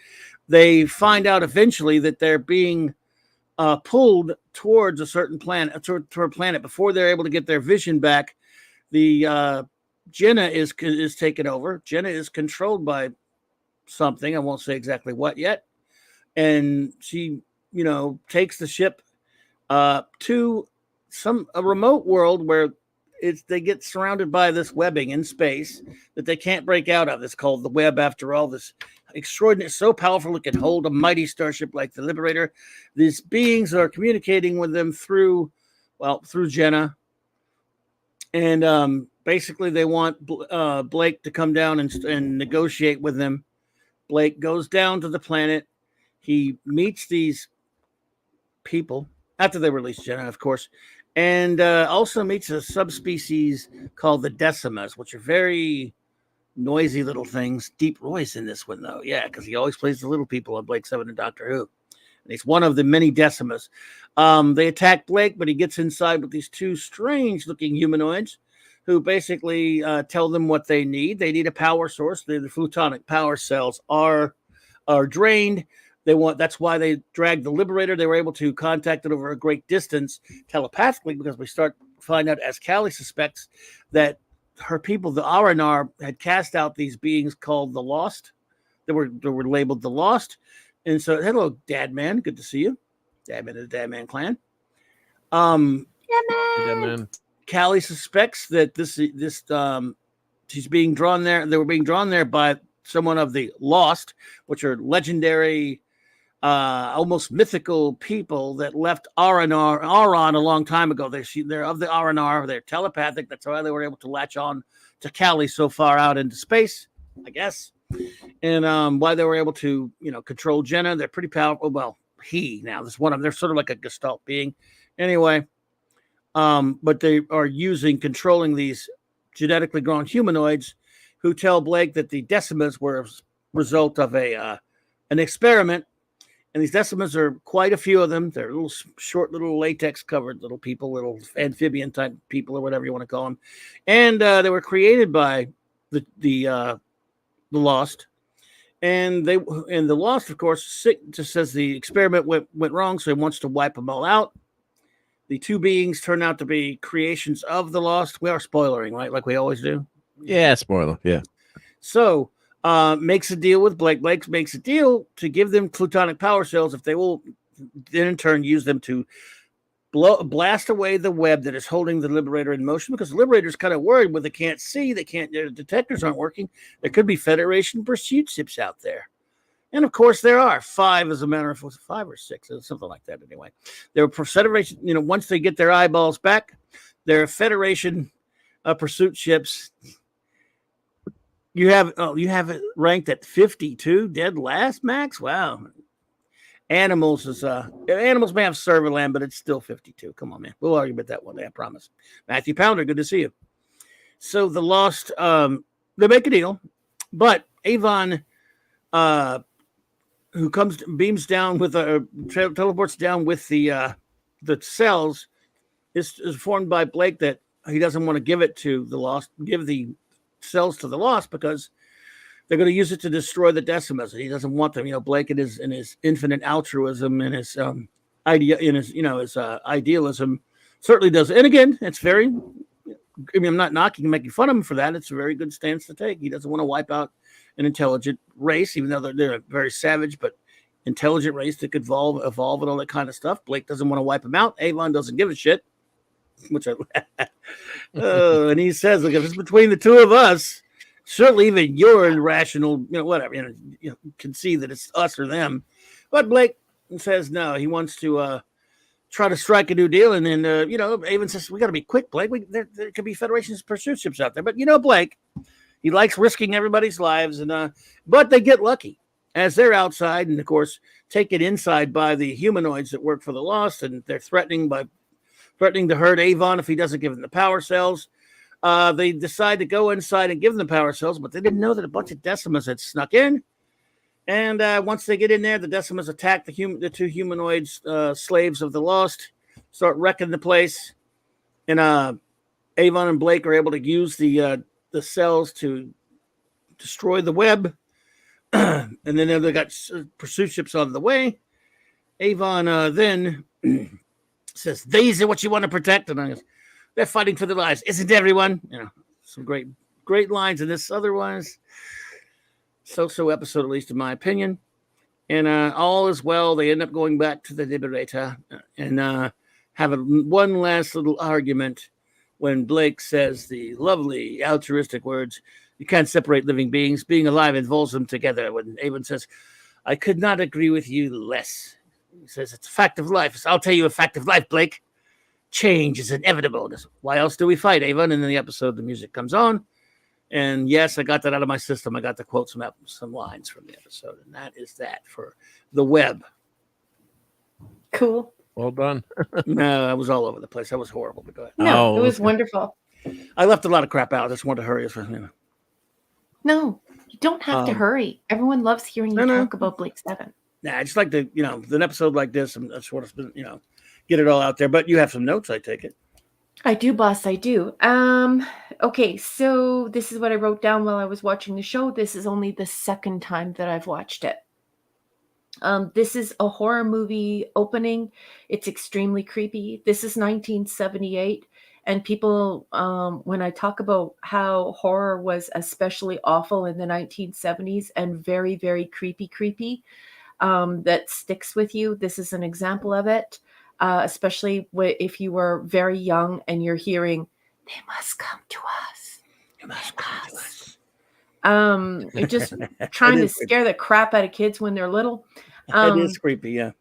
They find out eventually that they're being pulled towards a certain planet, toward a planet. Before they're able to get their vision back, the Jenna is taken over. Jenna is controlled by something. I won't say exactly what yet. And she, takes the ship to a remote world where they get surrounded by this webbing in space that they can't break out of. It's called the web. After all, this extraordinary, so powerful it can hold a mighty starship like the Liberator. These beings are communicating with them through Jenna, and basically they want Blake to come down and negotiate with them. Blake goes down to the planet. He meets these people after they release Jenna, of course, and also meets a subspecies called the Decimas, which are very noisy little things. Deep Roy's in this one, though. Yeah, because he always plays the little people on Blake 7 and Doctor Who. And he's one of the many Decimas. They attack Blake, but he gets inside with these two strange-looking humanoids who basically tell them what they need. They need a power source. The photonic power cells are drained. That's why they dragged the Liberator. They were able to contact it over a great distance telepathically, because we start to find out, as Callie suspects, that her people, the Aranar, had cast out these beings called the Lost. They were labeled the Lost. And so, hello, Dad Man. Good to see you. Dad Man of the Dad Man clan. Dad Man. Callie suspects that she's being drawn there. They were being drawn there by someone of the Lost, which are legendary, almost mythical people that left Aron a long time ago. They're of the Aranar. They're telepathic. That's why they were able to latch on to Callie so far out into space, I guess. And why they were able to, control Jenna. They're pretty powerful. Well, they're sort of like a Gestalt being. Anyway, but they are controlling these genetically grown humanoids who tell Blake that the Decimas were a result of an experiment. And these Decimas are quite a few of them. They're little short, little latex-covered little people, little amphibian-type people, or whatever you want to call them. And they were created by the Lost. And the Lost, of course, just says the experiment went wrong, so he wants to wipe them all out. The two beings turn out to be creations of the Lost. We are spoilering, right? Like we always do. Yeah, spoiler. Yeah. So makes a deal with Blake. Blake makes a deal to give them plutonic power cells if they will then in turn use them to blast away the web that is holding the Liberator in motion, because the Liberator is kind of worried when they can't see, their detectors aren't working. There could be Federation pursuit ships out there. And of course there are 5, as a matter of 5 or 6, something like that anyway. There are Federation, once they get their eyeballs back, there are Federation pursuit ships. You have it ranked at 52, dead last, Max. Wow. Animals may have Serverland, but it's still 52. Come on, man. We'll argue about that one day, I promise. Matthew Pounder, good to see you. So the Lost, they make a deal, but Avon, who beams down with teleports down with the cells, is informed by Blake that he doesn't want to give it to the Lost, give the cells to the Lost, because they're going to use it to destroy the Decimas. He doesn't want them. Blake in his infinite altruism and his idealism certainly does. And again, it's very. I mean, I'm not knocking and making fun of him for that. It's a very good stance to take. He doesn't want to wipe out an intelligent race, even though they're very savage, but intelligent race that could evolve and all that kind of stuff. Blake doesn't want to wipe him out. Avon doesn't give a shit, which I and he says, look, if it's between the two of us, certainly even your irrational, whatever, you can see that it's us or them. But Blake says no, he wants to try to strike a new deal. And then, Avon says, we got to be quick, Blake. There could be Federation's pursuit ships out there. But, Blake, he likes risking everybody's lives. But they get lucky as they're outside and, of course, taken inside by the humanoids that work for the Lost. And they're threatening to hurt Avon if he doesn't give them the power cells. They decide to go inside and give them the power cells, but they didn't know that a bunch of Decimas had snuck in. And once they get in there, the Decimas attack the two humanoids, slaves of the Lost, start wrecking the place. And Avon and Blake are able to use the cells to destroy the web. And then they got pursuit ships on the way. Avon then says, "These are what you want to protect." And I goes, "They're fighting for their lives, isn't everyone?" Some great lines in this. Otherwise, so episode, at least in my opinion. And all is well. They end up going back to the Liberator and have one last little argument when Blake says the lovely altruistic words, "You can't separate living beings. Being alive involves them together." When Avon says, "I could not agree with you less." He says, "It's a fact of life." I'll tell you a fact of life, Blake. Change is inevitable. Why else do we fight, Avon? And in the episode, the music comes on. And yes, I got that out of my system. I got to quote some lines from the episode. And that is that for the web. Cool. Well done. No, I was all over the place. That was horrible. But go ahead. No, it was wonderful. I left a lot of crap out. I just wanted to hurry. No, you don't have to hurry. Everyone loves hearing you talk about Blake 7. Nah, I just like to, an episode like this, and that's what it's been, get it all out there. But you have some notes, I take it. I do, boss. I do. Okay, so this is what I wrote down while I was watching the show. This is only the second time that I've watched it. This is a horror movie opening. It's extremely creepy. This is 1978. And people, when I talk about how horror was especially awful in the 1970s and very, very creepy, that sticks with you, this is an example of it. Especially if you were very young and you're hearing, "They must come to us. They must come to us." You're just trying to scare the crap out of kids when they're little. It is creepy, yeah.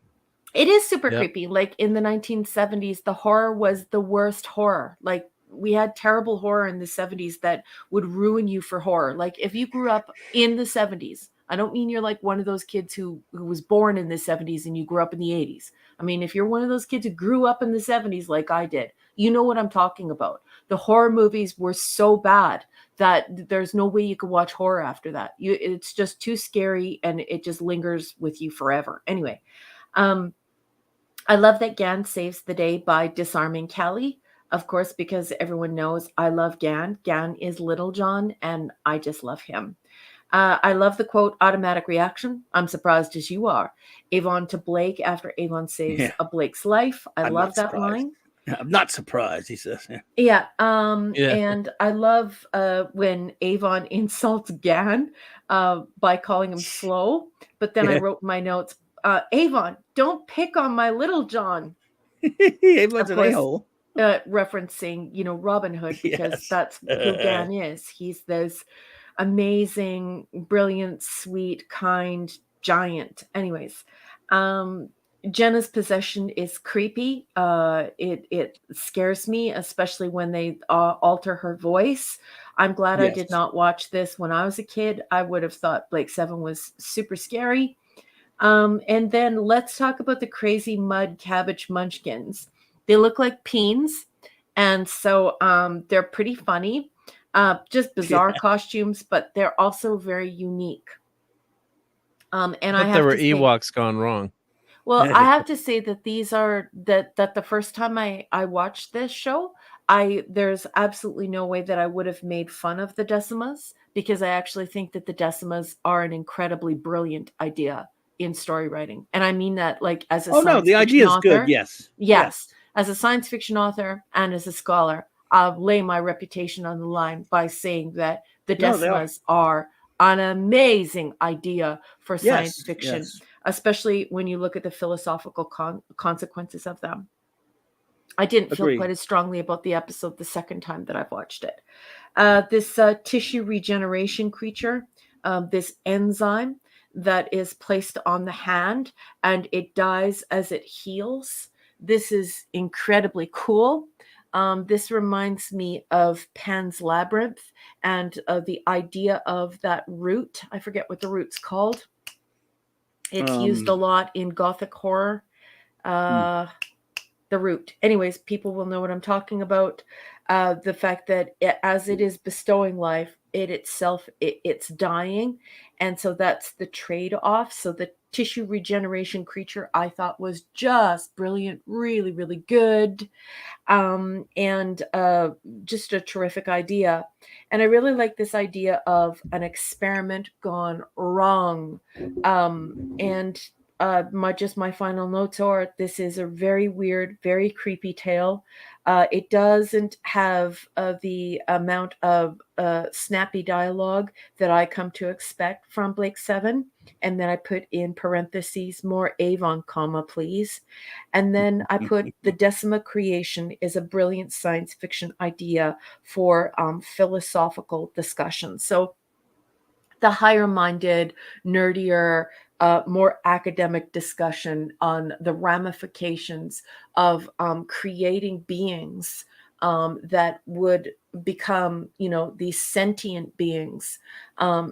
It is super creepy. Like in the 1970s, the horror was the worst horror. Like we had terrible horror in the 70s that would ruin you for horror. Like if you grew up in the 70s, I don't mean you're like one of those kids who was born in the 70s and you grew up in the 80s. I mean, if you're one of those kids who grew up in the 70s like I did, you know what I'm talking about. The horror movies were so bad that there's no way you could watch horror after that. It's just too scary and it just lingers with you forever. Anyway, I love that Gan saves the day by disarming Callie, of course, because everyone knows I love Gan. Gan is Little John and I just love him. I love the quote, "Automatic reaction. I'm surprised as you are." Avon to Blake after Avon saves a Blake's life. I love that line. I'm not surprised, he says. Yeah. And I love when Avon insults Gan by calling him slow. But then I wrote in my notes, "Avon, don't pick on my Little John." Avon's an a-hole. Referencing, Robin Hood, because that's who Gan is. He's this amazing, brilliant, sweet, kind giant. Anyways, Jenna's possession is creepy. It scares me, especially when they alter her voice. I'm glad I did not watch this when I was a kid. I would have thought Blake 7 was super scary. And then let's talk about the crazy mud cabbage munchkins. They look like peens, and so they're pretty funny. Just bizarre costumes, but they're also very unique. And I have there were to say, Ewoks gone wrong. well, I have to say that these are that the first time I watched this show, there's absolutely no way that I would have made fun of the Decimas, because I actually think that the Decimas are an incredibly brilliant idea in story writing. And I mean that like as a the idea is good, yes. Yes. as a science fiction author and as a scholar, I'll lay my reputation on the line by saying that the No, they are. decimas are an amazing idea for science Yes, fiction, yes. especially when you look at the philosophical consequences of them. I didn't feel Agreed. quite as strongly about the episode the second time that I've watched it. This tissue regeneration creature, this enzyme that is placed on the hand and it dies as it heals. This is incredibly cool. This reminds me of Pan's Labyrinth and the idea of that root. I forget what the root's called. It's used a lot in Gothic horror. The root. Anyways, people will know what I'm talking about. The fact that as it is bestowing life, it itself, it's dying. And so that's the trade-off. So the tissue regeneration creature I thought was just brilliant, really, really good. And just a terrific idea. And I really like this idea of an experiment gone wrong. And my final notes are: this is a very weird, very creepy tale. It doesn't have the amount of snappy dialogue that I come to expect from Blake 7. And then I put in parentheses, more Avon, comma, please. And then I put the Decima creation is a brilliant science fiction idea for philosophical discussion. So the higher-minded, nerdier, more academic discussion on the ramifications of creating beings that would become, these sentient beings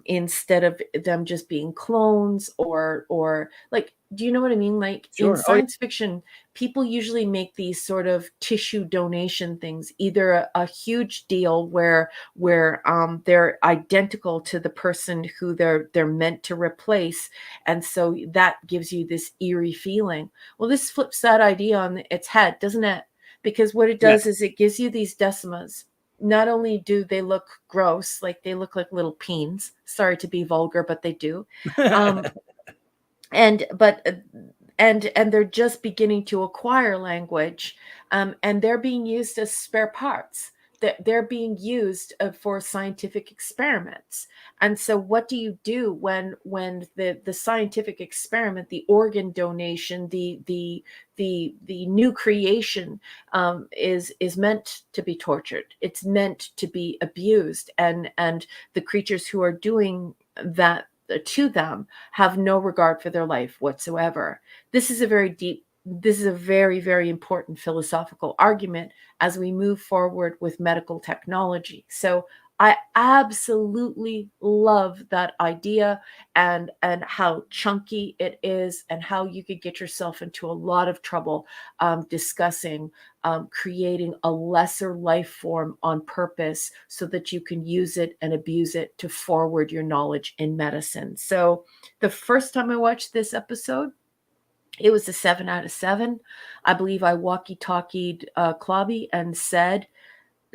instead of them just being clones or like, do you know what I mean? Like Sure. in science fiction, people usually make these sort of tissue donation things, either a huge deal where they're identical to the person who they're meant to replace, and so that gives you this eerie feeling. Well, this flips that idea on its head, doesn't it? Because what it does is it gives you these decimas. Not only do they look gross, like they look like little peens. Sorry to be vulgar, but they do. And they're just beginning to acquire language, and they're being used as spare parts. They're being used for scientific experiments. And so what do you do when the scientific experiment, the organ donation, the new creation is meant to be tortured? It's meant to be abused, and the creatures who are doing that to them have no regard for their life whatsoever. This is a very, very important philosophical argument as we move forward with medical technology. So I absolutely love that idea and how chunky it is, and how you could get yourself into a lot of trouble discussing creating a lesser life form on purpose so that you can use it and abuse it to forward your knowledge in medicine. So the first time I watched this episode, it was a 7 out of 7. I believe I walkie-talkied Clobby and said,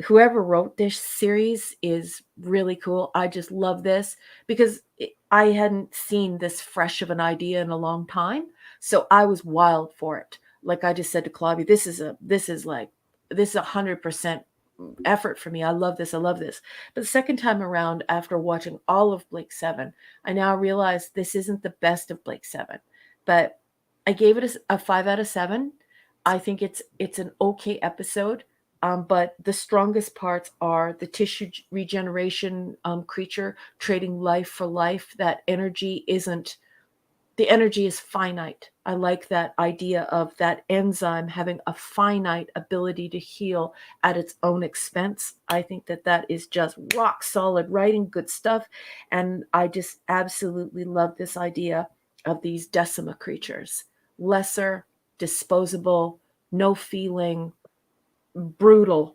whoever wrote this series is really cool. I just love this, because I hadn't seen this fresh of an idea in a long time. So I was wild for it. Like I just said to Clobby, this is 100% effort for me. I love this. But the second time around, after watching all of Blake 7, I now realize this isn't the best of Blake 7, but I gave it a 5 out of 7. I think it's an okay episode. But the strongest parts are the tissue regeneration creature trading life for life. That energy the energy is finite. I like that idea of that enzyme having a finite ability to heal at its own expense. I think that is just rock solid writing, good stuff. And I just absolutely love this idea of these Decima creatures. Lesser, disposable, no feeling, brutal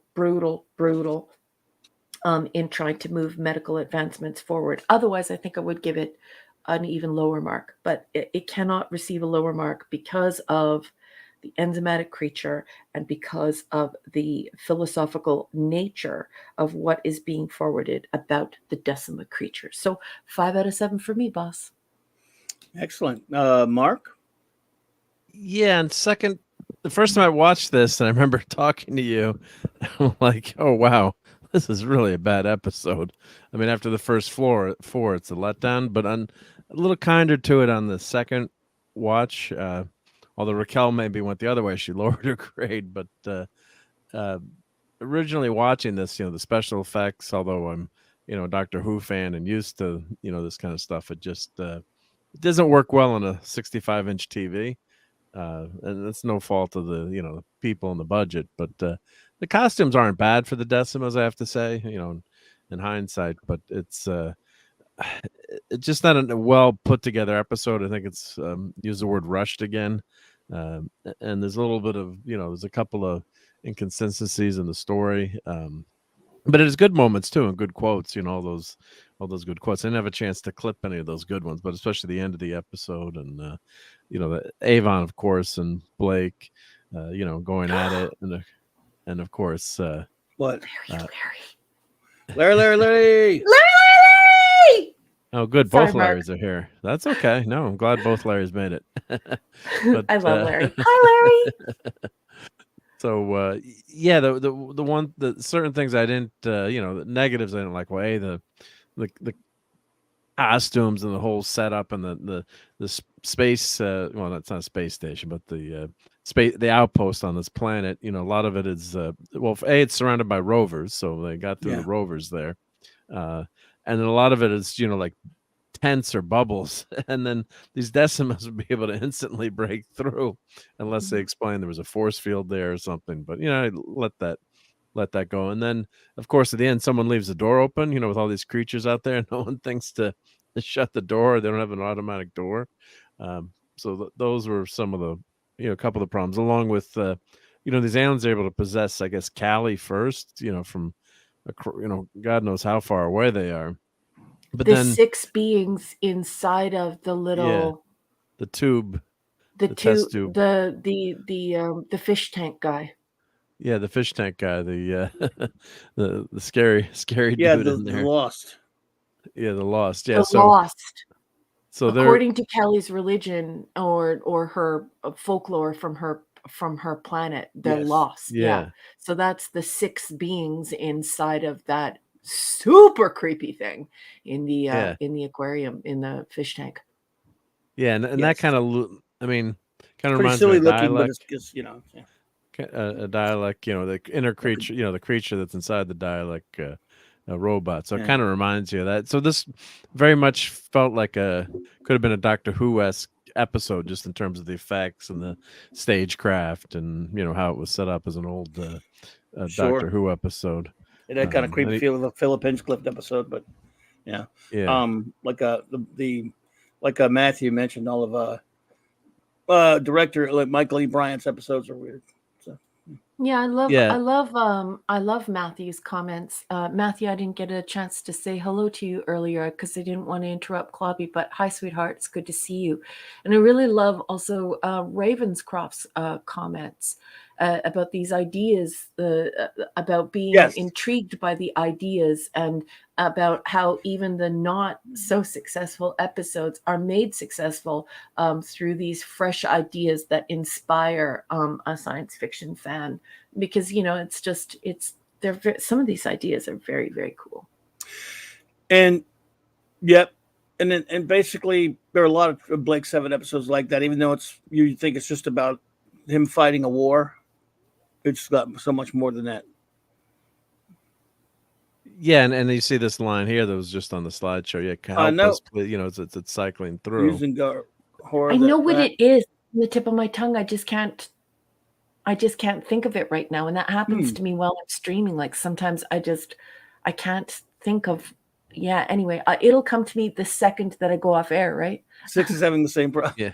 in trying to move medical advancements forward. Otherwise, I think I would give it an even lower mark, but it cannot receive a lower mark because of the enzymatic creature and because of the philosophical nature of what is being forwarded about the Decima creature. So 5 out of 7 for me, boss. Excellent. Mark? Yeah, and second the first time I watched this, and I remember talking to you, I'm like, oh wow, this is really a bad episode. I mean, after the first four, it's a letdown, but on a little kinder to it on the second watch. Although Raquel maybe went the other way, she lowered her grade. But uh, originally watching this, the special effects. Although I'm, a Doctor Who fan and used to, this kind of stuff, it just it doesn't work well on a 65-inch TV. And it's no fault of the the people in the budget, but the costumes aren't bad for the Decimals, I have to say, in hindsight. But it's it's just not a well put together episode. I think it's use the word rushed again, and there's a little bit of there's a couple of inconsistencies in the story. But it has good moments too, and good quotes. All those good quotes. I didn't have a chance to clip any of those good ones, but especially the end of the episode, and the Avon, of course, and Blake, going at it, and of course, What? uh, Larry. Larry! oh, good, Sorry, both Mark. Larrys are here. That's okay. No, I'm glad both Larrys made it. But I love Larry. Hi, Larry. so yeah, the certain things I didn't, the negatives I didn't like. Well, the costumes and the whole setup and the space. Well, that's not a space station, but the outpost on this planet. A lot of it is well, it's surrounded by rovers, so they got through the rovers there, and then a lot of it is like tents or bubbles, and then these Decimals would be able to instantly break through unless they explain there was a force field there or something. But I let that go. And then, of course, at the end, someone leaves the door open, with all these creatures out there. No one thinks to shut the door. They don't have an automatic door. So those were some of the, a couple of the problems, along with, these aliens are able to possess, I guess, Cali first, from, God knows how far away they are. But The then 6 beings inside of the little the tube, the test two tube. the fish tank guy. Yeah, the fish tank guy, the the scary Yeah, dude the in there. Lost. Yeah, the Lost. Yeah, The Lost. so they're According to Kelly's religion or her folklore from her planet, they're Yes. lost. yeah. So that's the 6 beings inside of that super creepy thing in the Yeah. aquarium, in the fish tank. Yeah, and that Yes. kind of, I mean, kind of Pretty reminds me silly of looking, but dialect. it's just yeah. A dialect, the inner creature, the creature that's inside the dialect, a robot. So it kind of reminds you of that. So this very much felt like could have been a Doctor Who-esque episode, just in terms of the effects and the stagecraft and how it was set up as an old Sure. Doctor Who episode. It had kind of creepy feel of a Philip Hinchcliffe episode, but yeah. Like like Matthew mentioned, all of director like Michael E. Bryant's episodes are weird. So Yeah, Yeah. I love Matthew's comments. Matthew, I didn't get a chance to say hello to you earlier because I didn't want to interrupt Clobby, but hi, sweetheart, it's good to see you. And I really love also Ravenscroft's comments about these ideas, about being intrigued by the ideas, and about how even the not so successful episodes are made successful through these ideas that inspire a science fiction fan, because some of these ideas are very, very cool. And and basically there are a lot of Blake 7 episodes like that, even though you think it's just about him fighting a war. It's got so much more than that. Yeah, and you see this line here that was just on the slideshow. Yeah, help us, please. It's cycling through. Using horror. I know what it is on the tip of my tongue. I just can't think of it right now. And that happens to me while I'm streaming. Like sometimes I can't think of. Yeah. Anyway, it'll come to me the second that I go off air. Right. 6 is having the same problem. Yeah.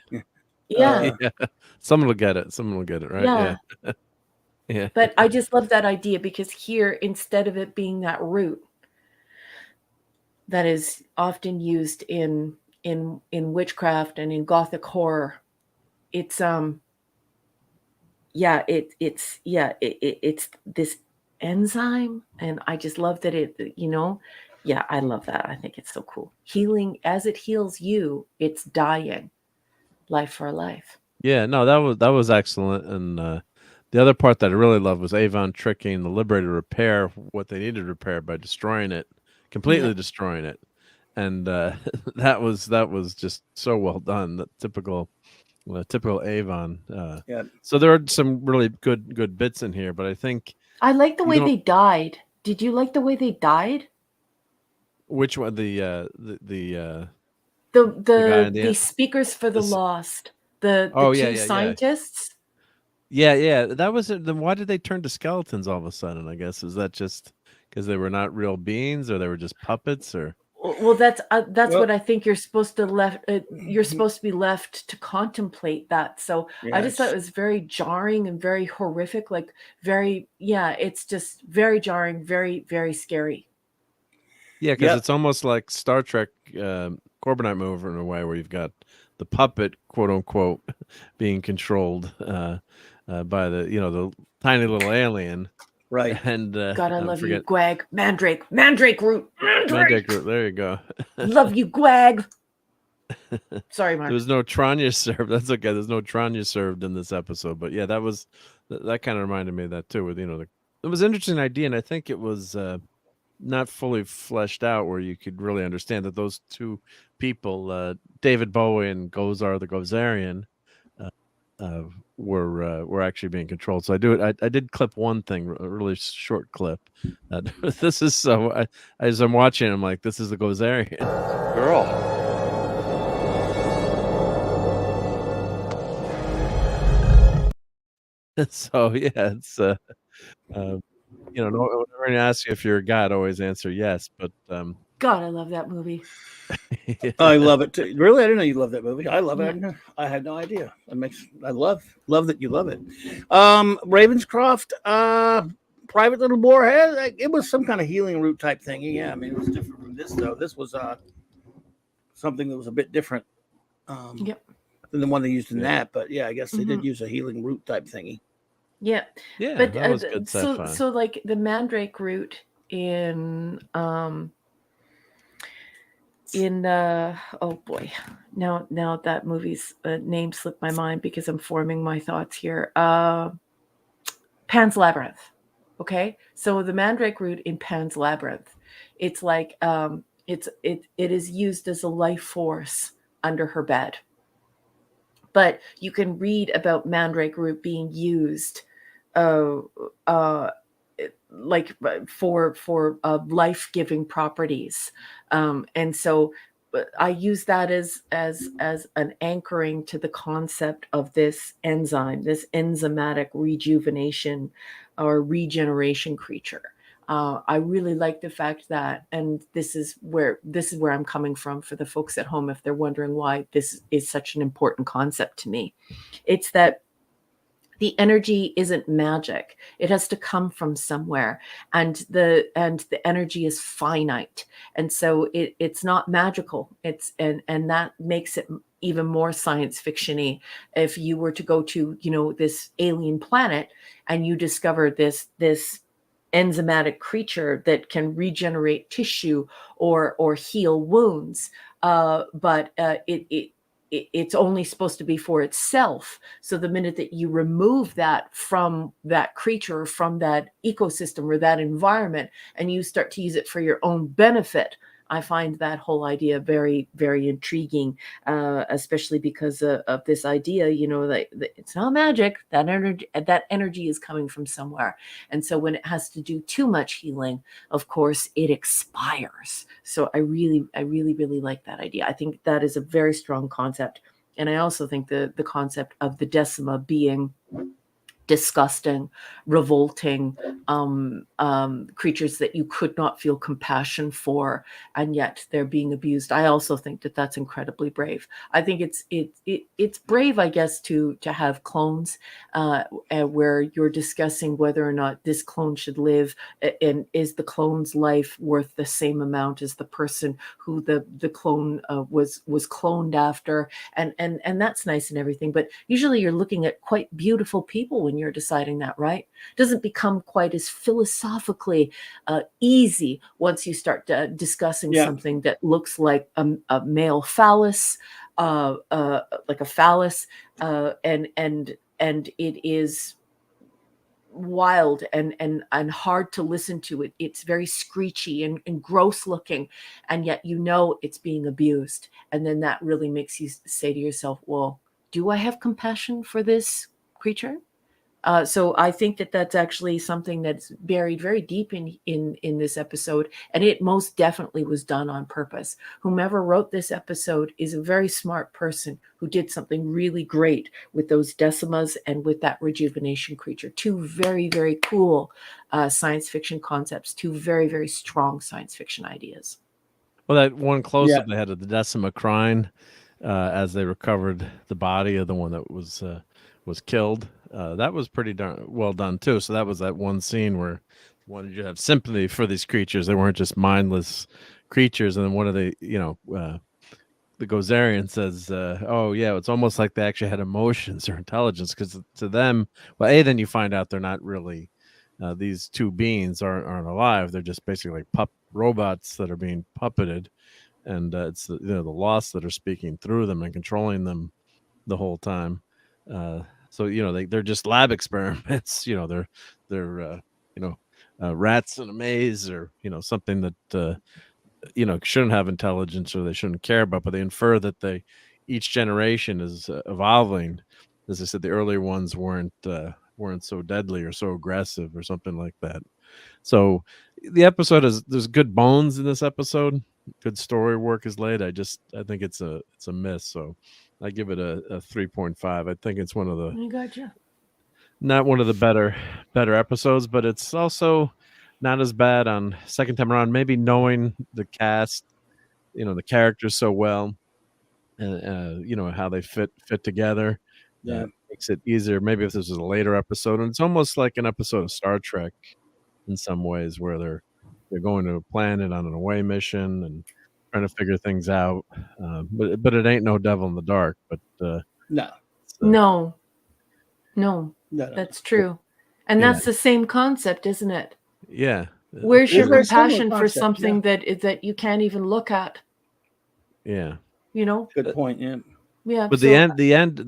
Yeah. Someone will get it. Right. Yeah. Yeah. But I just love that idea, because here, instead of it being that root that is often used in witchcraft and in Gothic horror, it's it's this enzyme, and I just love that I love that. I think it's so cool. Healing, as it heals you, it's dying life for life. Yeah, no, that was excellent, and the other part that I really loved was Avon tricking the Liberator to repair what they needed to repair by destroying it, completely Yeah. destroying it, and that was just so well done. The typical Avon. Yeah. So there are some really good bits in here, but I think I like the you way don't. they died. Did you like the way they died? Which one? The The guy in the the speakers for the this. lost. The Oh yeah, two yeah, yeah. scientists. Yeah, yeah, that was it. Then why did they turn to skeletons all of a sudden? I guess is that just because they were not real beings, or they were just puppets, or Well, that's Well, what I think you're supposed to left. You're supposed to be left to contemplate that. So I just thought yes. it was very jarring and very horrific. Like yeah. It's just very jarring, very scary. yeah, because Yep. it's almost like Star Trek Corbinite movie in a way, where you've got the puppet, quote unquote, being controlled by the tiny little alien, Right. and God, I I love you, forget Gwag. Mandrake root. Mandrake Mandrake. Root. There you go. Love you, Gwag. Sorry, There Mark. was no Tranya served. That's okay. There's no Tranya served in this episode, but yeah, that kind of reminded me of that too. With it was an interesting idea, and I think it was not fully fleshed out where you could really understand that those two people, David Bowie and Gozar the Gozerian, uh, uh, were actually being controlled. So I did clip one thing, a really short clip. This is so. As I'm watching, I'm like, this is the Gozerian. Girl. So yeah, it's whenever I ask you if you're a god, always answer yes. But God, I love that movie. I love it too. Really, I didn't know you loved that movie. I love Yeah. it. I had no idea. I love that you love it. Ravenscroft, private little boarhead. It was some kind of healing root type thing. Yeah, I mean, it was different from this though. This was something that was a bit different Yep. than the one they used in Yeah. that. But yeah, I guess they did Mhm. use a healing root type thingy. Yeah. yeah, But that was good so sci-fi. like the mandrake root in oh boy, now that movie's name slipped my mind because I'm forming my thoughts here. Pan's Labyrinth. Okay, so the mandrake root in Pan's Labyrinth, it's like it is used as a life force under her bed. But you can read about mandrake root being used uh, uh, like for life-giving properties, and so I use that as an anchoring to the concept of this enzyme, this enzymatic rejuvenation or regeneration creature. I really like the fact that, and this is where I'm coming from for the folks at home if they're wondering why this is such an important concept to me. It's that the energy isn't magic. It has to come from somewhere, and the energy is finite, and so it's not magical. And that makes it even more science fictiony. If you were to go to this alien planet and you discover this enzymatic creature that can regenerate tissue or heal wounds, but it's only supposed to be for itself. So the minute that you remove that from that creature, from that ecosystem or that environment, and you start to use it for your own benefit, I find that whole idea very, very intriguing, especially because of this idea, that it's not magic. That energy is coming from somewhere, and so when it has to do too much healing, of course, it expires. So I really, really like that idea. I think that is a very strong concept, and I also think the concept of the decima being disgusting, revolting creatures that you could not feel compassion for, and yet they're being abused. I also think that that's incredibly brave. I think it's brave, I guess, to have clones, where you're discussing whether or not this clone should live, and is the clone's life worth the same amount as the person who the clone was cloned after, and that's nice and everything. But usually you're looking at quite beautiful people when you're deciding that, right? Doesn't become quite as philosophically easy once you start discussing Yeah. something that looks like a male phallus, like a phallus, and it is wild and hard to listen to. It's very screechy and gross looking, and yet it's being abused. And then that really makes you say to yourself, well, do I have compassion for this creature? So I think that that's actually something that's buried very deep in this episode, and it most definitely was done on purpose. Whomever wrote this episode is a very smart person who did something really great with those decimas and with that rejuvenation creature. Two very, very cool science fiction concepts, two very, very strong science fiction ideas. Well, that one close-up they had of the Decima crying as they recovered the body of the one that was killed. That was pretty darn well done too. So that was that one scene where you wanted you to have sympathy for these creatures. They weren't just mindless creatures. And then one of the, the Gozerian says, "Oh yeah, it's almost like they actually had emotions or intelligence." Because to them, well, then you find out they're not really these two beings aren't alive. They're just basically like robots that are being puppeted, and it's the lost that are speaking through them and controlling them the whole time. So they're just lab experiments. They're rats in a maze, or something that shouldn't have intelligence or they shouldn't care about. But they infer that each generation is evolving. As I said, the earlier ones weren't so deadly or so aggressive or something like that. So the episode there's good bones in this episode. Good story work is laid. I think it's a miss. So I give it a 3.5. I think it's one of the not one of the better episodes, but it's also not as bad on second time around. Maybe knowing the cast, the characters so well, and how they fit together. Makes it easier. Maybe if this was a later episode, and it's almost like an episode of Star Trek in some ways, where they're going to a planet on an away mission and trying to figure things out. But it ain't no Devil in the Dark. But no, that's true, and that's the same concept, isn't it? Yeah. Where's your compassion for something that you can't even look at? Yeah. Good point. Yeah. Yeah. But the end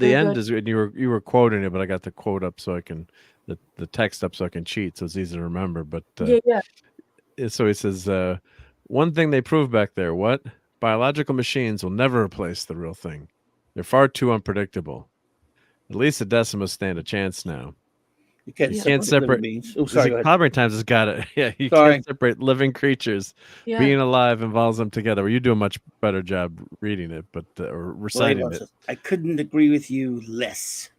is, and you were quoting it, but I got the quote up so I can the text up so I can cheat, so it's easy to remember. But so he says, one thing they proved back there, what? Biological machines will never replace the real thing. They're far too unpredictable. At least the Decimas stand a chance now. You can't separate beings. Oh, sorry. Clobbering Times has got it. Yeah, you can't separate living creatures. Yeah. Being alive involves them together. Well, you do a much better job reading it, but or reciting it. I couldn't agree with you less.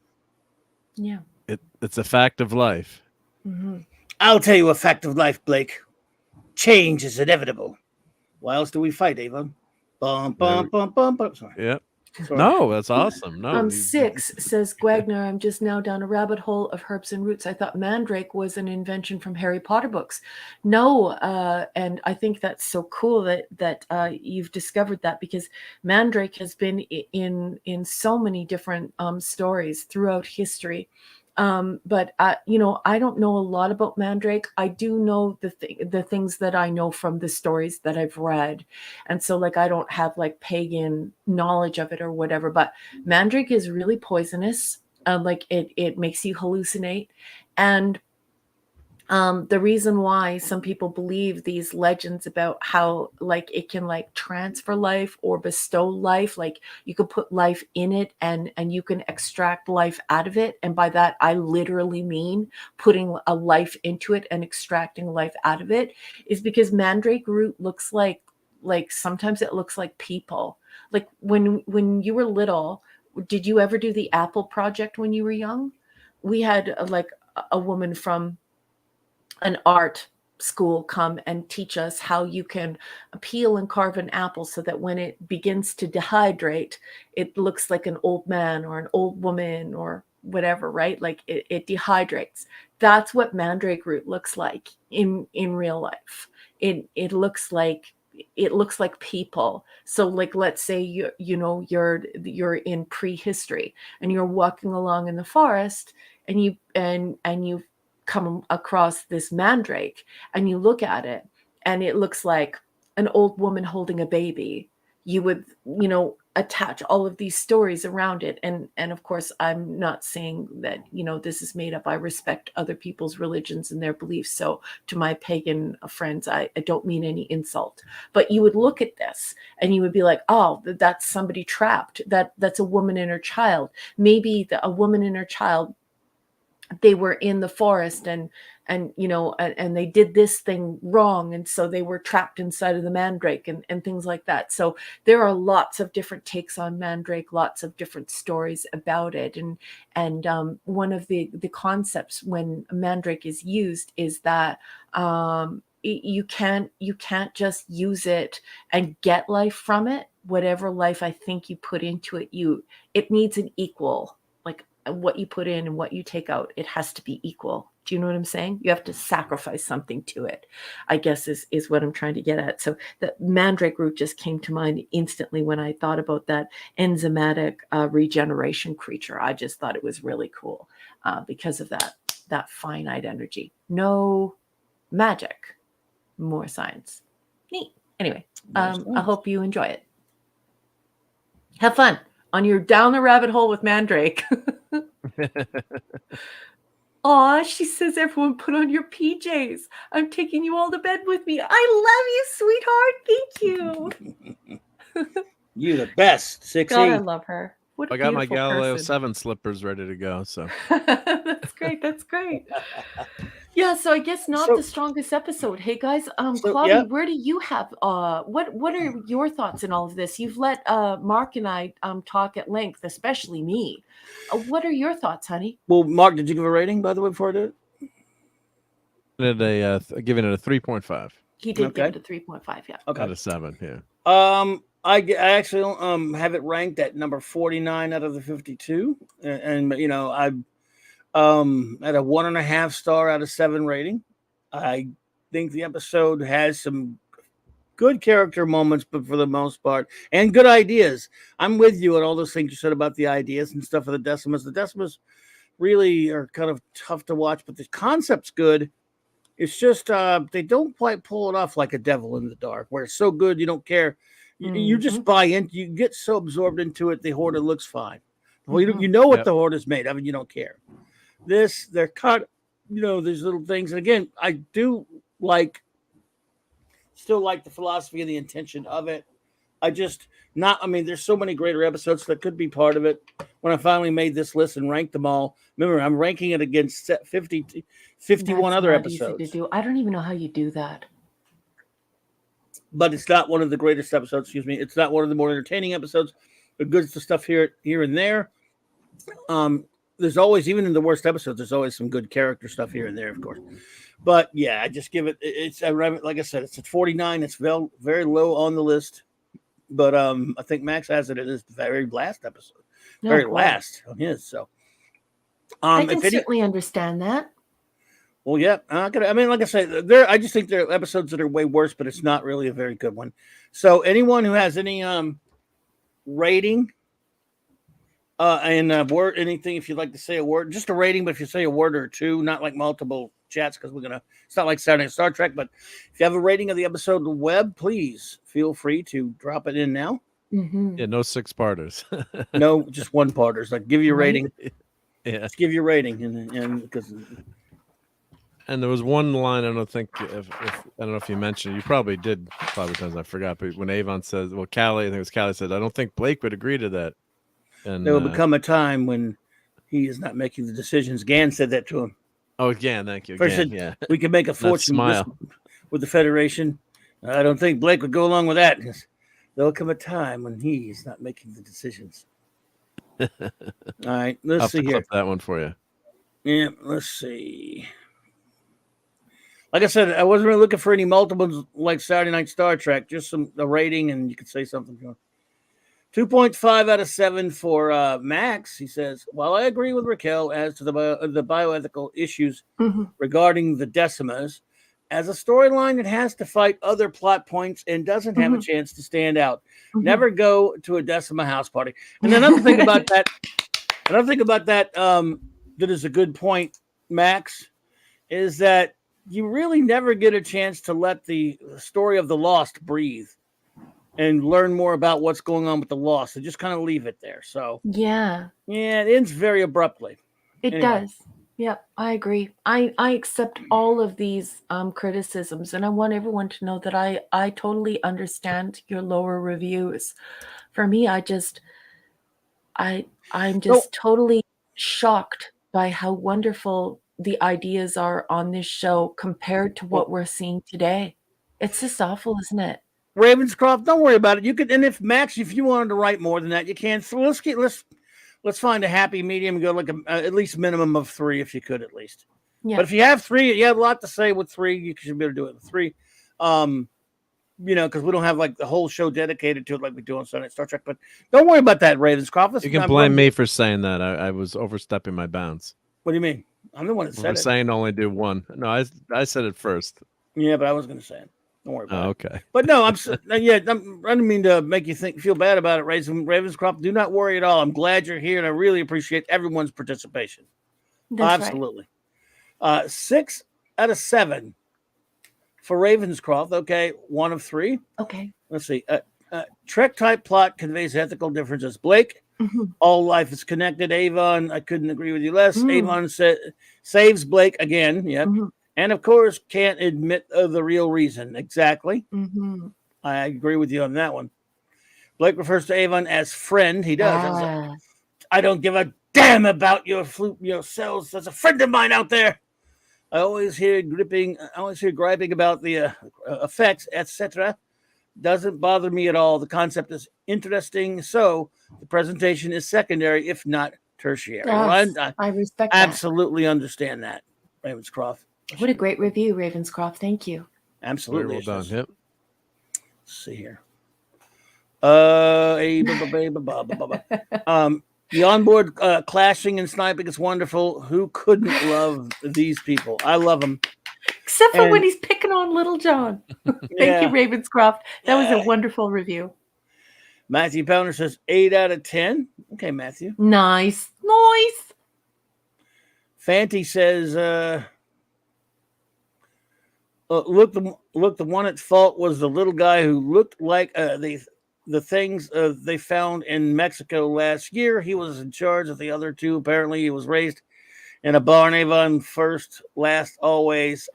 Yeah. It's a fact of life. Mm-hmm. I'll tell you a fact of life, Blake. Change is inevitable. Why else do we fight, Avon? Bum, bum, bum, bum, bum. Sorry. Yep. Sorry. No, that's awesome. No. 6 says Gwagner, I'm just now down a rabbit hole of herbs and roots. I thought mandrake was an invention from Harry Potter books. No, and I think that's so cool that you've discovered that, because mandrake has been in so many different stories throughout history. But I don't know a lot about mandrake. I do know the things that I know from the stories that I've read, and so I don't have pagan knowledge of it or whatever. But mandrake is really poisonous. It makes you hallucinate, and the reason why some people believe these legends about how it can transfer life or bestow life, you could put life in it and you can extract life out of it. And by that, I literally mean putting a life into it and extracting life out of it, is because mandrake root looks like sometimes it looks like people. When you were little, did you ever do the apple project when you were young? We had a woman from an art school come and teach us how you can peel and carve an apple so that when it begins to dehydrate, it looks like an old man or an old woman or whatever, right? It dehydrates. That's what mandrake root looks like in real life. It looks like people. So let's say you're in prehistory and you're walking along in the forest and you come across this mandrake and you look at it and it looks like an old woman holding a baby. you would, attach all of these stories around it. And of course, I'm not saying that, this is made up. I respect other people's religions and their beliefs. So to my pagan friends, I don't mean any insult, but you would look at this and you would be like, oh, that's somebody trapped. That's a woman and her child. Maybe a woman and her child, they were in the forest and they did this thing wrong, and so they were trapped inside of the mandrake and things like that. So there are lots of different takes on mandrake, lots of different stories about it, and one of the concepts when mandrake is used is that you can't just use it and get life from it. Whatever life I think you put into it, it needs an equal, like what you put in and what you take out, it has to be equal. Do you know what I'm saying? You have to sacrifice something to it, I guess is what I'm trying to get at. So the mandrake root just came to mind instantly when I thought about that enzymatic regeneration creature. I just thought it was really cool because of that finite energy. No magic, more science. Neat. Anyway, I hope you enjoy it. Have fun on your down the rabbit hole with mandrake. Aw, she says, everyone put on your PJs. I'm taking you all to bed with me. I love you, sweetheart. Thank you. You the best, 6E. God, I love her. What a I got my beautiful Galileo person. 7 slippers ready to go. So That's great. That's great. Yeah, so I guess not the strongest episode. Hey guys, Clobby, where do you have what are your thoughts in all of this? You've let Mark and I talk at length, especially me. What are your thoughts, honey? Well, Mark, did you give a rating, by the way, before I did it? Giving it a 3.5. He did give it a 3.5, yeah. Okay. Out of 7, yeah. I actually have it ranked at number 49 out of the 52, and I at a 1.5 star out of 7 rating. I think the episode has some good character moments, but for the most part, and good ideas. I'm with you on all those things you said about the ideas and stuff of the Decimas. The Decimas really are kind of tough to watch, but the concept's good. It's just they don't quite pull it off like a Devil in the Dark, where it's so good you don't care. You just buy in. You get so absorbed into it. The Horde looks fine. Well, you know what the Horde is made of, and you don't care. This, they're cut, these little things. And again, I do still like the philosophy and the intention of it. There's so many greater episodes that could be part of it. When I finally made this list and ranked them all, remember, I'm ranking it against 51 That's other not episodes. easy to do. I don't even know how you do that. But it's not one of the greatest episodes, excuse me. It's not one of the more entertaining episodes. The good stuff here and there. There's always, even in the worst episodes, there's always some good character stuff here and there, of course. But yeah, I just give it. Like I said, it's at 49. It's very low on the list. But I think Max has it in his very last episode, last on his. So I can certainly understand that. Well, yeah, like I said, I just think there are episodes that are way worse, but it's not really a very good one. So anyone who has any rating. And word, anything, if you'd like to say a word, just a rating, but if you say a word or two, not like multiple chats, because it's not like Saturday Night Star Trek, but if you have a rating of the episode on the web, please feel free to drop it in now. Mm-hmm. Yeah, no 6-parters. No, just 1-parters. Like, give your rating. Yeah. Just give your rating. And because. And there was one line, I don't know if you mentioned, you probably did, probably times I forgot, but when Avon says, Callie, I think it was Callie said, I don't think Blake would agree to that. And there will become a time when he is not making the decisions. Gan said that to him. Oh, Gan, thank you. First Gan, said, we can make a fortune with the Federation. I don't think Blake would go along with that. There will come a time when he is not making the decisions. All right, let's see here. That one for you. Yeah, let's see. Like I said, I wasn't really looking for any multiples like Saturday Night Star Trek. Just a rating, and you could say something. 2.5 out of 7 for Max. He says, while I agree with Raquel as to the bioethical issues regarding the Decimas, as a storyline, it has to fight other plot points and doesn't have a chance to stand out. Never go to a Decima house party. And another thing about that, that is a good point, Max, is that you really never get a chance to let the story of the Lost breathe. and learn more about what's going on with the loss. So just kind of leave it there. So Yeah, yeah, it ends very abruptly. it Anyway. does. Yep, I agree. I accept all of these criticisms, and I want everyone to know that I totally understand your lower reviews. For me, I'm just totally shocked by how wonderful the ideas are on this show compared to what we're seeing today. It's just awful, isn't it? Ravenscroft, don't worry about it. You could, and if Max, if you wanted to write more than that, you can. So let's find a happy medium and go like at least minimum of 3 if you could at least. Yeah. But if you have 3, you have a lot to say with 3. You should be able to do it with 3. Because we don't have like the whole show dedicated to it like we do on Sunday Star Trek. But don't worry about that, Ravenscroft. You can blame me for saying that. I was overstepping my bounds. What do you mean? I'm the one that said I'm it. saying only do 1. No, I said it first. Yeah, but I was going to say it. Don't worry about it. Okay. But no, I don't mean to make you feel bad about it, Ravenscroft. Do not worry at all. I'm glad you're here, and I really appreciate everyone's participation. That's Absolutely. 6 out of 7 for Ravenscroft. Okay, 1 of 3. Okay. Let's see. Trek type plot conveys ethical differences. Blake, all life is connected. Avon, I couldn't agree with you less. Avon saves Blake again. Yep. And of course, can't admit the real reason. Exactly. I agree with you on that one. Blake refers to Avon as friend. He does. I don't give a damn about your cells. There's a friend of mine out there. I always hear griping about the effects, etc. Doesn't bother me at all. The concept is interesting. So the presentation is secondary, if not tertiary. Yes, Well, I respect that. absolutely understand that, Ravenscroft. What a great review, Ravenscroft. Thank you. Absolutely. Very well done. Yep. Let's see here. The onboard clashing and sniping is wonderful. Who couldn't love these people? I love them. Except for when he's picking on Little John. Thank you, Ravenscroft. That was a wonderful review. Matthew Pounder says 8 out of 10. Okay, Matthew. Nice. Fanty says, look, the one at fault was the little guy who looked like the things they found in Mexico last year. He was in charge of the other 2. Apparently, he was raised in a barn. Avon first, last, always.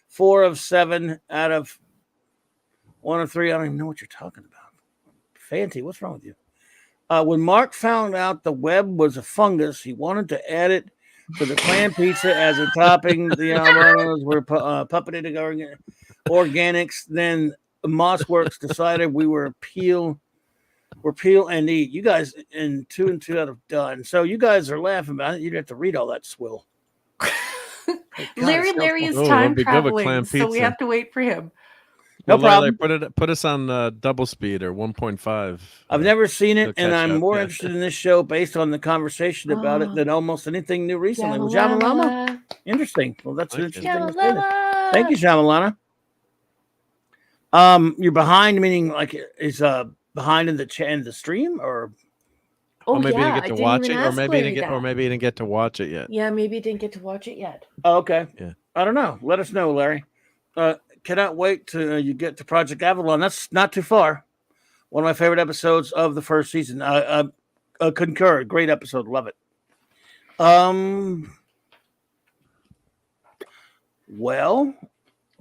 4 of 7 out of 1 of 3. I don't even know what you're talking about. Fanty, what's wrong with you? When Mark found out the web was a fungus, he wanted to add it to the clam pizza as a topping. The albanos were puppeted organics. Then Mossworks decided we were peel and eat. You guys in 2 and 2 out of done. So you guys are laughing about it. You'd have to read all that swill. Larry is time traveling, so we have to wait for him. No problem. Put us on double speed or 1.5. I've never seen it, and I'm more interested in this show based on the conversation about it than almost anything new recently. Well, Jamalama? Interesting. Well, that's an interesting thing to say. Thank you, Jamalana. You're behind, meaning like is behind in the stream, or maybe you didn't get to watch it, or maybe you didn't get to watch it yet. Yeah, maybe you didn't get to watch it yet. Oh, okay. Yeah. I don't know. Let us know, Larry. Cannot wait till you get to Project Avalon. That's not too far. One of my favorite episodes of the first season. I concur. Great episode. Love it. Well,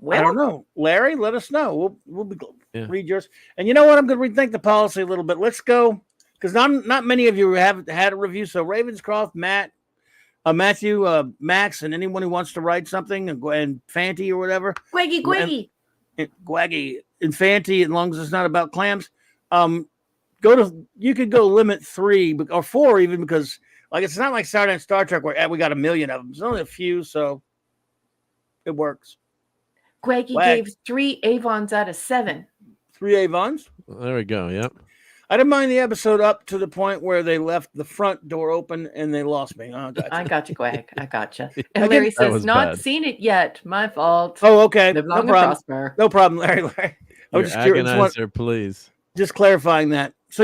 I don't know. Larry, let us know. We'll read yours. And you know what? I'm going to rethink the policy a little bit. Let's go, because not many of you have had a review. So Ravenscroft, Matthew, Max, and anyone who wants to write something, and Fanty or whatever. Gwaggy. Gwaggy and Fanty, as long as it's not about clams. You could go limit 3 or 4 even, because like it's not like Saturday Night Star Trek where we got a million of them. There's only a few, so it works. Gwaggy gave 3 Avons out of 7. 3 Avons? There we go. Yep. I didn't mind the episode up to the point where they left the front door open and they lost me. Oh, gotcha. I got you, Gwag. I got you. And Larry says, not seen it yet. My fault. Oh, okay. Live No long and problem. prosper. No problem, Larry. I'm just curious. Agonizer, please. Just clarifying that. So,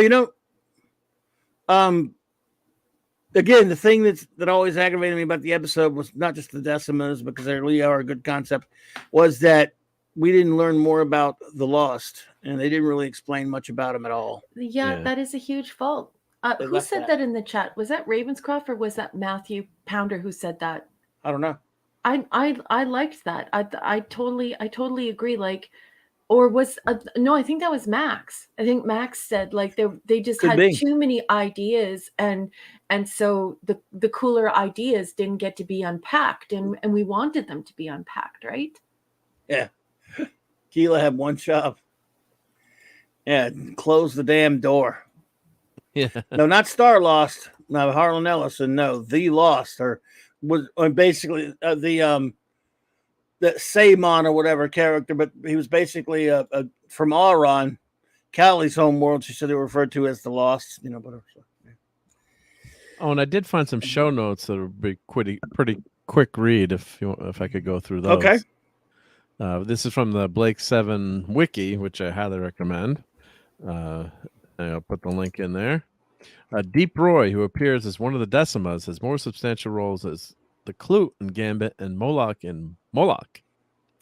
again, the thing that always aggravated me about the episode was not just the decimas, because they really are a good concept, was that we didn't learn more about the Lost, and they didn't really explain much about them at all. Yeah, Yeah. that is a huge fault. They Who left said that in the chat? Was that Ravenscroft or was that Matthew Pounder who said that? I don't know. I liked that. I totally agree. Like, or was no, I think that was Max. I think Max said like they just Could had be. too many ideas, and so the cooler ideas didn't get to be unpacked, and we wanted them to be unpacked, right? Yeah. Keela had one job. Yeah, close the damn door. Yeah. No, not Star Lost. No, Harlan Ellison. No, The Lost, or was basically the Saimon or whatever character, but he was basically from Auron, Callie's home world. She said they were referred to as the Lost. You know, whatever. So, yeah. Oh, and I did find some show notes that would be pretty quick read if I could go through those. Okay. This is from the Blake 7 wiki, which I highly recommend. I'll put the link in there. Deep Roy, who appears as one of the Decimas, has more substantial roles as the Clute in Gambit and Moloch in Moloch.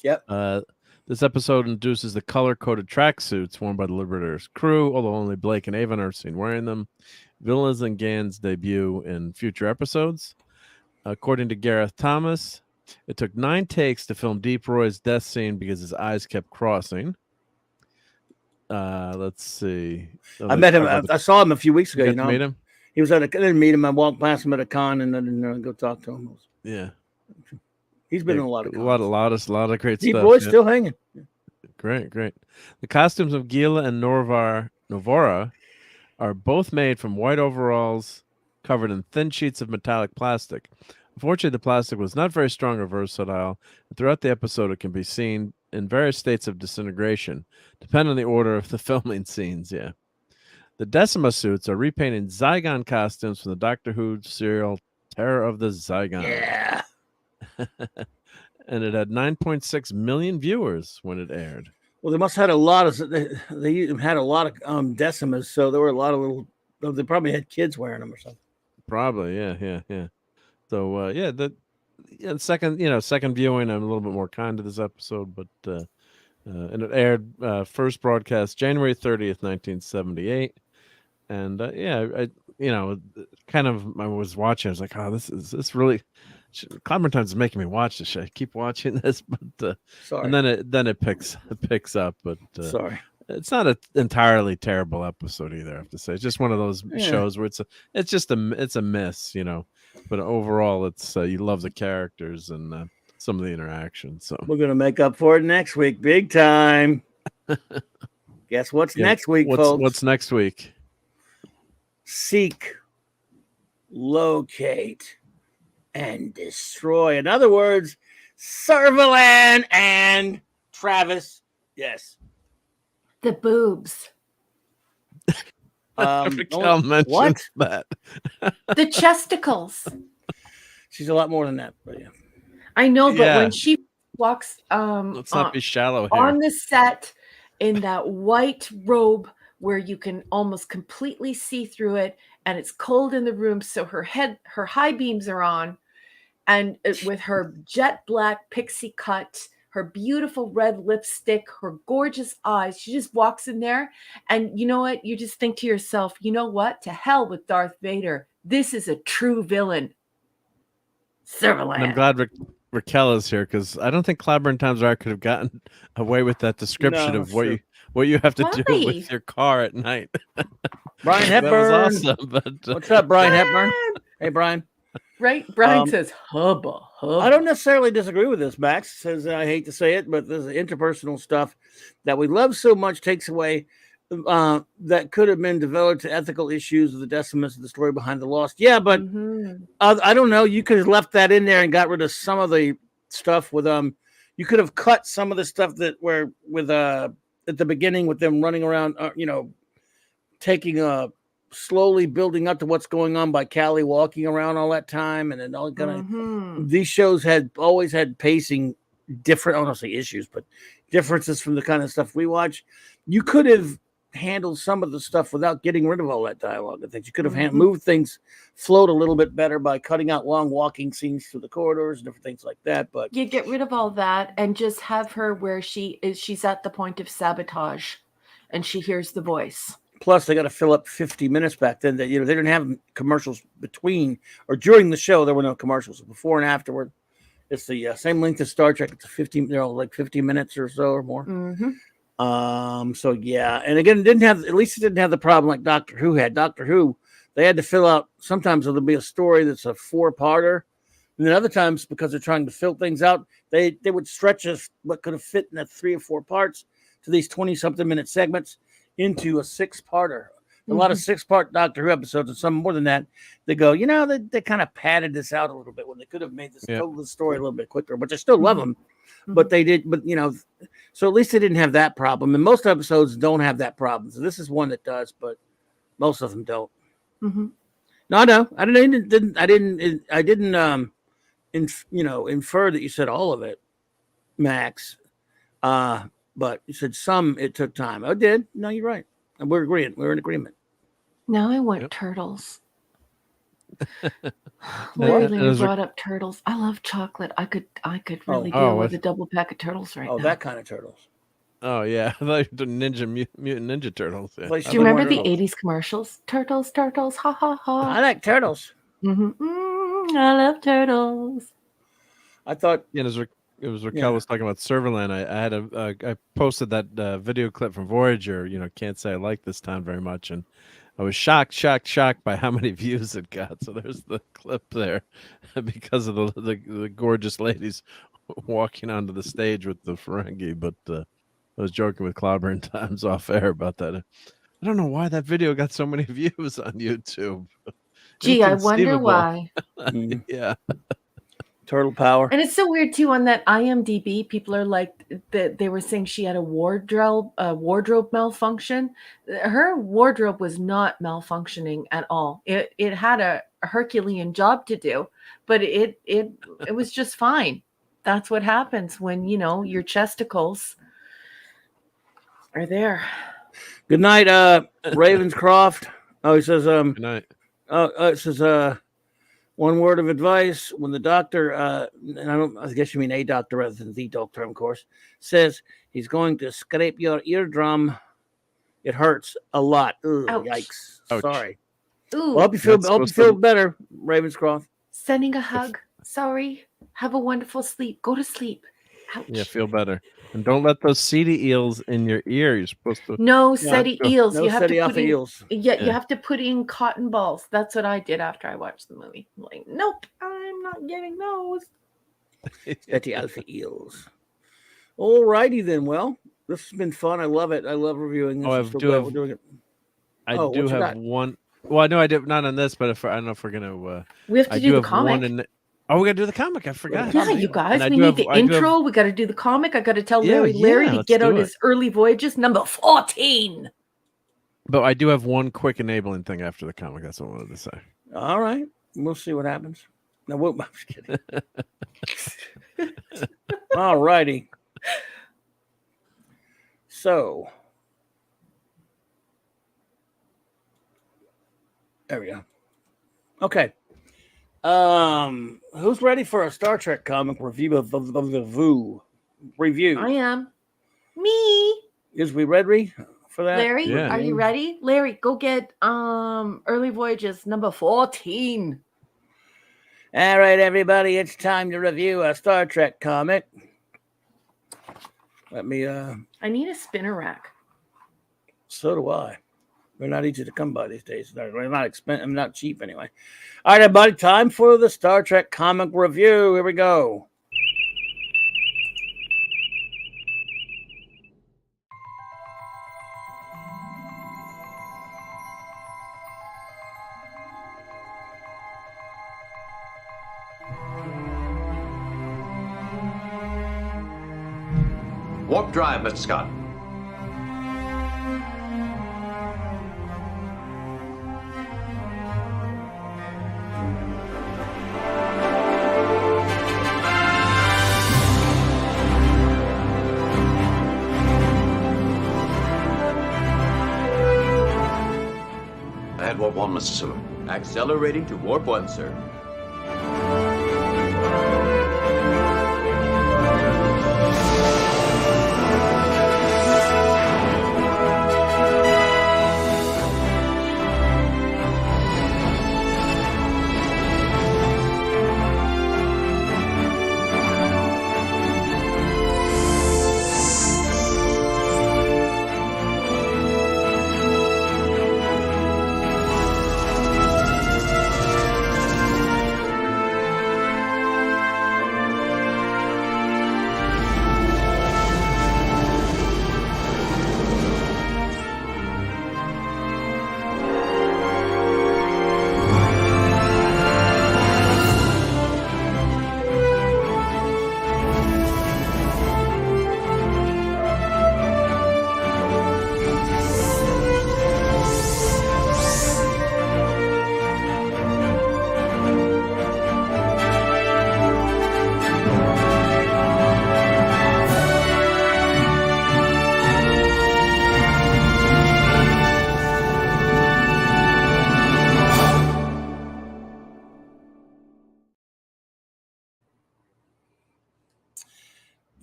Yep. This episode introduces the color-coded tracksuits worn by the Liberator's crew, although only Blake and Avon are seen wearing them. Villains and Gan's debut in future episodes. According to Gareth Thomas, it took 9 takes to film Deep Roy's death scene because his eyes kept crossing. Let's see. I met him. I saw him a few weeks ago. You You know, meet him? he was I didn't meet him. I walked past him at a con and then go talk to him. Yeah. He's been in a lot of cons. a lot of great Deep stuff. Roy's yeah. still hanging. Great. The costumes of Gila and Novara are both made from white overalls covered in thin sheets of metallic plastic. Unfortunately, the plastic was not very strong or versatile. Throughout the episode, it can be seen in various states of disintegration, depending on the order of the filming scenes. Yeah. The Decima suits are repainted Zygon costumes from the Doctor Who serial Terror of the Zygon. Yeah. And it had 9.6 million viewers when it aired. Well, they must have had a lot of. They had a lot of Decimas, so there were a lot of little. They probably had kids wearing them or something. Probably, yeah. So second viewing, I'm a little bit more kind to this episode, but and it aired first broadcast January 30th, 1978, and I was watching. I was like, oh, this really. Clobbering Times is making me watch this. Should I keep watching this? But Sorry. and then it picks up. But sorry, it's not an entirely terrible episode either. I have to say, it's just one of those shows where it's a miss, you know. But overall, it's you love the characters and some of the interactions. So we're gonna make up for it next week, big time. Guess what's next week, folks? What's next week? Seek, locate, and destroy. In other words, Servalan and Travis. Yes. The boobs. Raquel mentions that. The chesticles. She's a lot more than that, but yeah. I know, but when she walks let's not be shallow here. On the set in that white robe where you can almost completely see through it, and it's cold in the room, so her high beams are on, and with her jet black pixie cut, her beautiful red lipstick, her gorgeous eyes, she just walks in there, and you know what? You just think to yourself, you know what? To hell with Darth Vader. This is a true villain. Servalan. I'm glad Raquel is here because I don't think Clobbering Times could have gotten away with that description of what you have to do with your car at night. Brian Hepburn. That was awesome. But, what's up, Brian Hepburn? Hey, Brian. Right? Brian says, hubba. I don't necessarily disagree with this. Max says, I hate to say it, but this interpersonal stuff that we love so much takes away that could have been developed to ethical issues of the Decimus of the story behind the Lost. Yeah, but I don't know. You could have left that in there and got rid of some of the stuff with you could have cut some of the stuff that were with at the beginning with them running around, taking slowly building up to what's going on by Callie walking around all that time, and then all kind of these shows had always had pacing different. I don't say issues, but differences from the kind of stuff we watch. You could have handled some of the stuff without getting rid of all that dialogue and things. You could have moved things, float a little bit better by cutting out long walking scenes through the corridors and different things like that. But You get rid of all that and just have her where she's at the point of sabotage and she hears the voice. plus, they got to fill up 50 minutes back then. That they didn't have commercials between or during the show. There were no commercials before and afterward. It's the same length as Star Trek. It's a 50, like 50 minutes or so or more. So yeah, and again, it didn't have the problem like Doctor Who had. Doctor Who, they had to fill out. Sometimes there'll be a story that's a 4-parter, and then other times because they're trying to fill things out, they would stretch what could have fit in that 3 or 4 parts to these 20-something minute segments into a 6-parter. A lot of 6-part Doctor Who episodes, and some more than that. They go, they kind of padded this out a little bit when they could have made this told the story a little bit quicker. But I still love them. But they did. But so at least they didn't have that problem. And most episodes don't have that problem. So this is one that does, but most of them don't. No, I didn't infer that you said all of it, Max. But you said some. It took time. I did. No, you're right. And we're agreeing. We're in agreement. Now I want turtles. Larry brought up turtles. I love chocolate. I could really deal with a double pack of turtles right now. That kind of turtles. Oh yeah, I thought you were Mutant Ninja Turtles. Yeah. Do you remember the 80s commercials? Turtles, turtles, ha ha ha. I like turtles. I love turtles. I thought it was Raquel was talking about Serverland. I posted that video clip from Voyager. Can't say I like this town very much, and I was shocked by how many views it got. So there's the clip there, because of the gorgeous ladies walking onto the stage with the Ferengi. But I was joking with Clobberin times off air about that. I don't know why that video got so many views on YouTube. Gee, I wonder why. Yeah. Turtle power. And it's so weird too on that IMDb. People are like that. They were saying she had a wardrobe malfunction. Her wardrobe was not malfunctioning at all. It had a Herculean job to do, but it was just fine. That's what happens when your chesticles are there. Good night, Ravenscroft. Oh, he says Good night. It says one word of advice when the doctor, and I guess you mean a doctor rather than the doctor, of course, says he's going to scrape your eardrum. It hurts a lot. Ooh, yikes. Ouch. Sorry. Ooh. Well, hope you feel better, Ravenscroft. Sending a hug. Sorry. Have a wonderful sleep. Go to sleep. Ouch. Yeah, feel better. And don't let those seedy eels in your ear. You're supposed to. No SETI eels. No you have to put in, eels. Yeah, you have to put in cotton balls. That's what I did after I watched the movie. I'm like, nope, I'm not getting those. SETI alpha eels. All righty then. Well, this has been fun. I love it. I love reviewing this. I do have one. Well, I know I did not on this, but I don't know if we're gonna. We have to do the comic. Oh, we got to do the comic. I forgot. Yeah, you guys. We need the intro. We got to do the comic. I got to tell Larry to get out his early voyages, number 14. But I do have one quick enabling thing after the comic. That's what I wanted to say. All right. We'll see what happens. No, I'm just kidding. All righty. So, there we go. Okay. Who's ready for a Star Trek comic review of the VOO review? I am. Me. Is we ready for that? Larry, are you ready? Larry, go get Early Voyages number 14. All right, everybody, it's time to review a Star Trek comic. Let me I need a spinner rack. So do I. They're not easy to come by these days. They're not expensive. I'm not cheap anyway. All right, everybody, time for the Star Trek comic review. Here we go. Warp drive, Mr. Scott. ahead, warp 1, Mr. Sulu. Accelerating to warp 1, sir.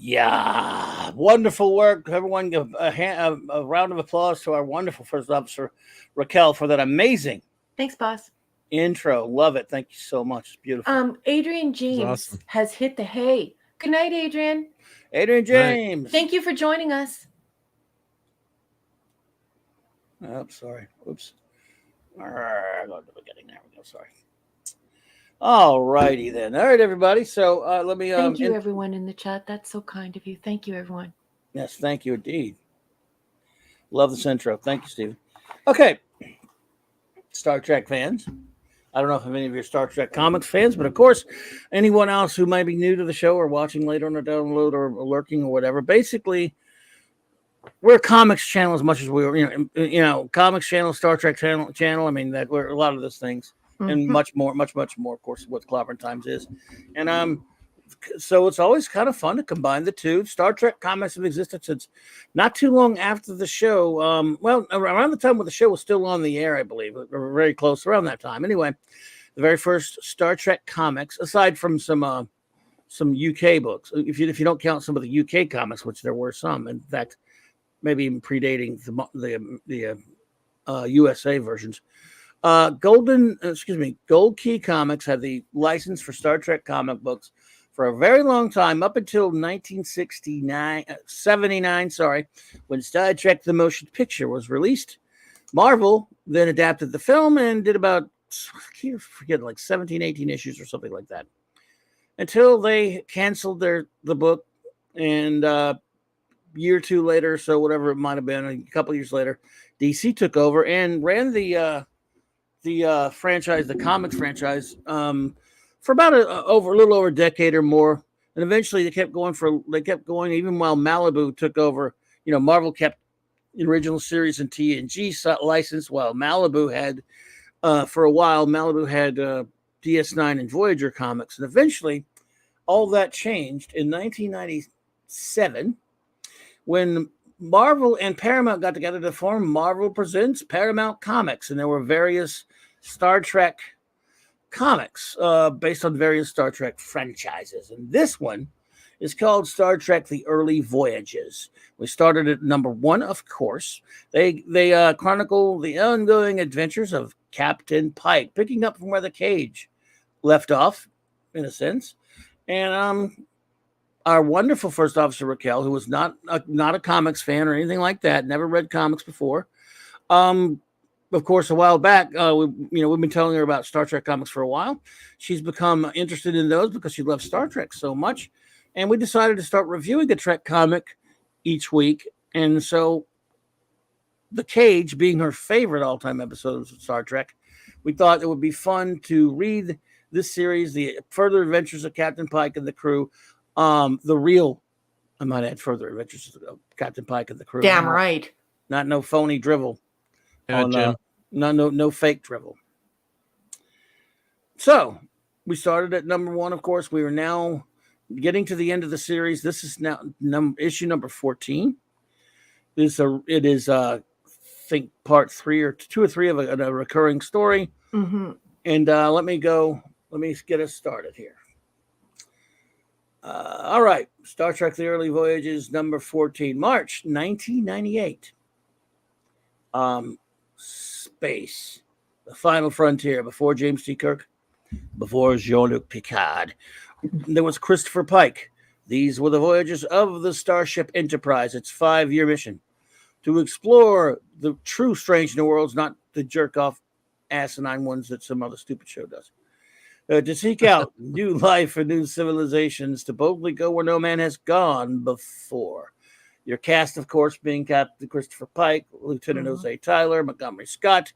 Yeah, wonderful work. Everyone give a round of applause to our wonderful first officer, Raquel, for that amazing Thanks, boss. intro. Love it. Thank you so much. It's beautiful. Adrian James awesome. has hit the hay. Good night, Adrian. Adrian James. Thank you for joining us. Oh, sorry. Oops. Go to the beginning. There we go. Sorry. All righty then. All right, everybody. So let me. Thank you, everyone in the chat. That's so kind of you. Thank you, everyone. Yes, thank you indeed. Love this intro. Thank you, Stephen. Okay. Star Trek fans. I don't know if any of you are Star Trek comics fans, but of course, anyone else who might be new to the show or watching later on the download or lurking or whatever, basically, we're a comics channel as much as we were, comics channel, Star Trek channel. I mean, that we're a lot of those things and much more, of course, what Clobbering Times is. And so it's always kind of fun to combine the two. Star Trek comics have existed since not too long after the show. Well, around the time when the show was still on the air, I believe, or very close around that time. Anyway, the very first Star Trek comics, aside from some UK books, if you don't count some of the UK comics, which there were some, in fact, maybe even predating the USA versions. Gold Key Comics had the license for Star Trek comic books for a very long time, up until 1979, when Star Trek the Motion Picture was released. Marvel then adapted the film and did about, I forget, like 17, 18 issues or something like that, until they canceled the book. And year or two later, so whatever it might have been, a couple years later, DC took over and ran the franchise, the comics franchise, for about a little over a decade or more. And eventually they kept going even while Malibu took over. Marvel kept the original series and TNG license, while Malibu had for a while DS9 and Voyager comics. And eventually all that changed in 1997 when Marvel and Paramount got together to form Marvel Presents Paramount Comics, and there were various Star Trek comics based on various Star Trek franchises. And this one is called Star Trek The Early Voyages. We started at number 1, of course. They chronicle the ongoing adventures of Captain Pike, picking up from where the Cage left off, in a sense. And our wonderful first officer, Raquel, who was not a comics fan or anything like that, never read comics before. Of course, a while back, we've been telling her about Star Trek comics for a while. She's become interested in those because she loves Star Trek so much. And we decided to start reviewing a Trek comic each week. And so The Cage being her favorite all-time episodes of Star Trek, we thought it would be fun to read this series, The Further Adventures of Captain Pike and the Crew, I might add, Further Adventures of Captain Pike and the Crew. Damn right. Not no phony drivel. Jim. No fake drivel. So we started at number 1, of course. We are now getting to the end of the series. This is now issue number 14. It is think part 3 or 2 or 3 of a recurring story. Mm-hmm. And let me get us started here. All right, Star Trek: The Early Voyages, number 14, March 1998. Space, the final frontier, before James T. Kirk, before Jean-Luc Picard. There was Christopher Pike. These were the voyages of the Starship Enterprise, its 5-year mission to explore the true strange new worlds, not the jerk-off asinine ones that some other stupid show does. To seek out new life and new civilizations, to boldly go where no man has gone before. Your cast, of course, being Captain Christopher Pike, Lieutenant Jose Tyler, Montgomery Scott,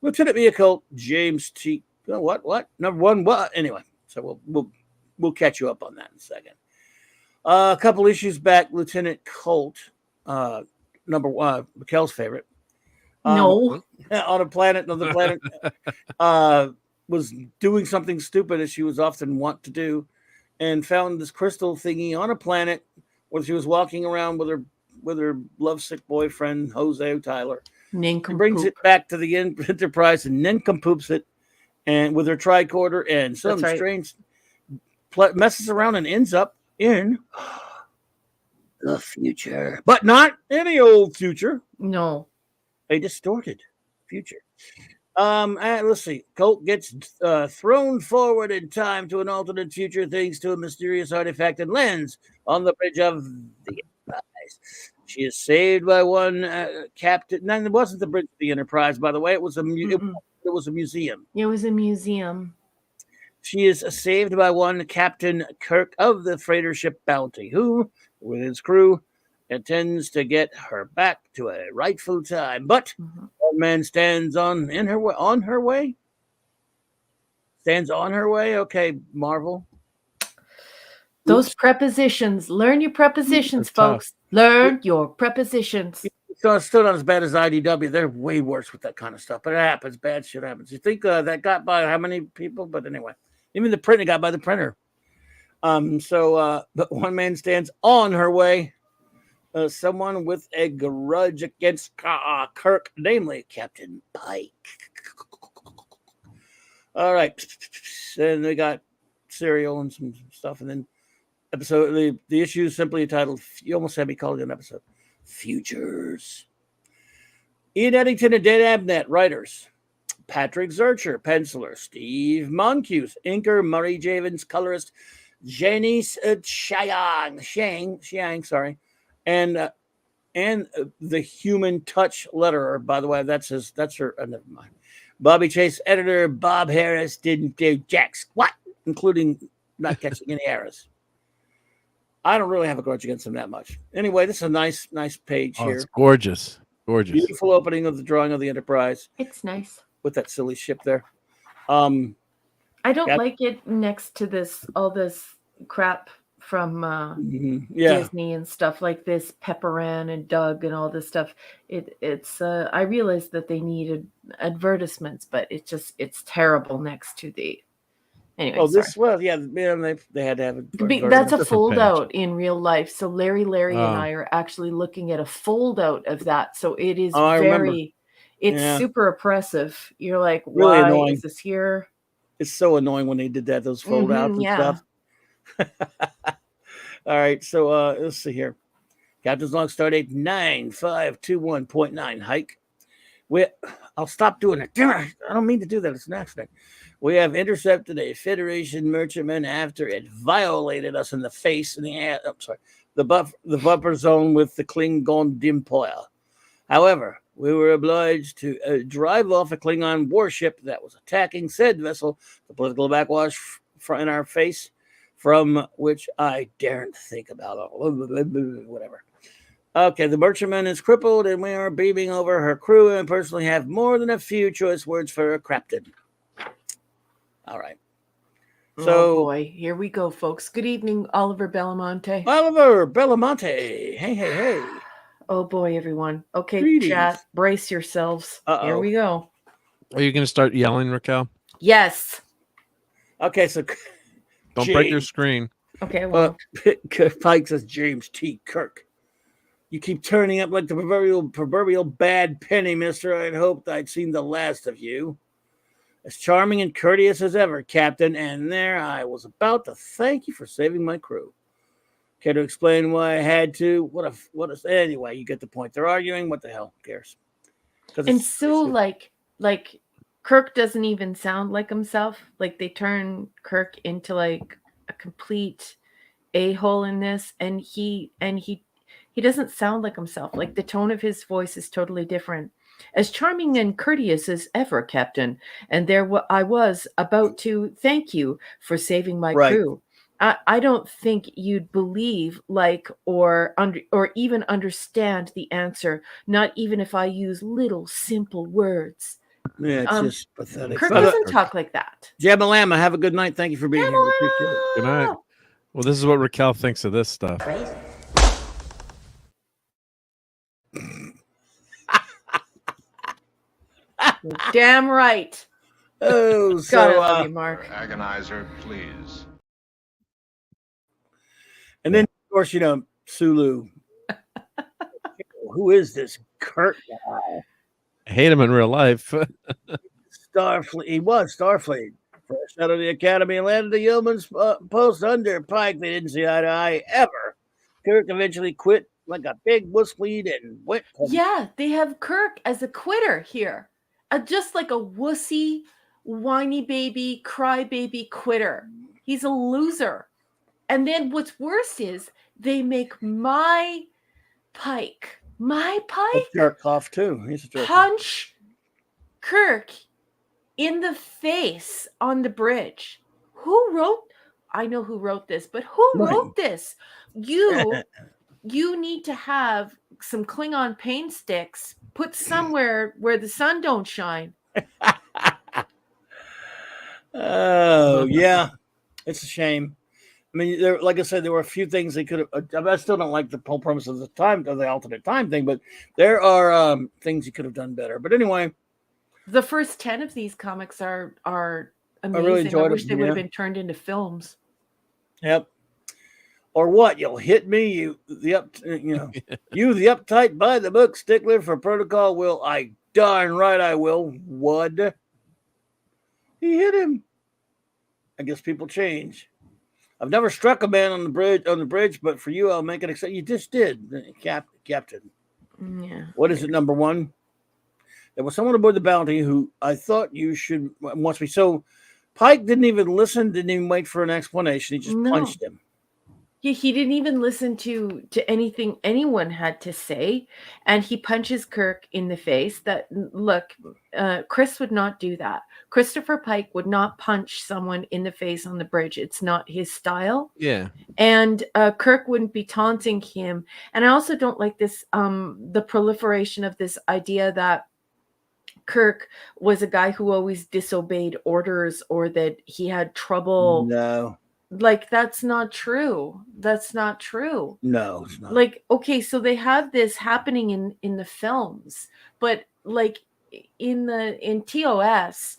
Lieutenant Miyako, James T. What? Number 1, what? Anyway, so we'll catch you up on that in a second. A couple issues back, Lieutenant Colt, number 1, Mikkel's favorite. No. On another planet, was doing something stupid as she was often wont to do, and found this crystal thingy on a planet where she was walking around with her lovesick boyfriend Jose Tyler. She brings it back to the Enterprise and nincompoops it, and with her tricorder and some strange messes around and ends up in the future, but not any old future. No, a distorted future. Let's see. Colt gets thrown forward in time to an alternate future thanks to a mysterious artifact and lands on the bridge of the Enterprise. She is saved by one captain. No, it wasn't the bridge of the Enterprise, by the way. It was a museum. It was a museum. She is saved by one Captain Kirk of the freighter ship Bounty, who, with his crew, intends to get her back to a rightful time. But one man stands on her way. Stands on her way. Okay, Marvel. Those prepositions. Learn your prepositions, folks. Learn your prepositions. So it's still not as bad as IDW. They're way worse with that kind of stuff. But it happens. Bad shit happens. You think that got by how many people? But anyway, even the printer got by the printer. But one man stands on her way. Someone with a grudge against Kirk, namely Captain Pike. All right. Then we got cereal and some stuff. And then the issue is simply titled, you almost had me call it an episode, Futures. Ian Eddington and Dan Abnett, writers. Patrick Zurcher, penciler. Steve Moncuth, inker. Murray Javins, colorist. Janice Chiang, sorry. And the Human Touch letterer, by the way, that's her. Never mind. Bobby Chase, editor. Bob Harris didn't do jack squat, including not catching any errors. I don't really have a grudge against him that much. Anyway, this is a nice page here. It's gorgeous. Beautiful opening of the drawing of the Enterprise. It's nice with that silly ship there. I don't like it next to all this crap from Disney and stuff like this, Pepperan and Doug and all this stuff. It's I realize that they needed advertisements, but it's terrible next to the. Anyway, they had to have it. That's a fold out in real life. So Larry and I are actually looking at a fold out of that. So it is super oppressive. You're like, really why annoying. Is this here? It's so annoying when they did that, those fold outs and stuff. All right, so let's see here. Captain's log start date 9521.9 hike. I'll stop doing it. I don't mean to do that. It's an accident. We have intercepted a Federation merchantman after it violated us in the face in the air. I'm sorry, the buffer zone with the Klingon Dimpoil. However, we were obliged to drive off a Klingon warship that was attacking said vessel. The political backwash in our face, from which I daren't think about. Whatever. Okay, the merchantman is crippled, and we are beaming over her crew and personally have more than a few choice words for her captain. All right. So, oh boy, here we go, folks. Good evening, Oliver Belamonte. Oliver Belamonte. Hey. Oh boy, everyone. Okay, Greetings. Chat, brace yourselves. Here we go. Are you going to start yelling, Raquel? Yes. Okay, so don't break your screen. Okay, well. Pike says James T. Kirk. You keep turning up like the proverbial bad penny, mister. I'd hoped I'd seen the last of you. As charming and courteous as ever, Captain, and there I was about to thank you for saving my crew. Care to explain why I had to? What a anyway, you get the point. They're arguing. What the hell? Who cares? And so like Kirk doesn't even sound like himself. Like they turn Kirk into like a complete a-hole in this, and he doesn't sound like himself. Like the tone of his voice is totally different. As charming and courteous as ever, Captain, and there I was about to thank you for saving my crew. I don't think you'd believe, like, or even understand the answer, not even if I use little simple words. Yeah, it's just pathetic. Kirk doesn't talk like that. Jamalama, have a good night. Thank you for being here. We appreciate it. Good night. Well, this is what Raquel thinks of this stuff. Damn right. Oh, so God, I love you, Mark. Agonizer, please. And then, of course, you know, Sulu. Who is this Kirk guy? I hate him in real life. Starfleet. He was Starfleet. Fresh out of the academy and landed the yeoman's post under Pike. They didn't see eye to eye ever. Kirk eventually quit like a big wussweed and went. Yeah, they have Kirk as a quitter here. Just like a wussy, whiny baby, crybaby quitter. He's a loser. And then what's worse is they make my Pike jerk off too. He's a jerk. Punch Kirk in the face on the bridge. Who wrote? I know who wrote this, but who wrote this? You need to have some Klingon paint sticks put somewhere where the sun don't shine. Oh yeah, it's a shame. I mean, there, like I said, there were a few things they could have. I still don't like the whole premise of the alternate time thing, but there are things you could have done better. But anyway, the first 10 of these comics are amazing. I really enjoyed I wish them, they would have been turned into films. Yep. Or what? You'll hit me, you the uptight by the book stickler for protocol. Will I? Darn right I will. Would he hit him? I guess people change. I've never struck a man on the bridge, but for you, I'll make it accept. You just did, Captain. Yeah. What is it? Number one. There was someone aboard the Bounty who I thought you should wants me. So Pike didn't even listen, didn't even wait for an explanation. He just punched him. He didn't even listen to anything anyone had to say, and he punches Kirk in the face. Chris would not do that. Christopher Pike would not punch someone in the face on the bridge. It's not his style. Yeah. And Kirk wouldn't be taunting him. And I also don't like this, the proliferation of this idea that Kirk was a guy who always disobeyed orders or that he had trouble. No. Like, that's not true. That's not true. No, it's not. Like, okay, so they have this happening in the films, but like in TOS,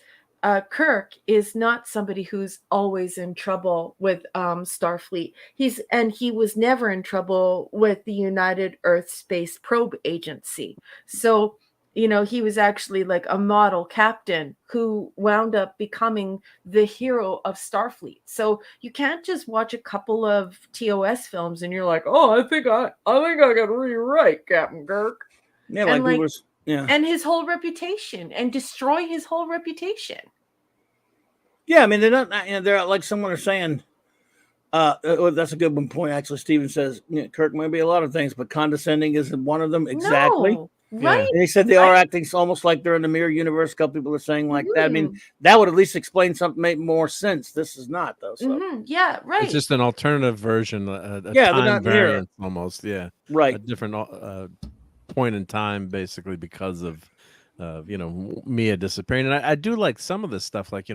Kirk is not somebody who's always in trouble with Starfleet. He was never in trouble with the United Earth Space Probe Agency. So, you know, he was actually like a model captain who wound up becoming the hero of Starfleet. So you can't just watch a couple of TOS films and you're like, oh, I think I got rewrite Captain Kirk. Yeah, and his whole reputation and destroy his whole reputation. Yeah, I mean, they're not. They're like someone are saying. That's a good one point. Actually, Steven says Kirk might be a lot of things, but condescending isn't one of them. Exactly. No. Right. And he said they are acting almost like they're in the mirror universe. A couple people are saying like that. I mean, that would at least explain something, make more sense. This is not though. So. Yeah, right. It's just an alternative version, a they're time not variant almost. Yeah, right. A different point in time, basically, because of Mia disappearing. And I do like some of this stuff, like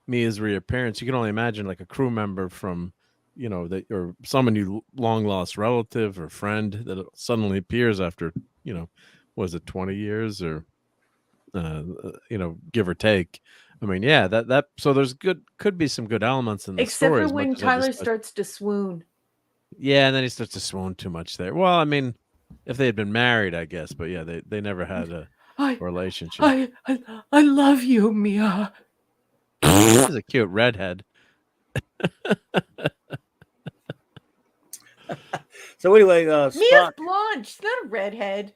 Mia's reappearance. You can only imagine like a crew member from or someone you long lost relative or friend that suddenly appears after was it 20 years or give or take. I mean, yeah, that so there's could be some good elements in the story. Except for when Tyler starts to swoon. Yeah, and then he starts to swoon too much there. Well, I mean, If they had been married, I guess. But yeah, they never had a relationship. I love you, Mia. She's a cute redhead. So anyway, Mia's Spock. blonde. She's not a redhead.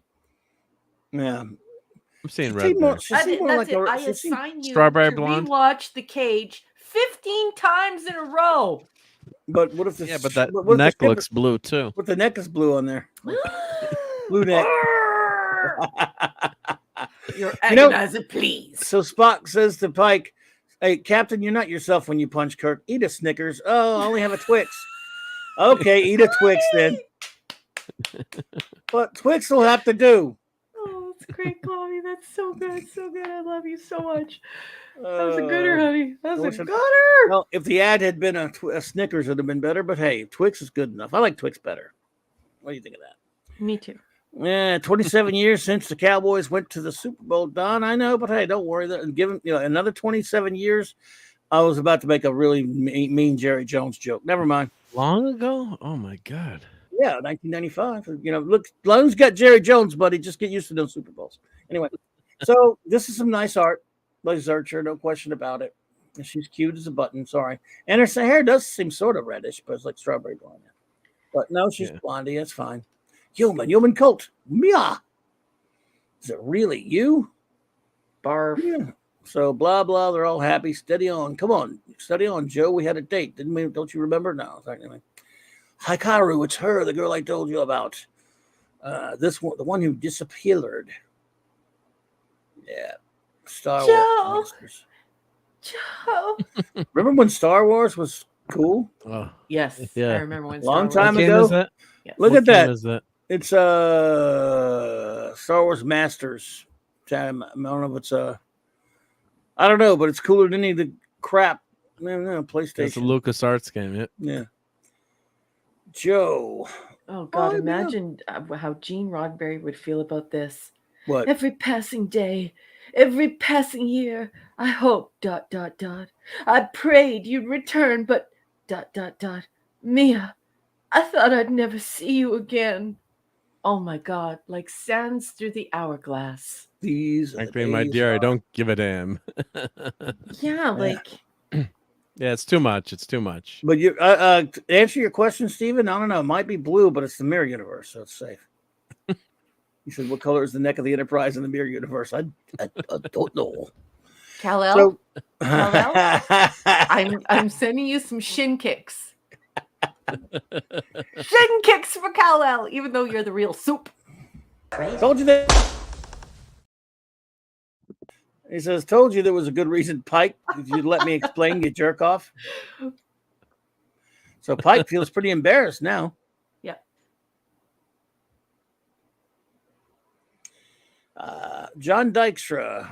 Yeah. I'm seeing She red seemed more, there. she seemed more That's like it. I she seemed- assign you Strawberry to blonde? rewatch The Cage 15 times in a row. But what if the Yeah, but that what if the neck stripper- looks blue too. What the neck is blue on there? Blue neck. Your You know- agonizer, please. So Spock says to Pike, "Hey, Captain, you're not yourself when you punch Kirk. Eat a Snickers." "Oh, I only have a Twix." "Okay, eat a Twix then." But Twix will have to do. Oh, it's great, Chloe. That's so good. So good. I love you so much. That was a gooder, honey. That was a gooder. Well, if the ad had been a Snickers, it would have been better. But hey, Twix is good enough. I like Twix better. What do you think of that? Me too. Yeah, 27 years since the Cowboys went to the Super Bowl, Don. I know, but hey, don't worry. Give them, another 27 years. I was about to make a really mean Jerry Jones joke. Never mind. Long ago? Oh my god. Yeah, 1995. Look, Lowe's got Jerry Jones, buddy. Just get used to those Super Bowls. Anyway, so this is some nice art. Liz Archer, no question about it. And she's cute as a button. Sorry, and her hair does seem sort of reddish, but it's like strawberry blonde. But no, she's blondie. That's fine. Human cult. Mia. Is it really you? Barf. Yeah. So blah blah. They're all happy. Steady on. Come on, steady on, Joe. We had a date, didn't we? Don't you remember? No. Anyway. Hikaru, it's her, the girl I told you about. This one, the one who disappeared. Yeah. Star Wars. Joe. Remember when Star Wars was cool? Oh, Yes. yeah. I remember when Long Star time What game ago. is that? Yes. Look What at that. game is that? It's Star Wars Masters. I don't know if it's I don't know, but it's cooler than any of the crap. No, PlayStation. It's a LucasArts game. Yeah. Yeah. Joe. Oh God! Oh, imagine how Gene Roddenberry would feel about this. What? Every passing day, every passing year, I hoped ... I prayed you'd return, but ... Mia, I thought I'd never see you again. Oh my God! Like sands through the hourglass. These. Frankly, my dear, I don't give a damn. Yeah, like. Yeah, it's too much. It's too much. But you to answer your question, Steven, I don't know. It might be blue, but it's the mirror universe, so it's safe. You said, what color is the neck of the Enterprise in the mirror universe? I don't know. Kal-El, So, I'm sending you some shin kicks. Shin kicks for Kal-El, even though you're the real soup. told you that. He says, told you there was a good reason, Pike. If you'd let me explain, you jerk off. So Pike feels pretty embarrassed now. Yeah. John Dykstra,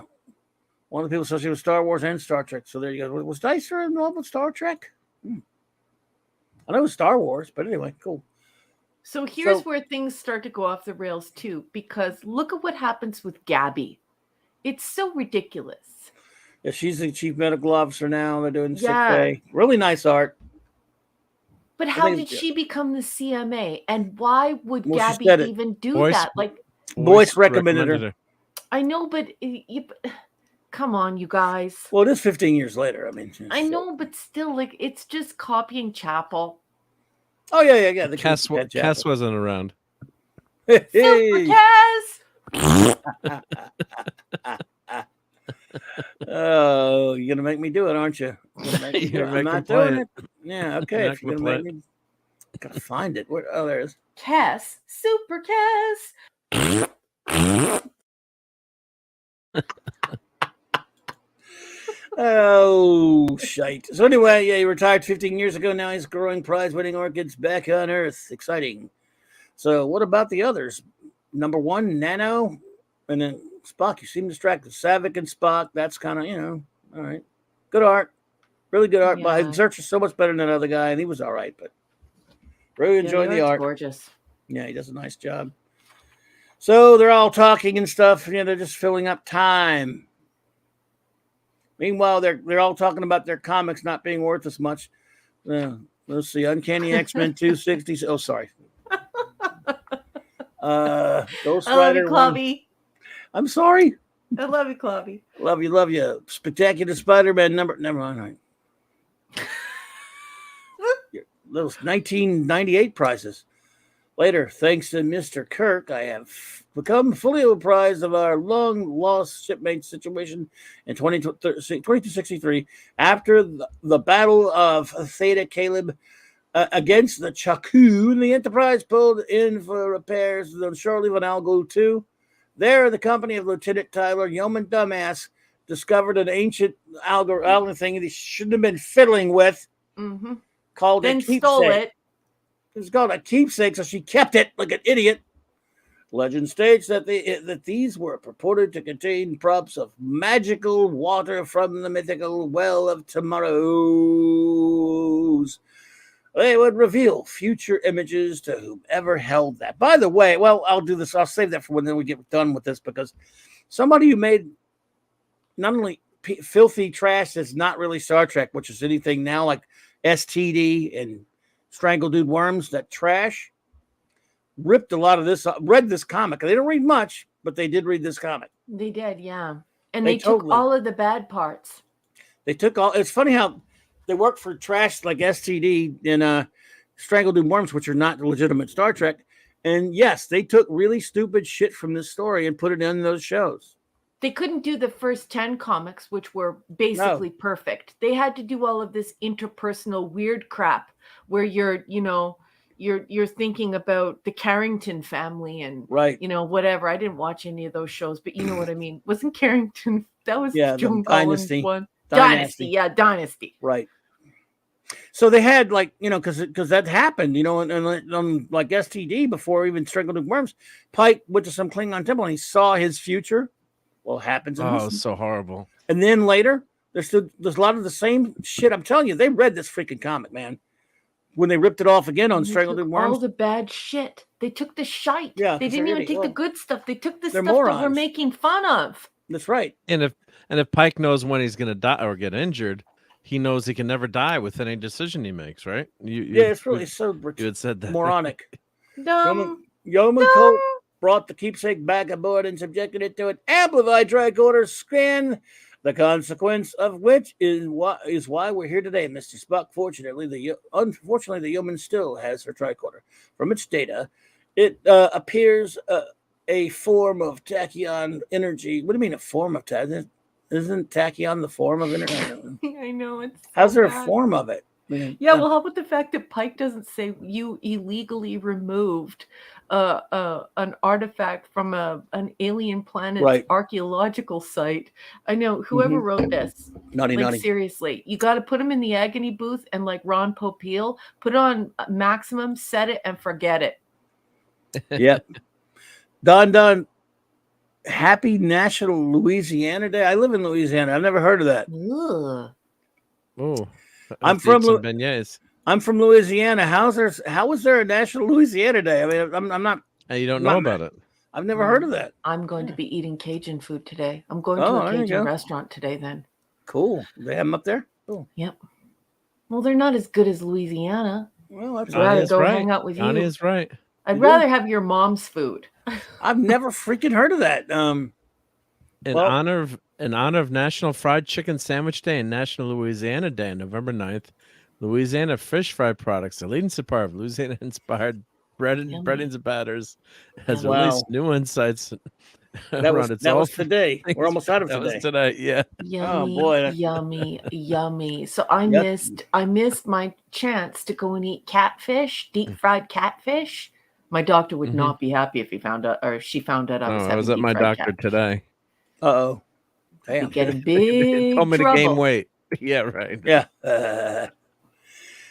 one of the people associated with Star Wars and Star Trek. So there you go. Was Dykstra involved with Star Trek? I know it was Star Wars, but anyway, cool. So here's where things start to go off the rails too, because look at what happens with Gabby. It's so ridiculous. Yeah, she's the chief medical officer now. They're doing sick Yeah. bay. Really nice art. But I how think did it's- she become the CMA? And why would Well, she Gabby said it. even do Boyce- that? Like, Boyce recommended her. I know, but come on, you guys. Well, it is 15 years later. I mean, I know, but still, like, it's just copying Chapel. Oh yeah. The Cass wasn't around. Super Hey. Cass! Oh, you're gonna make me do it, aren't you? You're I'm making not me play doing it. it. Yeah, okay. You're If not you're gonna gonna make me, gotta find it. Where? Oh, there it is. Cass, Super Cass. Oh, shite. So anyway, yeah, he retired 15 years ago. Now he's growing prize-winning orchids back on Earth. Exciting. So what about the others? Number one, Nano, and then Spock. You seem distracted. Savick and Spock. That's kind of, all right. Good art. Really good art. Yeah. But Search is so much better than that other guy, and he was all right. But really enjoying the art. Gorgeous. Yeah, he does a nice job. So they're all talking and stuff. They're just filling up time. Meanwhile, they're all talking about their comics not being worth as much. Let's see, Uncanny X-Men 260. Oh, sorry. Ghost I love you, Rider 1. Clobby. I'm sorry. I love you, Clobby. Love you, love you. Spectacular Spider-Man number. Never mind. Those 1998 prizes. Later, thanks to Mr. Kirk, I have become fully apprised of our long-lost shipmate situation in 2263 after the Battle of Theta Caleb against the Chacoon. The Enterprise pulled in for repairs on Shirley Van Algo 2. There, the company of Lieutenant Tyler, Yeoman Dumbass, discovered an ancient algorithm thing that he shouldn't have been fiddling with, called Then a keepsake. stole it. It's called a keepsake, so she kept it like an idiot. Legend states that these were purported to contain props of magical water from the mythical Well of Tomorrows. They would reveal future images to whomever held that. By the way, well, I'll do this. I'll save that for when we get done with this, because somebody who made not only filthy trash that's not really Star Trek, which is anything now like STD and Strangle Dude Worms, that trash, ripped a lot of this up, read this comic. They don't read much, but they did read this comic. They did, yeah. And They they took totally- all of the bad parts. They took all. It's funny how they work for trash like STD and Strangle Dude Worms, which are not legitimate Star Trek. And yes, they took really stupid shit from this story and put it in those shows. They couldn't do the first 10 comics, which were basically perfect. They had to do all of this interpersonal weird crap where you're thinking about the Carrington family and Right. whatever. I didn't watch any of those shows, but you know what I mean. Wasn't Carrington? That was Yeah, the Joan Collins Dynasty. one. Dynasty. Yeah, Dynasty. Right. So they had because that happened, and like STD before even Strangled Dude Worms, Pike went to some Klingon temple and he saw his future. Well, it happens in Oh, this. so horrible. And then later, there's a lot of the same shit. I'm telling you, they read this freaking comic, man. When they ripped it off again on They Strangled took Dude all Worms. the bad shit. They took the shite. Yeah, They 'cause didn't they're even idiot. take the Well, good stuff. They took the they're stuff that we're morons. making fun of. That's right. And if Pike knows when he's gonna die or get injured, he knows he can never die with any decision he makes, right? Yeah, it's really so you had said that. moronic. Dumb. Yeoman Colt brought the keepsake back aboard and subjected it to an amplified tricorder scan, the consequence of which is why we're here today, Mr. Spock. Unfortunately, the Yeoman still has her tricorder. From its data, it appears a form of tachyon energy. What do you mean a form of tachyon? Isn't tachyon the form of energy? I know it's. How's so there a bad. form of it? Yeah, well, how about the fact that Pike doesn't say you illegally removed an artifact from an alien planet's Right. archaeological site? I know whoever wrote this. Naughty. Seriously, you got to put him in the agony booth and like Ron Popeil, put on maximum, set it and forget it. Yep. Don. Happy National Louisiana Day. I live in Louisiana. I've never heard of that. Ugh. Oh, I'm from beignets. I'm from Louisiana. How is there a National Louisiana Day? I mean, I'm not. You don't know about it. I've never heard of that. I'm going to be eating Cajun food today. I'm going to Oh, a there you Cajun go. restaurant today then. Cool. They have them up there. Cool. Yep. Well, they're not as good as Louisiana. Well, that's I'd rather is go right. hang out with Johnny you. is right. I'd You do? rather have your mom's food. I've never freaking heard of that. In Well- honor of National Fried Chicken Sandwich Day and National Louisiana Day on November 9th, Louisiana Fish Fry Products, the leading supplier of Louisiana-inspired breadings and batters, has Wow. released new insights That was around its that was all today. We're almost out of That today. was today, yeah. Yummy, boy. yummy. So I Yep. missed my chance to go and eat catfish, deep fried catfish. My doctor would not be happy if he found out or she found out I was Oh, I having was at deep my fried doctor catfish. today. Uh-oh. He'd Damn. get in big Told me to trouble. gain weight. Yeah, right. Yeah.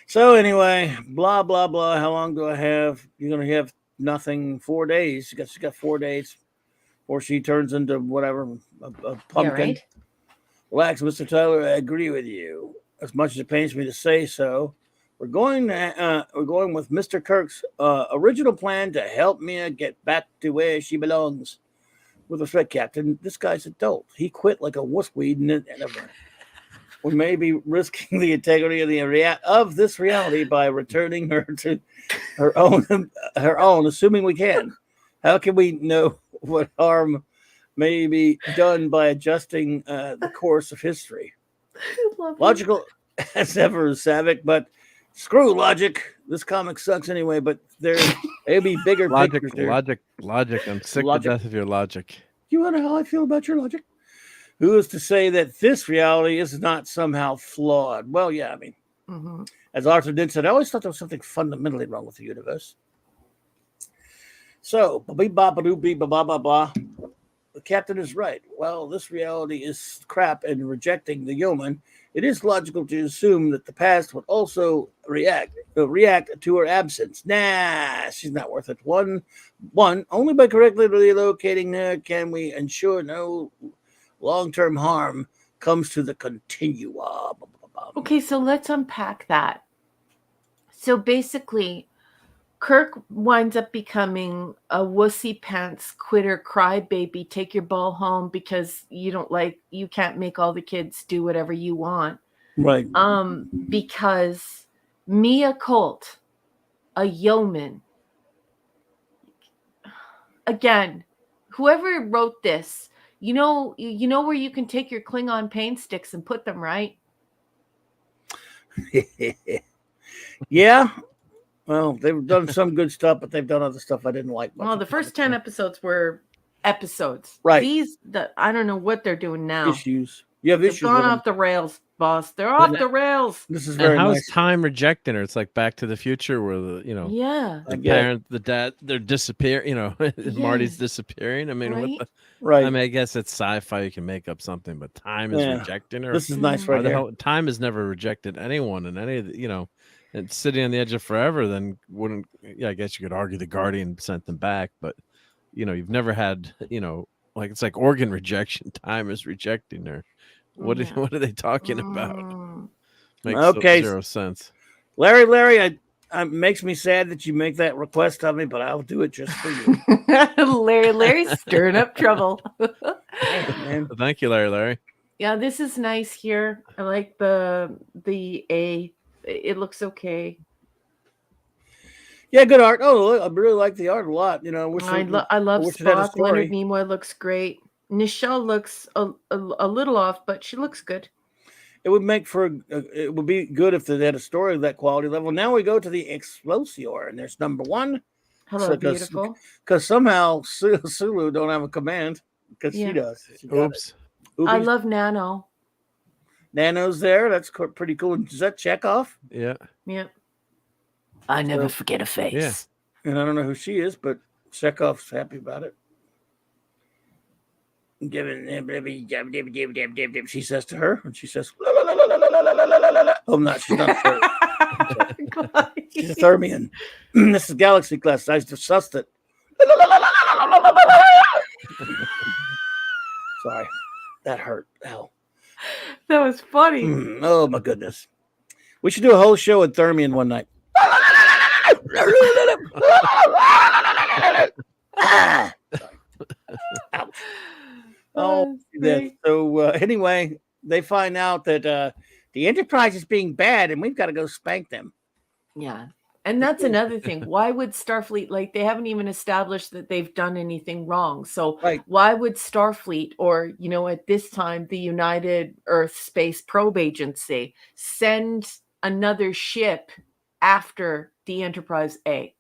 So anyway, blah blah blah. How long do I have? You're gonna have nothing. 4 days. She got 4 days, or she turns into whatever a Yeah, pumpkin. right? Relax, Mr. Tyler. I agree with you. As much as it pains me to say so, we're going with Mr. Kirk's original plan to help Mia get back to where she belongs. With respect, Captain, this guy's adult. He quit like a wussweed, and we may be risking the integrity of this reality by returning her to her own, assuming we can. How can we know what harm may be done by adjusting the course of history? Logical as ever, Savick, but screw logic. This comic sucks anyway, but there may be bigger Logic, pictures there. logic. I'm sick Logic. to death of your logic. You want to know how I feel about your logic? Who is to say that this reality is not somehow flawed? Well, yeah, I mean, as Arthur Dent said, I always thought there was something fundamentally wrong with the universe. So, blah, blah, blah. The captain is right. While this reality is crap and rejecting the yeoman, it is logical to assume that the past would also react to her absence. Nah, she's not worth it. One, only by correctly relocating her can we ensure no long-term harm comes to the continuum. Okay, so let's unpack that. So basically, Kirk winds up becoming a wussy pants quitter crybaby. Take your ball home because you can't make all the kids do whatever you want. Right. Because Mia Colt, a yeoman. Again, whoever wrote this, you know where you can take your Klingon paint sticks and put them, right? Yeah. Well, they've done some good stuff, but they've done other stuff I didn't like much. Well, the first 10 episodes were episodes. Right. I don't know what they're doing now. Issues. You have They've issues. gone with off the rails, boss. They're off the rails. This is And very how's nice. time rejecting her? It's like Back to the Future, where Yeah. the parent, the dad, they're disappearing. Marty's disappearing. I mean, Right? what the? Right. I mean, I guess it's sci-fi. You can make up something, but time is Yeah. rejecting her. This is nice Why right the here. hell? Time has never rejected anyone, and any of the, and sitting on the edge of forever. Then wouldn't? Yeah, I guess you could argue the Guardian sent them back, but you've never had, like it's like organ rejection. Time is rejecting her. What are they talking about? Makes zero sense. Larry, it makes me sad that you make that request of me, but I'll do it just for you. Larry's stirring up trouble. Man. Thank you, Larry. Yeah, this is nice here. I like the A. It looks okay. Yeah, good art. Oh, I really like the art a lot. I love Spock. Leonard Nimoy looks great. Nichelle looks a little off, but she looks good. It would make for it would be good if they had a story of that quality level. Now we go to the Explosior, and there's number 1. Hello, beautiful. Because somehow Sulu don't have a command because she does. Oops. I love Nano. Nano's there. That's pretty cool. Is that Chekhov? Yeah. Yep. I never forget a face. Yeah. And I don't know who she is, but Chekhov's happy about it. She says to her, and she says, "Oh, no, she's not. She's a Thermian. This is Galaxy class. I just sussed it. Sorry, that hurt. Ow. That was funny. Oh my goodness. We should do a whole show with Thermian one night. Oh, so anyway, they find out that the Enterprise is being bad, and we've got to go spank them. Yeah. And that's another thing. Why would Starfleet, they haven't even established that they've done anything wrong. So why would Starfleet, or, at this time, the United Earth Space Probe Agency, send another ship after the Enterprise A?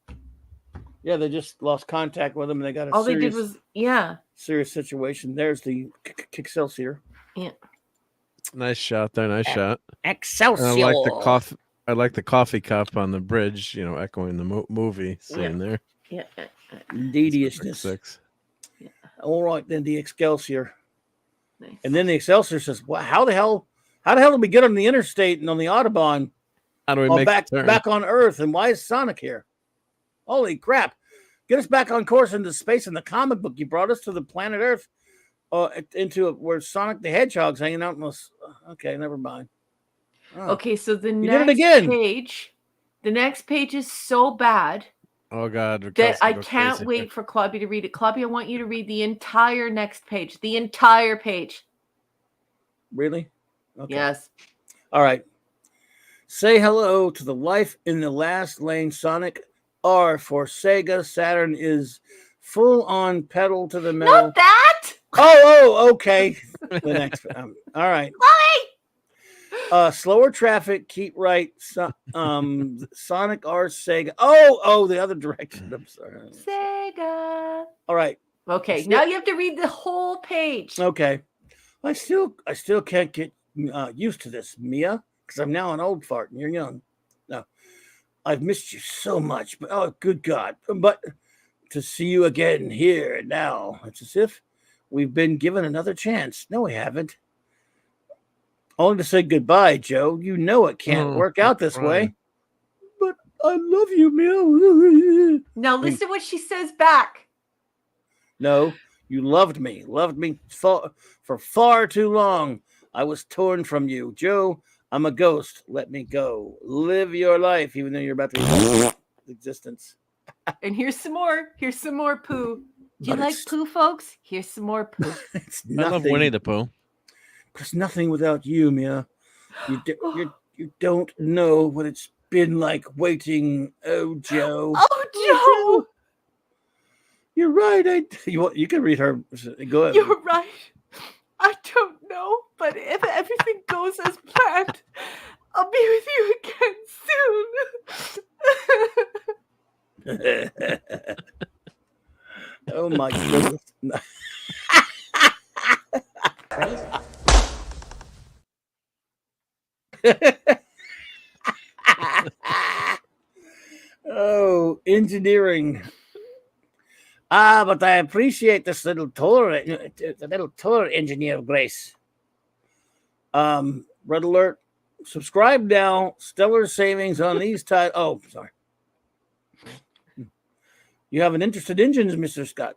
Yeah, they just lost contact with them, and they got all they did was, serious situation. There's the Excelsior. Yeah. Nice shot there. Nice shot. Excelsior. And I like the coffee cup on the bridge, echoing the movie scene there. Yeah. Deediousness. Yeah. All right, then the Excelsior. Nice. And then the Excelsior says, "Well, how the hell did we get on the interstate and on the Autobahn? How do we make back on Earth? And why is Sonic here? Holy crap. Get us back on course into space. In the comic book, you brought us to the planet Earth where Sonic the Hedgehog's hanging out in this. Okay, never mind. Oh. Okay, so the next page is so bad. Oh God! That I can't wait for Clubby to read it. Clubby, I want you to read the entire next page. The entire page. Really? Okay. Yes. All right. Say hello to the life in the last lane, Sonic. R for Sega Saturn is full on pedal to the metal. Not that. Okay. The next all right. Slower traffic, keep right. Sonic R Sega. The other direction. I'm sorry. Sega. All right. Okay, now you have to read the whole page. Okay. I still can't get used to this, Mia, because I'm now an old fart and you're young. No, I've missed you so much, but oh, good God. But to see you again here and now, it's as if we've been given another chance. No, we haven't. Only to say goodbye, Joe. You know it can't work out this way. But I love you, Mia. Now listen to what she says back. No, you loved me for far too long. I was torn from you. Joe, I'm a ghost. Let me go. Live your life, even though you're about to leave existence. And here's some more. Here's some more poo. Do you like poo, folks? Here's some more poo. It's I nothing. love Winnie the Pooh. It's nothing without you, Mia. You don't know what it's been like waiting. Oh, Joe. Oh, Joe. You're right. You can read her. Go ahead. You're right. I don't know, but if everything goes as planned, I'll be with you again soon. Oh my goodness. Oh, engineering. But I appreciate this little tour, Engineer Grace. Red alert. Subscribe now. Stellar savings on these titles. Oh, sorry. You have an interest in engines, Mr. Scott.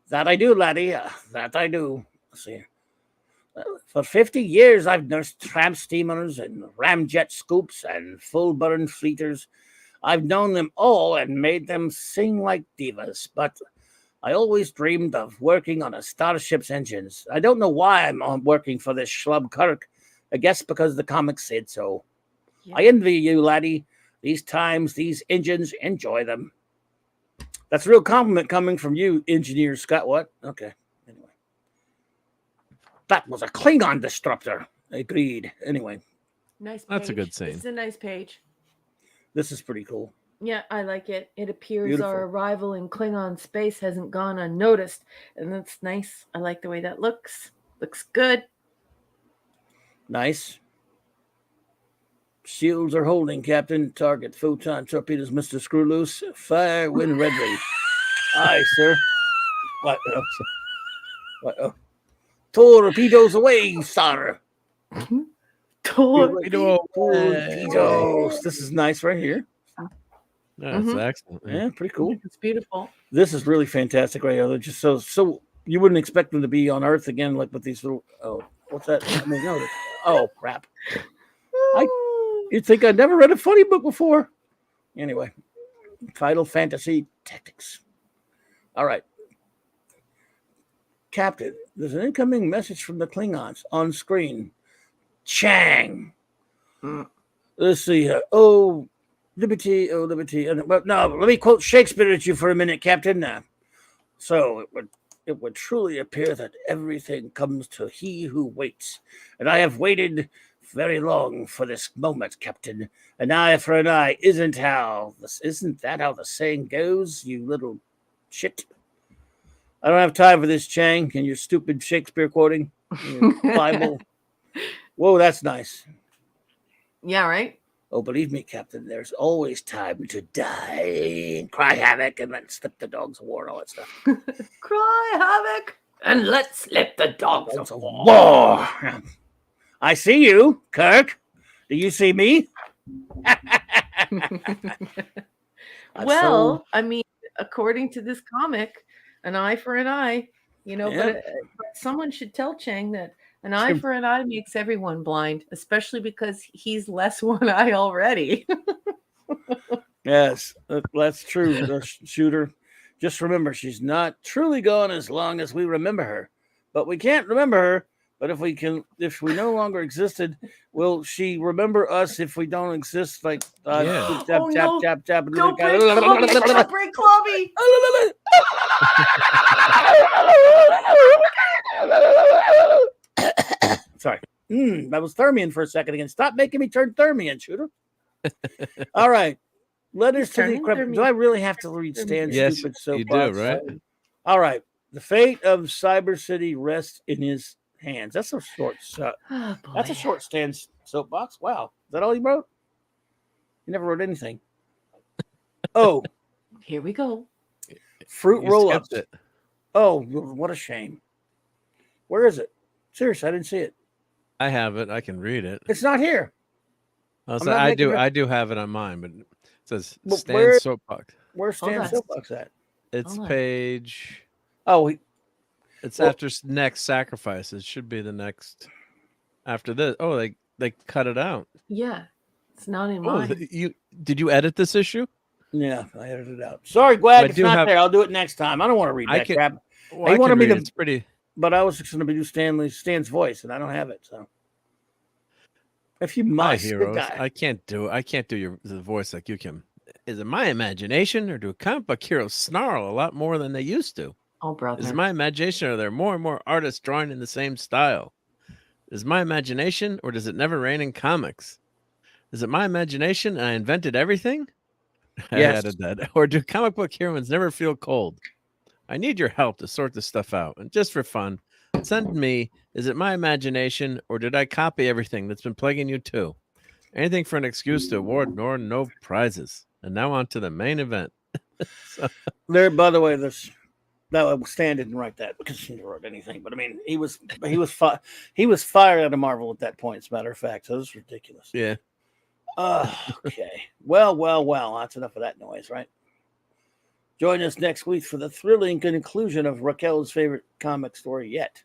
That I do, laddie. That I do. Let's see. For 50 years, I've nursed tramp steamers and ramjet scoops and full burn fleeters. I've known them all and made them sing like divas, but I always dreamed of working on a starship's engines. I don't know why I'm working for this schlub Kirk. I guess because the comics said so. Yeah. I envy you, laddie. These times, these engines, enjoy them. That's a real compliment coming from you, Engineer Scott. What? Okay. Anyway. That was a Klingon disruptor. Agreed. Anyway. Nice page. That's a good scene. It's a nice page. This is pretty cool. Yeah, I like it. It appears Beautiful. Our arrival in Klingon space hasn't gone unnoticed. And that's nice. I like the way that looks. Looks good. Nice. Shields are holding, Captain. Target photon torpedoes, Mr. Screwloose. Fire when ready. Aye, sir. What? What? Torpedoes away, sir. Torpedoes. This is nice right here. That's excellent. Yeah, pretty cool. It's beautiful. This is really fantastic right here. They're just so you wouldn't expect them to be on Earth again, like with these little. Oh, what's that? I mean, no. Oh, crap. You'd think I'd never read a funny book before. Anyway, Final Fantasy Tactics. All right. Captain, there's an incoming message from the Klingons on screen. Chang. Let's see here. Oh, liberty. But no, let me quote Shakespeare at you for a minute, Captain. So it would truly appear that everything comes to he who waits. And I have waited very long for this moment, Captain. An eye for an eye. Isn't that how the saying goes, you little shit? I don't have time for this, Chang, and your stupid Shakespeare quoting. Bible. Whoa, that's nice. Yeah, right? Oh, believe me, Captain, there's always time to die and cry havoc and then slip the dogs of war and all that stuff. Cry havoc and let's slip the dogs of war. I see you, Kirk. Do you see me? Well, I mean, according to this comic, an eye for an eye, but someone should tell Chang that an eye for an eye makes everyone blind, especially because he's less one eye already. Yes, that's true, Shooter. Just remember, she's not truly gone as long as we remember her. But we can't remember her But if we no longer existed, will she remember us if we don't exist? Like, Yeah. tap, Oh, tap, no. tap, tap. Don't break Clubby! Don't break Clubby! Sorry. That was Thermian for a second again. Stop making me turn Thermian, shooter. All right. Letters to the Turning equipment. Thermian. Do I really have to read Stan's Yes, stupid you soapbox? do, right? All right. The fate of Cyber City rests in his hands. That's a short. Oh, boy. That's a short Stan's soapbox. Wow. Is that all you wrote? You never wrote anything. Oh, Here we go. fruit You roll-ups. skipped it. Oh, what a shame. Where is it? Seriously, I didn't see it. I have it. I can read it. It's not here. Oh, so not I making do. it- I do have it on mine, but it says But Stan's where- soapbox. Where's Hold Stan's on. soapbox at? It's Hold on. page. Oh, It's Well- after next sacrifice. It should be the next after this. Oh, they cut it out. Yeah. It's not in Oh, mine. did you edit this issue? yeah, I edited it out. Sorry, Gwag, I it's do not have- there. I'll do it next time. I don't want to read I that can- crap. Well, Hey, I you wanna can be read the- it. It's pretty. But I was just going to do Stan's voice, and I don't have it. So, if you My must, good heroes. guy. I can't do the voice like you can. Is it my imagination, or do comic book heroes snarl a lot more than they used to? Oh, brother. Is it my imagination, or are there more and more artists drawing in the same style? Is it my imagination, or does it never rain in comics? Is it my imagination and I invented everything? I Yes. added that. Or do comic book heroines never feel cold? I need your help to sort this stuff out. And just for fun, send me, is it my imagination, or did I copy everything that's been plaguing you too? Anything for an excuse to award nor no prizes. And now on to the main event. There, by the way, Stan didn't write that because he never wrote anything. But I mean, he was fired out of Marvel at that point. As a matter of fact, so this is ridiculous. Yeah. Okay. Well. That's enough of that noise, right? Join us next week for the thrilling conclusion of Raquel's favorite comic story yet.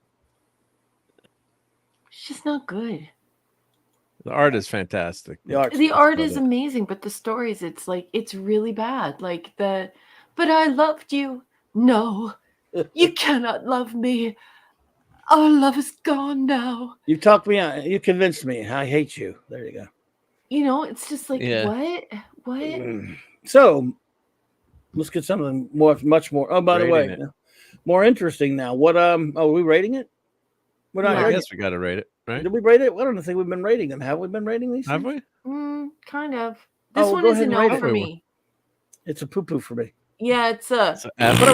It's just not good. The art is fantastic. The art. The art love is it. amazing, but the stories, it's really bad. Like but I loved you. No, you cannot love me. Our love is gone now. You talked me out. You convinced me. I hate you. There you go. You know, it's just like, Yeah. what? So let's get something much more. Oh, by the way, Rating more interesting now. What are we rating it? We're not I rating guess we got to rate it, right? Did we rate it? I don't think we've been rating them. Have we been rating these? Have things? we? Kind of. This Oh, one go is ahead a and rate no it. for me. It's a poo-poo for me. Yeah, it's a So F, But I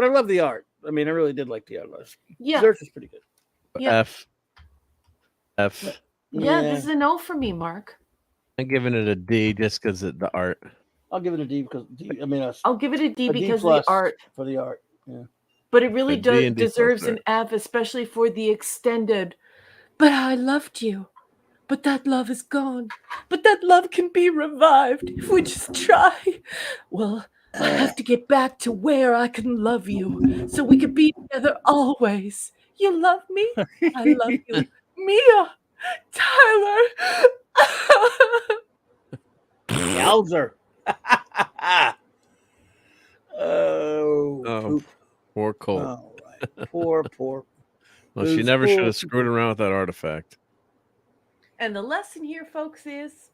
love the art. I mean, I really did like the art. yeah. Theirs is pretty good. Yeah. F. Yeah, this is a no for me, Mark. I'm giving it a D just because of the art. I'll give it a D because I'll give it a D a D because plus of the art, for the art. Yeah. but it really A D and D plus deserves art. an F, especially for the extended. But I loved you. But that love is gone. But that love can be revived if we just try. Well, I have to get back to where I can love you so we can be together always. You love me? I love you. Mia! Tyler! Yowzer. Oh, Oh, poop. poor Colt. All right. Poor. Well, she Who's never should cool? have screwed around with that artifact. And the lesson here, folks, is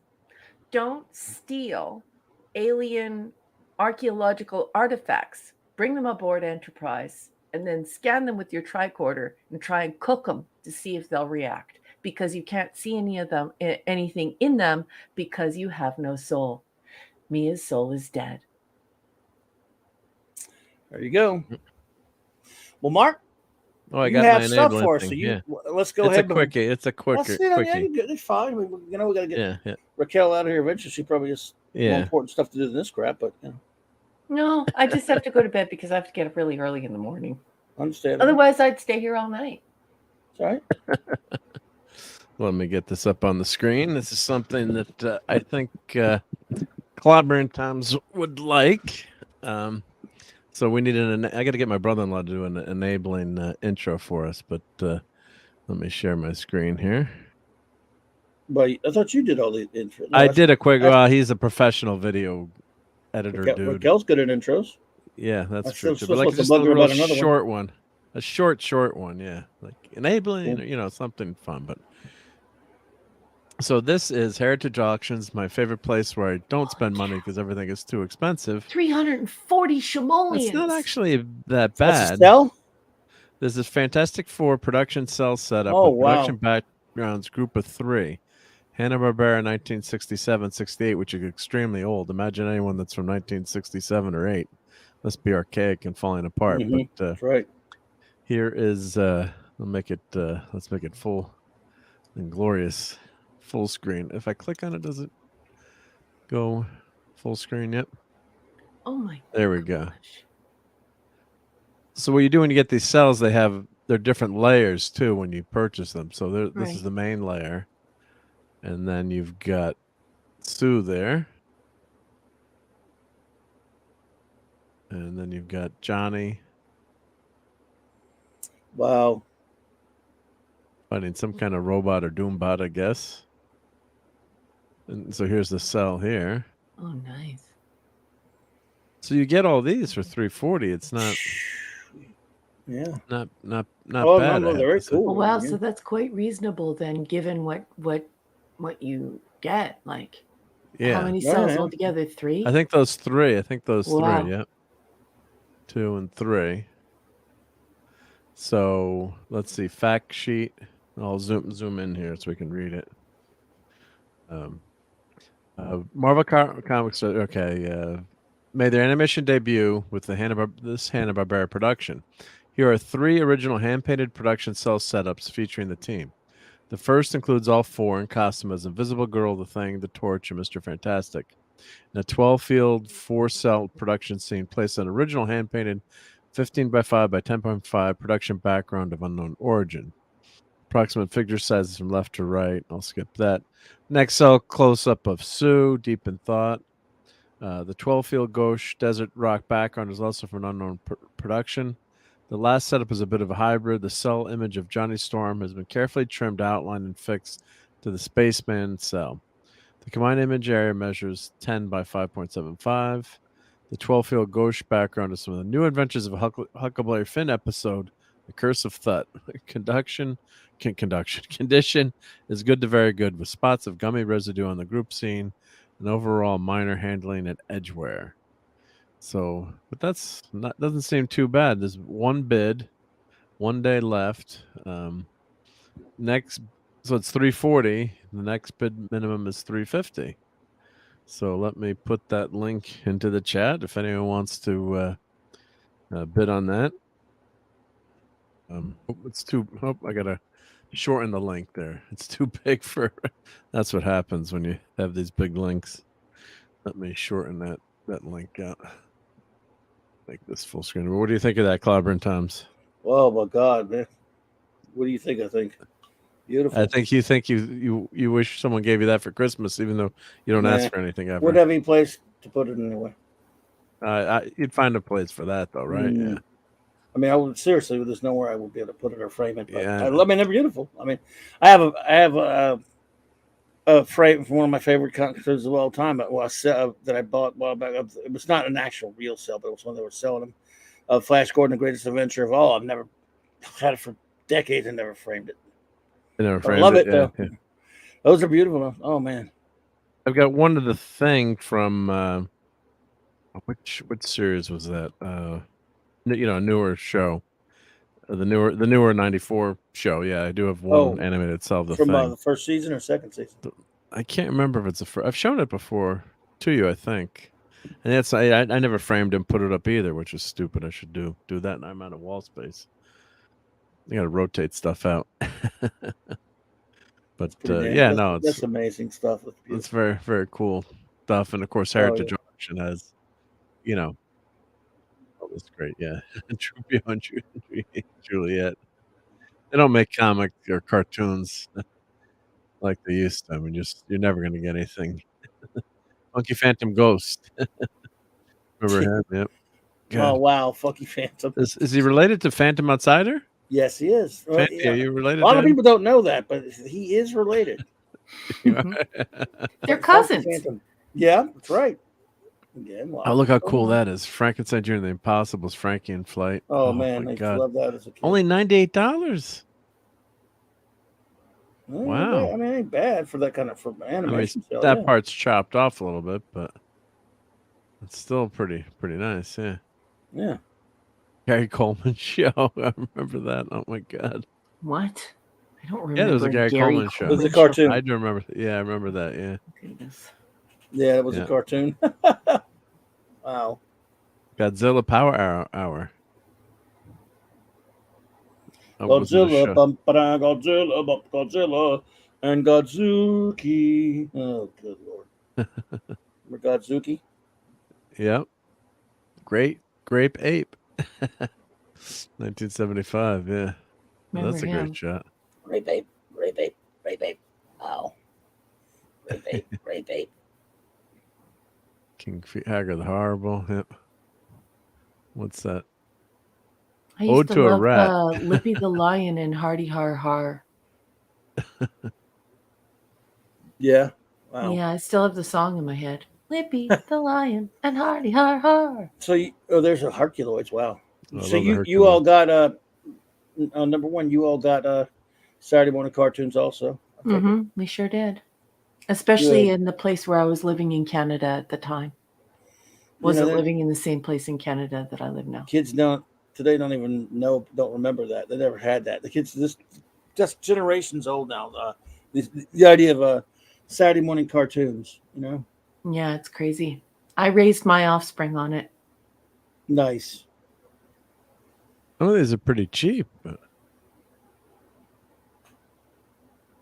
don't steal alien archaeological artifacts. Bring them aboard Enterprise and then scan them with your tricorder and try and cook them to see if they'll react, because you can't see anything in them because you have no soul. Mia's soul is dead. There you go. Well, Mark, Oh, I you got have my stuff enabling for us. thing. So Yeah. let's go It's ahead. a quickie. It's a quickie. It's fine. We got to get Yeah. Raquel out of here eventually. She probably has more Yeah. important stuff to do than this crap, but No, I just have to go to bed because I have to get up really early in the morning. understand. Otherwise, I'd stay here all night. It's all right. Let me get this up on the screen. This is something that I think Clobbering Times would like. So we need I got to get my brother-in-law to do an enabling intro for us, but let me share my screen here. But I thought you did all the intro. No, I that's- did a quick. He's a professional video editor, dude. Raquel's good at intros. Yeah, that's I'm true. still Too. But like supposed to just a bug her little about another one. short one. a short one, yeah, like enabling, something fun. But so this is Heritage Auctions, my favorite place where I don't spend money because everything is too expensive. 340 simoleons. It's not actually that That's a bad. cell? There's this Fantastic Four production cell setup Oh, with wow. production backgrounds, group of 3. Hanna-Barbera 1967-68, which is extremely old. Imagine anyone that's from 1967 or 8. Must be archaic and falling apart. Mhm. But That's right. here is let's make it full and glorious, full screen. If I click on it, does it go full screen? Yep. Oh my. There we go. So what you do when you get these cells, they're different layers too when you purchase them. So this is the main layer, and then you've got Sue there, and then you've got Johnny. Wow. Fighting some kind of robot or Doombot, I guess. And so here's the cell here. Oh, nice. So you get all these for $340. It's not. Yeah. Not Oh, bad. no, they're very cool. Oh, wow, Yeah. so that's quite reasonable then, given what you get. Like, Yeah. how many Yeah, cells yeah. altogether? 3? I think those 3. Wow. 3. Yep. 2 and 3. So let's see. Fact sheet. I'll zoom in here so we can read it. Marvel Comics. Okay. Made their animation debut with the Hanna-Barbera production. Here are 3 original hand-painted production cell setups featuring the team. The first includes all 4 in costume as Invisible Girl, the Thing, the Torch, and Mr. Fantastic. In a 12-field, 4-cell production scene placed on original hand-painted 15x5 by 10.5 production background of unknown origin. Approximate figure sizes from left to right. I'll skip that. Next cell, close-up of Sue, deep in thought. The 12-field gauche desert rock background is also from an unknown production. The last setup is a bit of a hybrid. The cell image of Johnny Storm has been carefully trimmed, outlined, and fixed to the spaceman cell. The combined image area measures 10 by 5.75. The 12-field gauche background is from the New Adventures of a Huckleberry Finn episode, The Curse of Thut. Condition is good to very good, with spots of gummy residue on the group scene and overall minor handling at edge wear. So, but doesn't seem too bad. There's one bid, 1 day left. Next, so it's $340. The next bid minimum is $350. So let me put that link into the chat if anyone wants to bid on that. I gotta shorten the link there. It's too big for. That's what happens when you have these big links. Let me shorten that link out. Make this full screen. What do you think of that, Clobbering Toms? Oh my God, man! What do you think? I think beautiful. I think you wish someone gave you that for Christmas, even though you don't ask for anything ever. Wouldn't have any place to put it anyway. You'd find a place for that, though, right? Yeah. I mean, I would seriously. There's nowhere I would be able to put it or frame it. But Yeah. I mean, they're beautiful. I mean, I have a frame from one of my favorite collectors of all time. That I bought a while back. It was not an actual real sale, but it was one they were selling them. Flash Gordon, the Greatest Adventure of All. I've never had it for decades and never framed it. I love it, yeah, though. yeah. Those are beautiful. Oh man, I've got one of the thing from which series was that? A newer show. The newer 94 show. Yeah, I do have one animated cell. From the first season or second season. I can't remember if it's the first. I've shown it before to you, I think. And that's I never framed and put it up either, which is stupid. I should do that, and I'm out of wall space. You got to rotate stuff out. But that's amazing stuff. It's very, very cool stuff, and of course, Heritage Auction has, that's great. Yeah, Truvio and Juliet. They don't make comic or cartoons like they used to. I mean, you're never going to get anything. Funky Phantom Ghost. Remember him? Yep. God. Oh wow, Funky Phantom. Is he related to Phantom Outsider? Yes, he is. Are you related? A lot of people don't know that, but he is related. They're cousins. Yeah, that's right. Again, wow. Oh, look how cool that is. Frankenstein Jr. and the Impossibles, Frankie in Flight. Oh, man, my I used to God. love that as a kid. Only $98. Well, Wow. I mean, it ain't bad for that kind of animation. That part's chopped off a little bit, but it's still pretty nice. Yeah. Yeah. Gary Coleman show. I remember that. Oh my God. What? I don't remember. Yeah, there was a Gary Coleman show. It was a cartoon. I do remember. Yeah, I remember that. Yeah. Goodness. Yeah, it was a cartoon. Wow. Godzilla Power Hour. Oh, Godzilla, Godzilla, and Godzuki. Oh, good Lord. Remember Godzuki? Yep. Grape Ape. 1975. Yeah. Well, that's a great shot. Rape Ape. Wow. Rape Ape. King Hagar the Horrible. Yep. What's that? I used to love Lippy the Lion and Hardy Har Har. Yeah. Wow. Yeah, I still have the song in my head. Lippy the Lion and Hardy Har Har. So, there's a Herculoids. Wow. So you Herculoids. all got number one. You all got Saturday morning cartoons also. We sure did. Especially in the place where I was living in Canada at the time. Wasn't living in the same place in Canada that I live now. Kids don't remember that. They never had that. The kids just generations old now. The idea of Saturday morning cartoons, Yeah, it's crazy. I raised my offspring on it. Nice. Some of these are pretty cheap. But...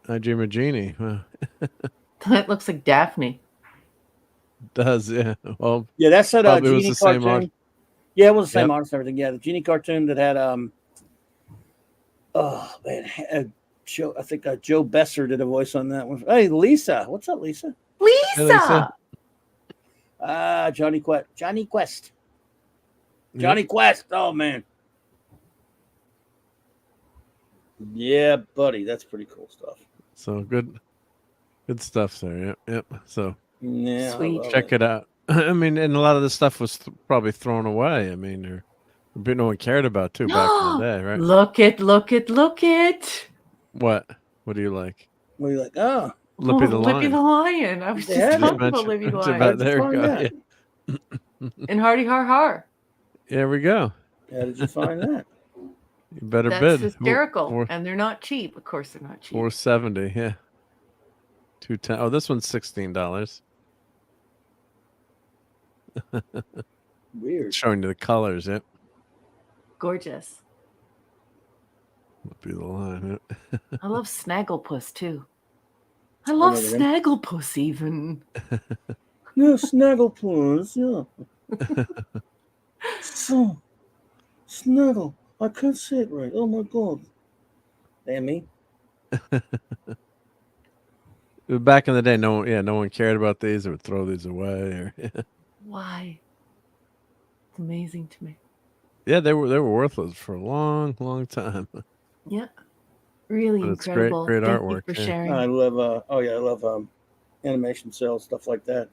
I Dream of Jeannie. That looks like Daphne. It does, yeah. Well, yeah, that's that Genie was the cartoon. same art. Yeah, it was the same artist and everything. Yeah, the Genie cartoon that had oh man, Joe. I think Joe Besser did a voice on that one. Hey, Lisa, what's up, Lisa? Lisa. Johnny Quest. Johnny Quest. Oh man. Yeah, buddy, that's pretty cool stuff. So good stuff there. Yep. So yeah, sweet. Check it out. I mean, and a lot of this stuff was probably thrown away. I mean, no one cared about too back in the day, right? Look it. What? What do you like? What are you like? Oh, Lippy the Lion. Lippy the Lion. I was just talking about Lippy the Lion. About there you go. Yeah. And Hardy Har Har. There we go. How did you find that? You better That's bid. hysterical. And they're not cheap. Of course they're not cheap. $4.70, yeah. $2.10. Oh, this one's $16. Weird. Showing you the colors, yep. Gorgeous. Lippy the Lion. Yep. I love Snagglepuss too. I love Snagglepuss even. Yeah, Snagglepuss, yeah. So, Snaggle. I couldn't say it right. Oh my God. Damn me. Back in the day, no one cared about these or would throw these away. Or, Why? It's amazing to me. Yeah, they were worthless for a long, long time. Yeah, really incredible. Great Thank artwork. you for sharing. I love. I love animation cells, stuff like that.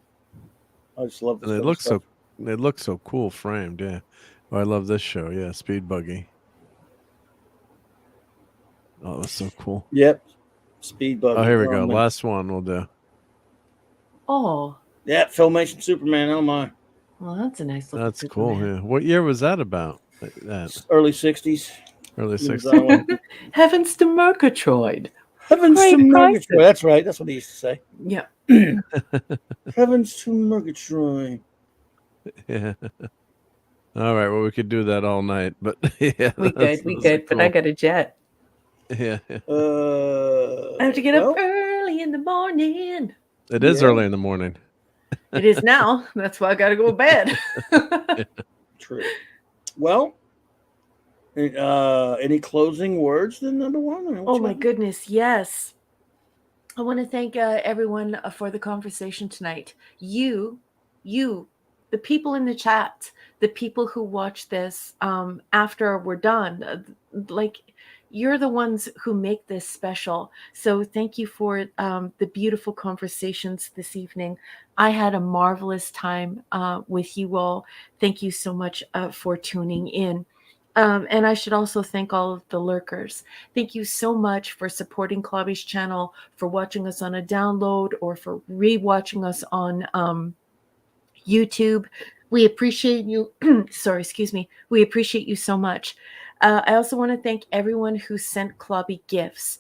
I just love. And they look so cool framed. Yeah. Oh, I love this show. Yeah, Speed Buggy. Oh, that's so cool. Yep. Speed Buggy. Oh, here we go. Last one we'll do. Oh. Yeah, Filmation Superman. Oh my. Well, that's a nice look. That's cool. Yeah. What year was that about? Early 60s. Early 60s. Heavens to Murgatroyd. Heavens to Murgatroyd. That's right. That's what he used to say. Yeah. Heavens to Murgatroyd. Yeah. All right. Well, we could do that all night, but yeah. We could, but I got a jet. Yeah. I have to get up early in the morning. It is early in the morning. It is now. That's why I got to go to bed. True. Well, any closing words then, number one? Oh my goodness, yes. I want to thank everyone for the conversation tonight. You, the people in the chat, the people who watch this after we're done, like you're the ones who make this special. So thank you for the beautiful conversations this evening. I had a marvelous time with you all. Thank you so much for tuning in. And I should also thank all of the lurkers. Thank you so much for supporting Clobby's channel, for watching us on a download, or for re-watching us on YouTube. We appreciate you. Sorry, excuse me. We appreciate you so much. I also want to thank everyone who sent Clobby gifts.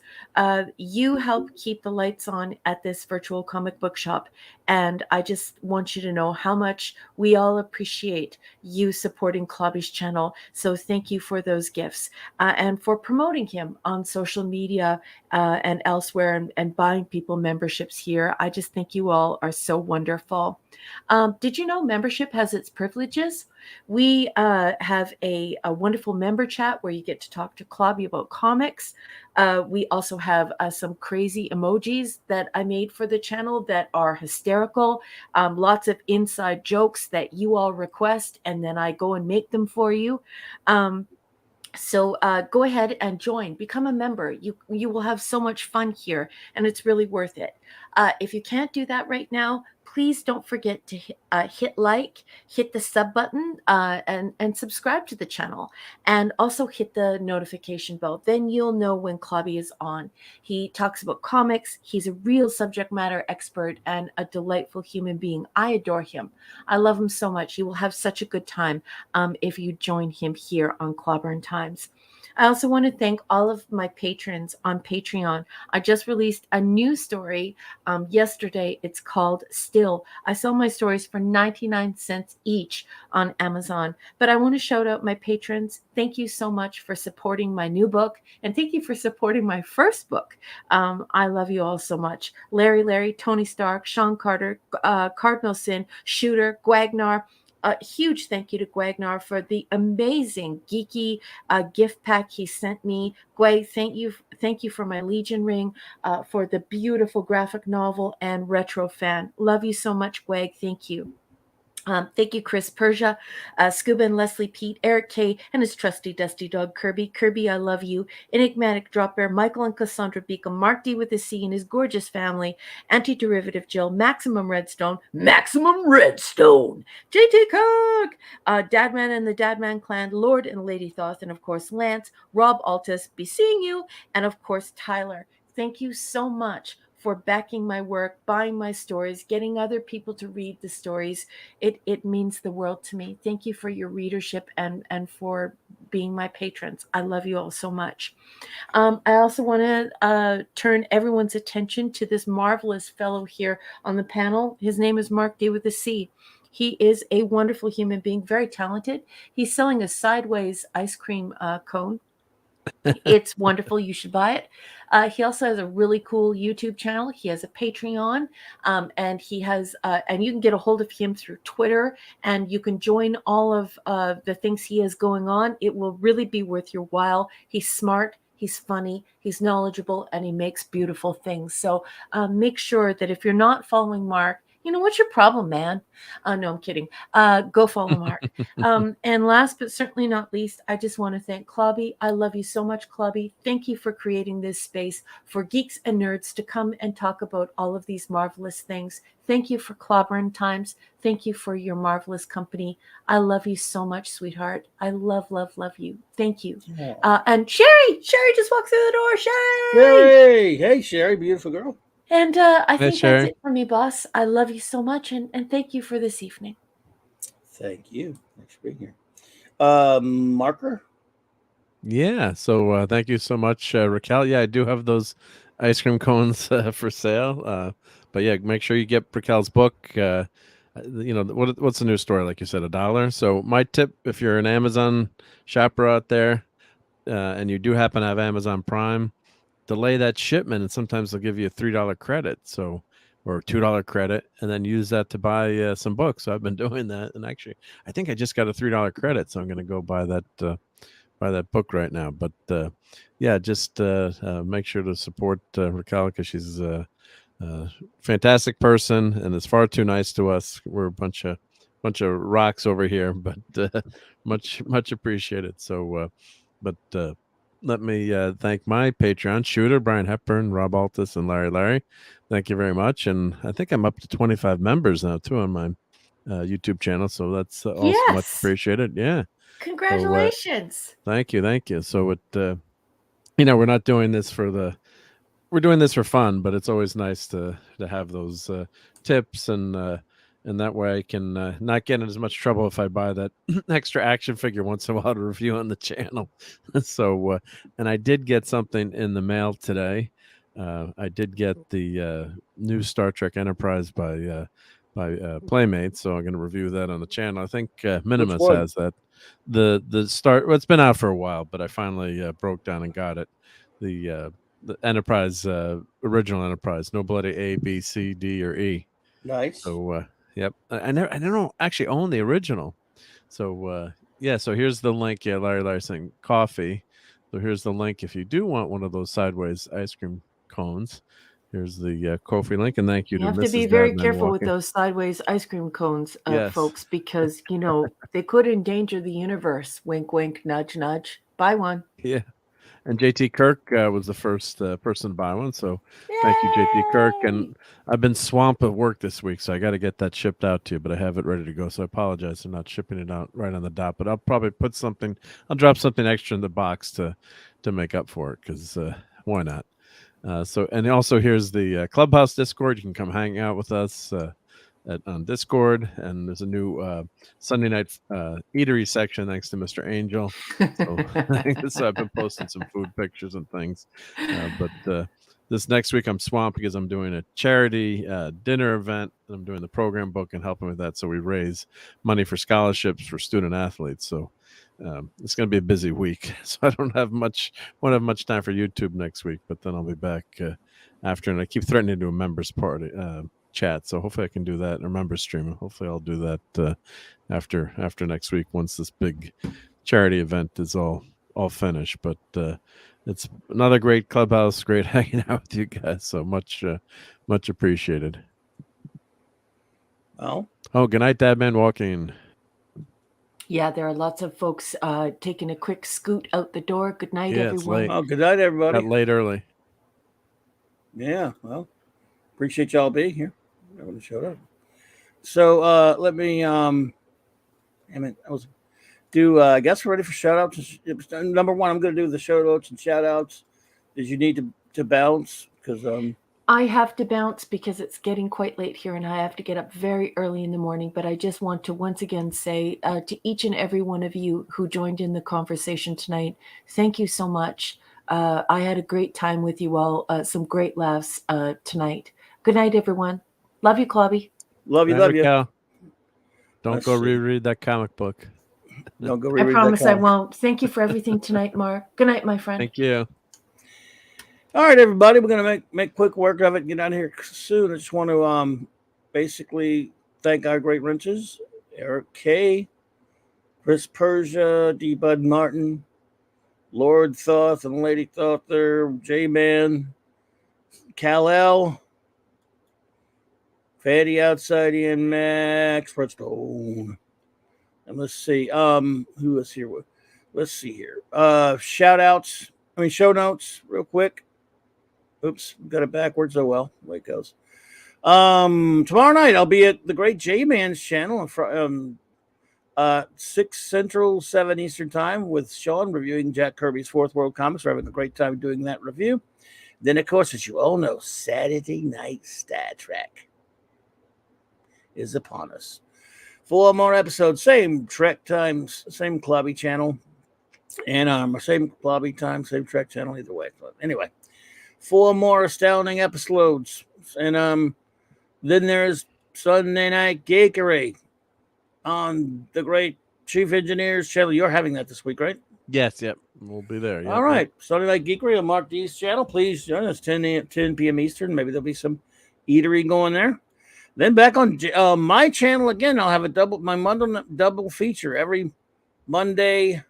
You help keep the lights on at this virtual comic book shop, and I just want you to know how much we all appreciate you supporting Clobby's channel. So thank you for those gifts and for promoting him on social media and elsewhere, and buying people memberships here. I just think you all are so wonderful. Did you know membership has its privileges? We have a wonderful member chat where you get to talk to Clobby about comics. We also have some crazy emojis that I made for the channel that are hysterical. Lots of inside jokes that you all request, and then I go and make them for you. So go ahead and join, become a member. You will have so much fun here, and it's really worth it. If you can't do that right now, please don't forget to hit like, hit the sub button, and subscribe to the channel, and also hit the notification bell. Then you'll know when Clobby is on. He talks about comics. He's a real subject matter expert and a delightful human being. I adore him. I love him so much. You will have such a good time if you join him here on CLOBBERIN Times. I also want to thank all of my patrons on Patreon. I just released a new story yesterday. It's called Still. I sell my stories for 99 cents each on Amazon. But I want to shout out my patrons. Thank you so much for supporting my new book. And thank you for supporting my first book. I love you all so much. Larry, Tony Stark, Sean Carter, Cardinal Sin, Shooter, Gwagnar. A huge thank you to Gwagnar for the amazing geeky gift pack he sent me. Gwag, thank you for my Legion ring, for the beautiful graphic novel and retro fan. Love you so much, Gwag. Thank you. Thank you, Chris Persia, Scuba and Leslie Pete, Eric K, and his trusty dusty dog, Kirby. Kirby, I love you. Enigmatic Drop Bear, Michael and Cassandra Beacom, Mark D with a C and his gorgeous family, Anti-Derivative Jill, Maximum Redstone, JT Cook, Dadman and the Dadman Clan, Lord and Lady Thoth, and of course, Lance, Rob Altus, be seeing you, and of course, Tyler. Thank you so much for backing my work, buying my stories, getting other people to read the stories. It means the world to me. Thank you for your readership and for being my patrons. I love you all so much. I also want to turn everyone's attention to this marvelous fellow here on the panel. His name is Mark D with a C. He is a wonderful human being, very talented. He's selling a sideways ice cream cone. It's wonderful. You should buy it. He also has a really cool YouTube channel. He has a Patreon, and he has, and you can get a hold of him through Twitter, and you can join all of the things he has going on. It will really be worth your while. He's smart. He's funny, he's knowledgeable, and he makes beautiful things. So make sure that if you're not following Mark, you know, what's your problem, man? No, I'm kidding. Go follow Mark. And last but certainly not least, I just want to thank Clobby. I love you so much, Clobby. Thank you for creating this space for geeks and nerds to come and talk about all of these marvelous things. Thank you for CLOBBERIN Times. Thank you for your marvelous company. I love you so much, sweetheart. I love, love, love you. Thank you. And Sherry just walked through the door. Sherry! Hey, Sherry, beautiful girl. And I think that's it for me, boss. I love you so much, and thank you for this evening. Thank you. Thanks for being here. Marker? Yeah, so thank you so much, Raquel. Yeah, I do have those ice cream cones for sale. But yeah, make sure you get Raquel's book. You know, what's the new story? Like you said, $1. So my tip, if you're an Amazon shopper out there, and you do happen to have Amazon Prime, delay that shipment, and sometimes they'll give you a $3 credit, so, or $2 credit, and then use that to buy some books. So I've been doing that, and actually, I think I just got a $3 credit, so I'm going to go buy that book right now. But yeah, just make sure to support Raquel, because she's a fantastic person and is far too nice to us. We're a bunch of rocks over here, but much appreciated. So, but let me thank my Patreon, Shooter, Brian Hepburn, Rob Altus, and Larry. Thank you very much. And I think I'm up to 25 members now, too, on my YouTube channel. So that's also much Yes. appreciated. Yeah. Congratulations. Thank you. Thank you. So it, we're not doing this we're doing this for fun, but it's always nice to have those tips and that way I can not get in as much trouble if I buy that extra action figure once in a while to review on the channel. So, and I did get something in the mail today. I did get the new Star Trek Enterprise by Playmates, so I'm going to review that on the channel. I think Minimus has that. The start. Well, it's been out for a while, but I finally broke down and got it. The Enterprise, original Enterprise, no bloody A, B, C, D, or E. Nice. So, yep. I don't actually own the original. So, yeah. So here's the link. Yeah, Larry saying coffee. So here's the link if you do want one of those sideways ice cream cones. Here's the Ko-fi link, and thank you to You have Mrs. to be very Dadman careful with Walking. those sideways ice cream cones, Yes. folks, because they could endanger the universe. Wink, wink, nudge, nudge. Buy one. Yeah. And JT Kirk was the first person to buy one. So thank you, JT Kirk. And I've been swamped at work this week, so I got to get that shipped out to you, but I have it ready to go. So I apologize for not shipping it out right on the dot, but I'll probably I'll drop something extra in the box to make up for it, because why not? And also here's the Clubhouse Discord. You can come hang out with us on Discord, and there's a new Sunday night eatery section thanks to Mr. Angel. So I've been posting some food pictures and things. But this next week I'm swamped because I'm doing a charity dinner event, and I'm doing the program book and helping with that. So we raise money for scholarships for student athletes. So it's going to be a busy week. So I won't have much time for YouTube next week, but then I'll be back after. And I keep threatening to do a members party chat, so hopefully I can do that, or member stream. Hopefully I'll do that after next week, once this big charity event is all finished. But it's another great Clubhouse, great hanging out with you guys, so much appreciated. Well, good night, Dadman Walking. Yeah, there are lots of folks taking a quick scoot out the door. Good night, Yeah, it's everyone. late. oh, good night, everybody. Got late early. Yeah, well, appreciate y'all being here. Everyone showed up. So let me I guess we're ready for shout outs. Number one, I'm gonna do the shout outs and shout outs. Did you need to bounce? Because I have to bounce because it's getting quite late here and I have to get up very early in the morning. But I just want to once again say to each and every one of you who joined in the conversation tonight, thank you so much. I had a great time with you all. Some great laughs tonight. Good night, everyone. Love you, Clobby. Love you. Cal. Don't Let's go see. reread that comic book. Don't go I reread promise that I comic. won't. Thank you for everything tonight, Mark. Good night, my friend. Thank you. All right, everybody, we're gonna make quick work of it and get out of here soon. I just want to basically thank our great wrenches, Eric K, Chris Persia, D. Bud Martin, Lord Thoth and Lady Thother, J-Man, Kal-El, Fatty Outside Ian Max, Redstone. And let's see, who is here? Let's see here. Show notes, real quick. Oops, got it backwards. Oh well, the way it goes. Tomorrow night I'll be at the great J-Man's channel 6 Central, 7 Eastern time with Sean reviewing Jack Kirby's Fourth World Comics. We're having a great time doing that review. Then, of course, as you all know, Saturday Night Star Trek is upon us. 4 more episodes, same Trek times, same Clubby channel, and same Clubby time, same Trek channel, either way. But anyway, 4 more astounding episodes, and then there's Sunday Night Geekery on the great Chief Engineer's channel. You're having that this week, right? Yes, yep. We'll be there. Yep, all right. Yep. Sunday Night Geekery on Mark D's channel. Please join us 10 p.m. Eastern. Maybe there'll be some eatery going there. Then back on my channel again, I'll have my Monday double feature every Monday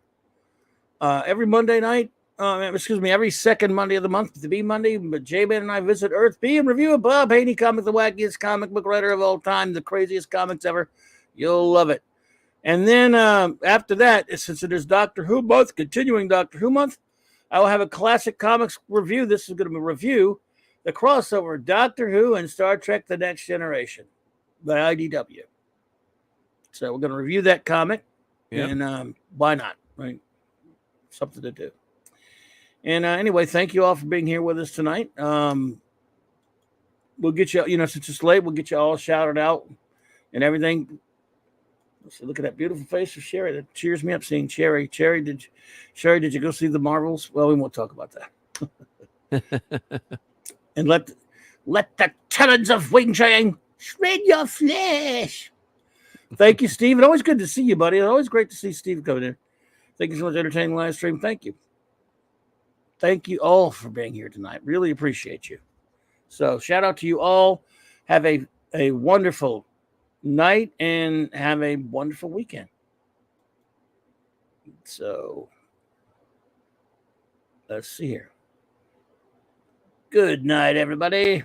night. Every second Monday of the month to be Monday. But J-Man and I visit Earth B and review of Bob Haney comic, the wackiest comic book writer of all time, the craziest comics ever. You'll love it. And then after that, since it is Doctor Who month, continuing Doctor Who month, I will have a classic comics review. This is going to be a review the crossover Doctor Who and Star Trek The Next Generation by IDW. So we're going to review that comic. Yep. And why not? Right? Something to do. And anyway, thank you all for being here with us tonight. We'll get you, since it's late, we'll get you all shouted out and everything. So look at that beautiful face of Sherry. That cheers me up seeing Sherry. Sherry, did you go see the Marvels? Well, we won't talk about that. And let the talons of Wing Chang shred your flesh. Thank you, Steve. And always good to see you, buddy. It's always great to see Steve coming in. Thank you so much for entertaining live stream. Thank you. Thank you all for being here tonight. Really appreciate you. So shout out to you all. Have a wonderful night and have a wonderful weekend. So let's see here. Good night, everybody.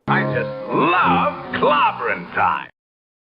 I just love clobbering time.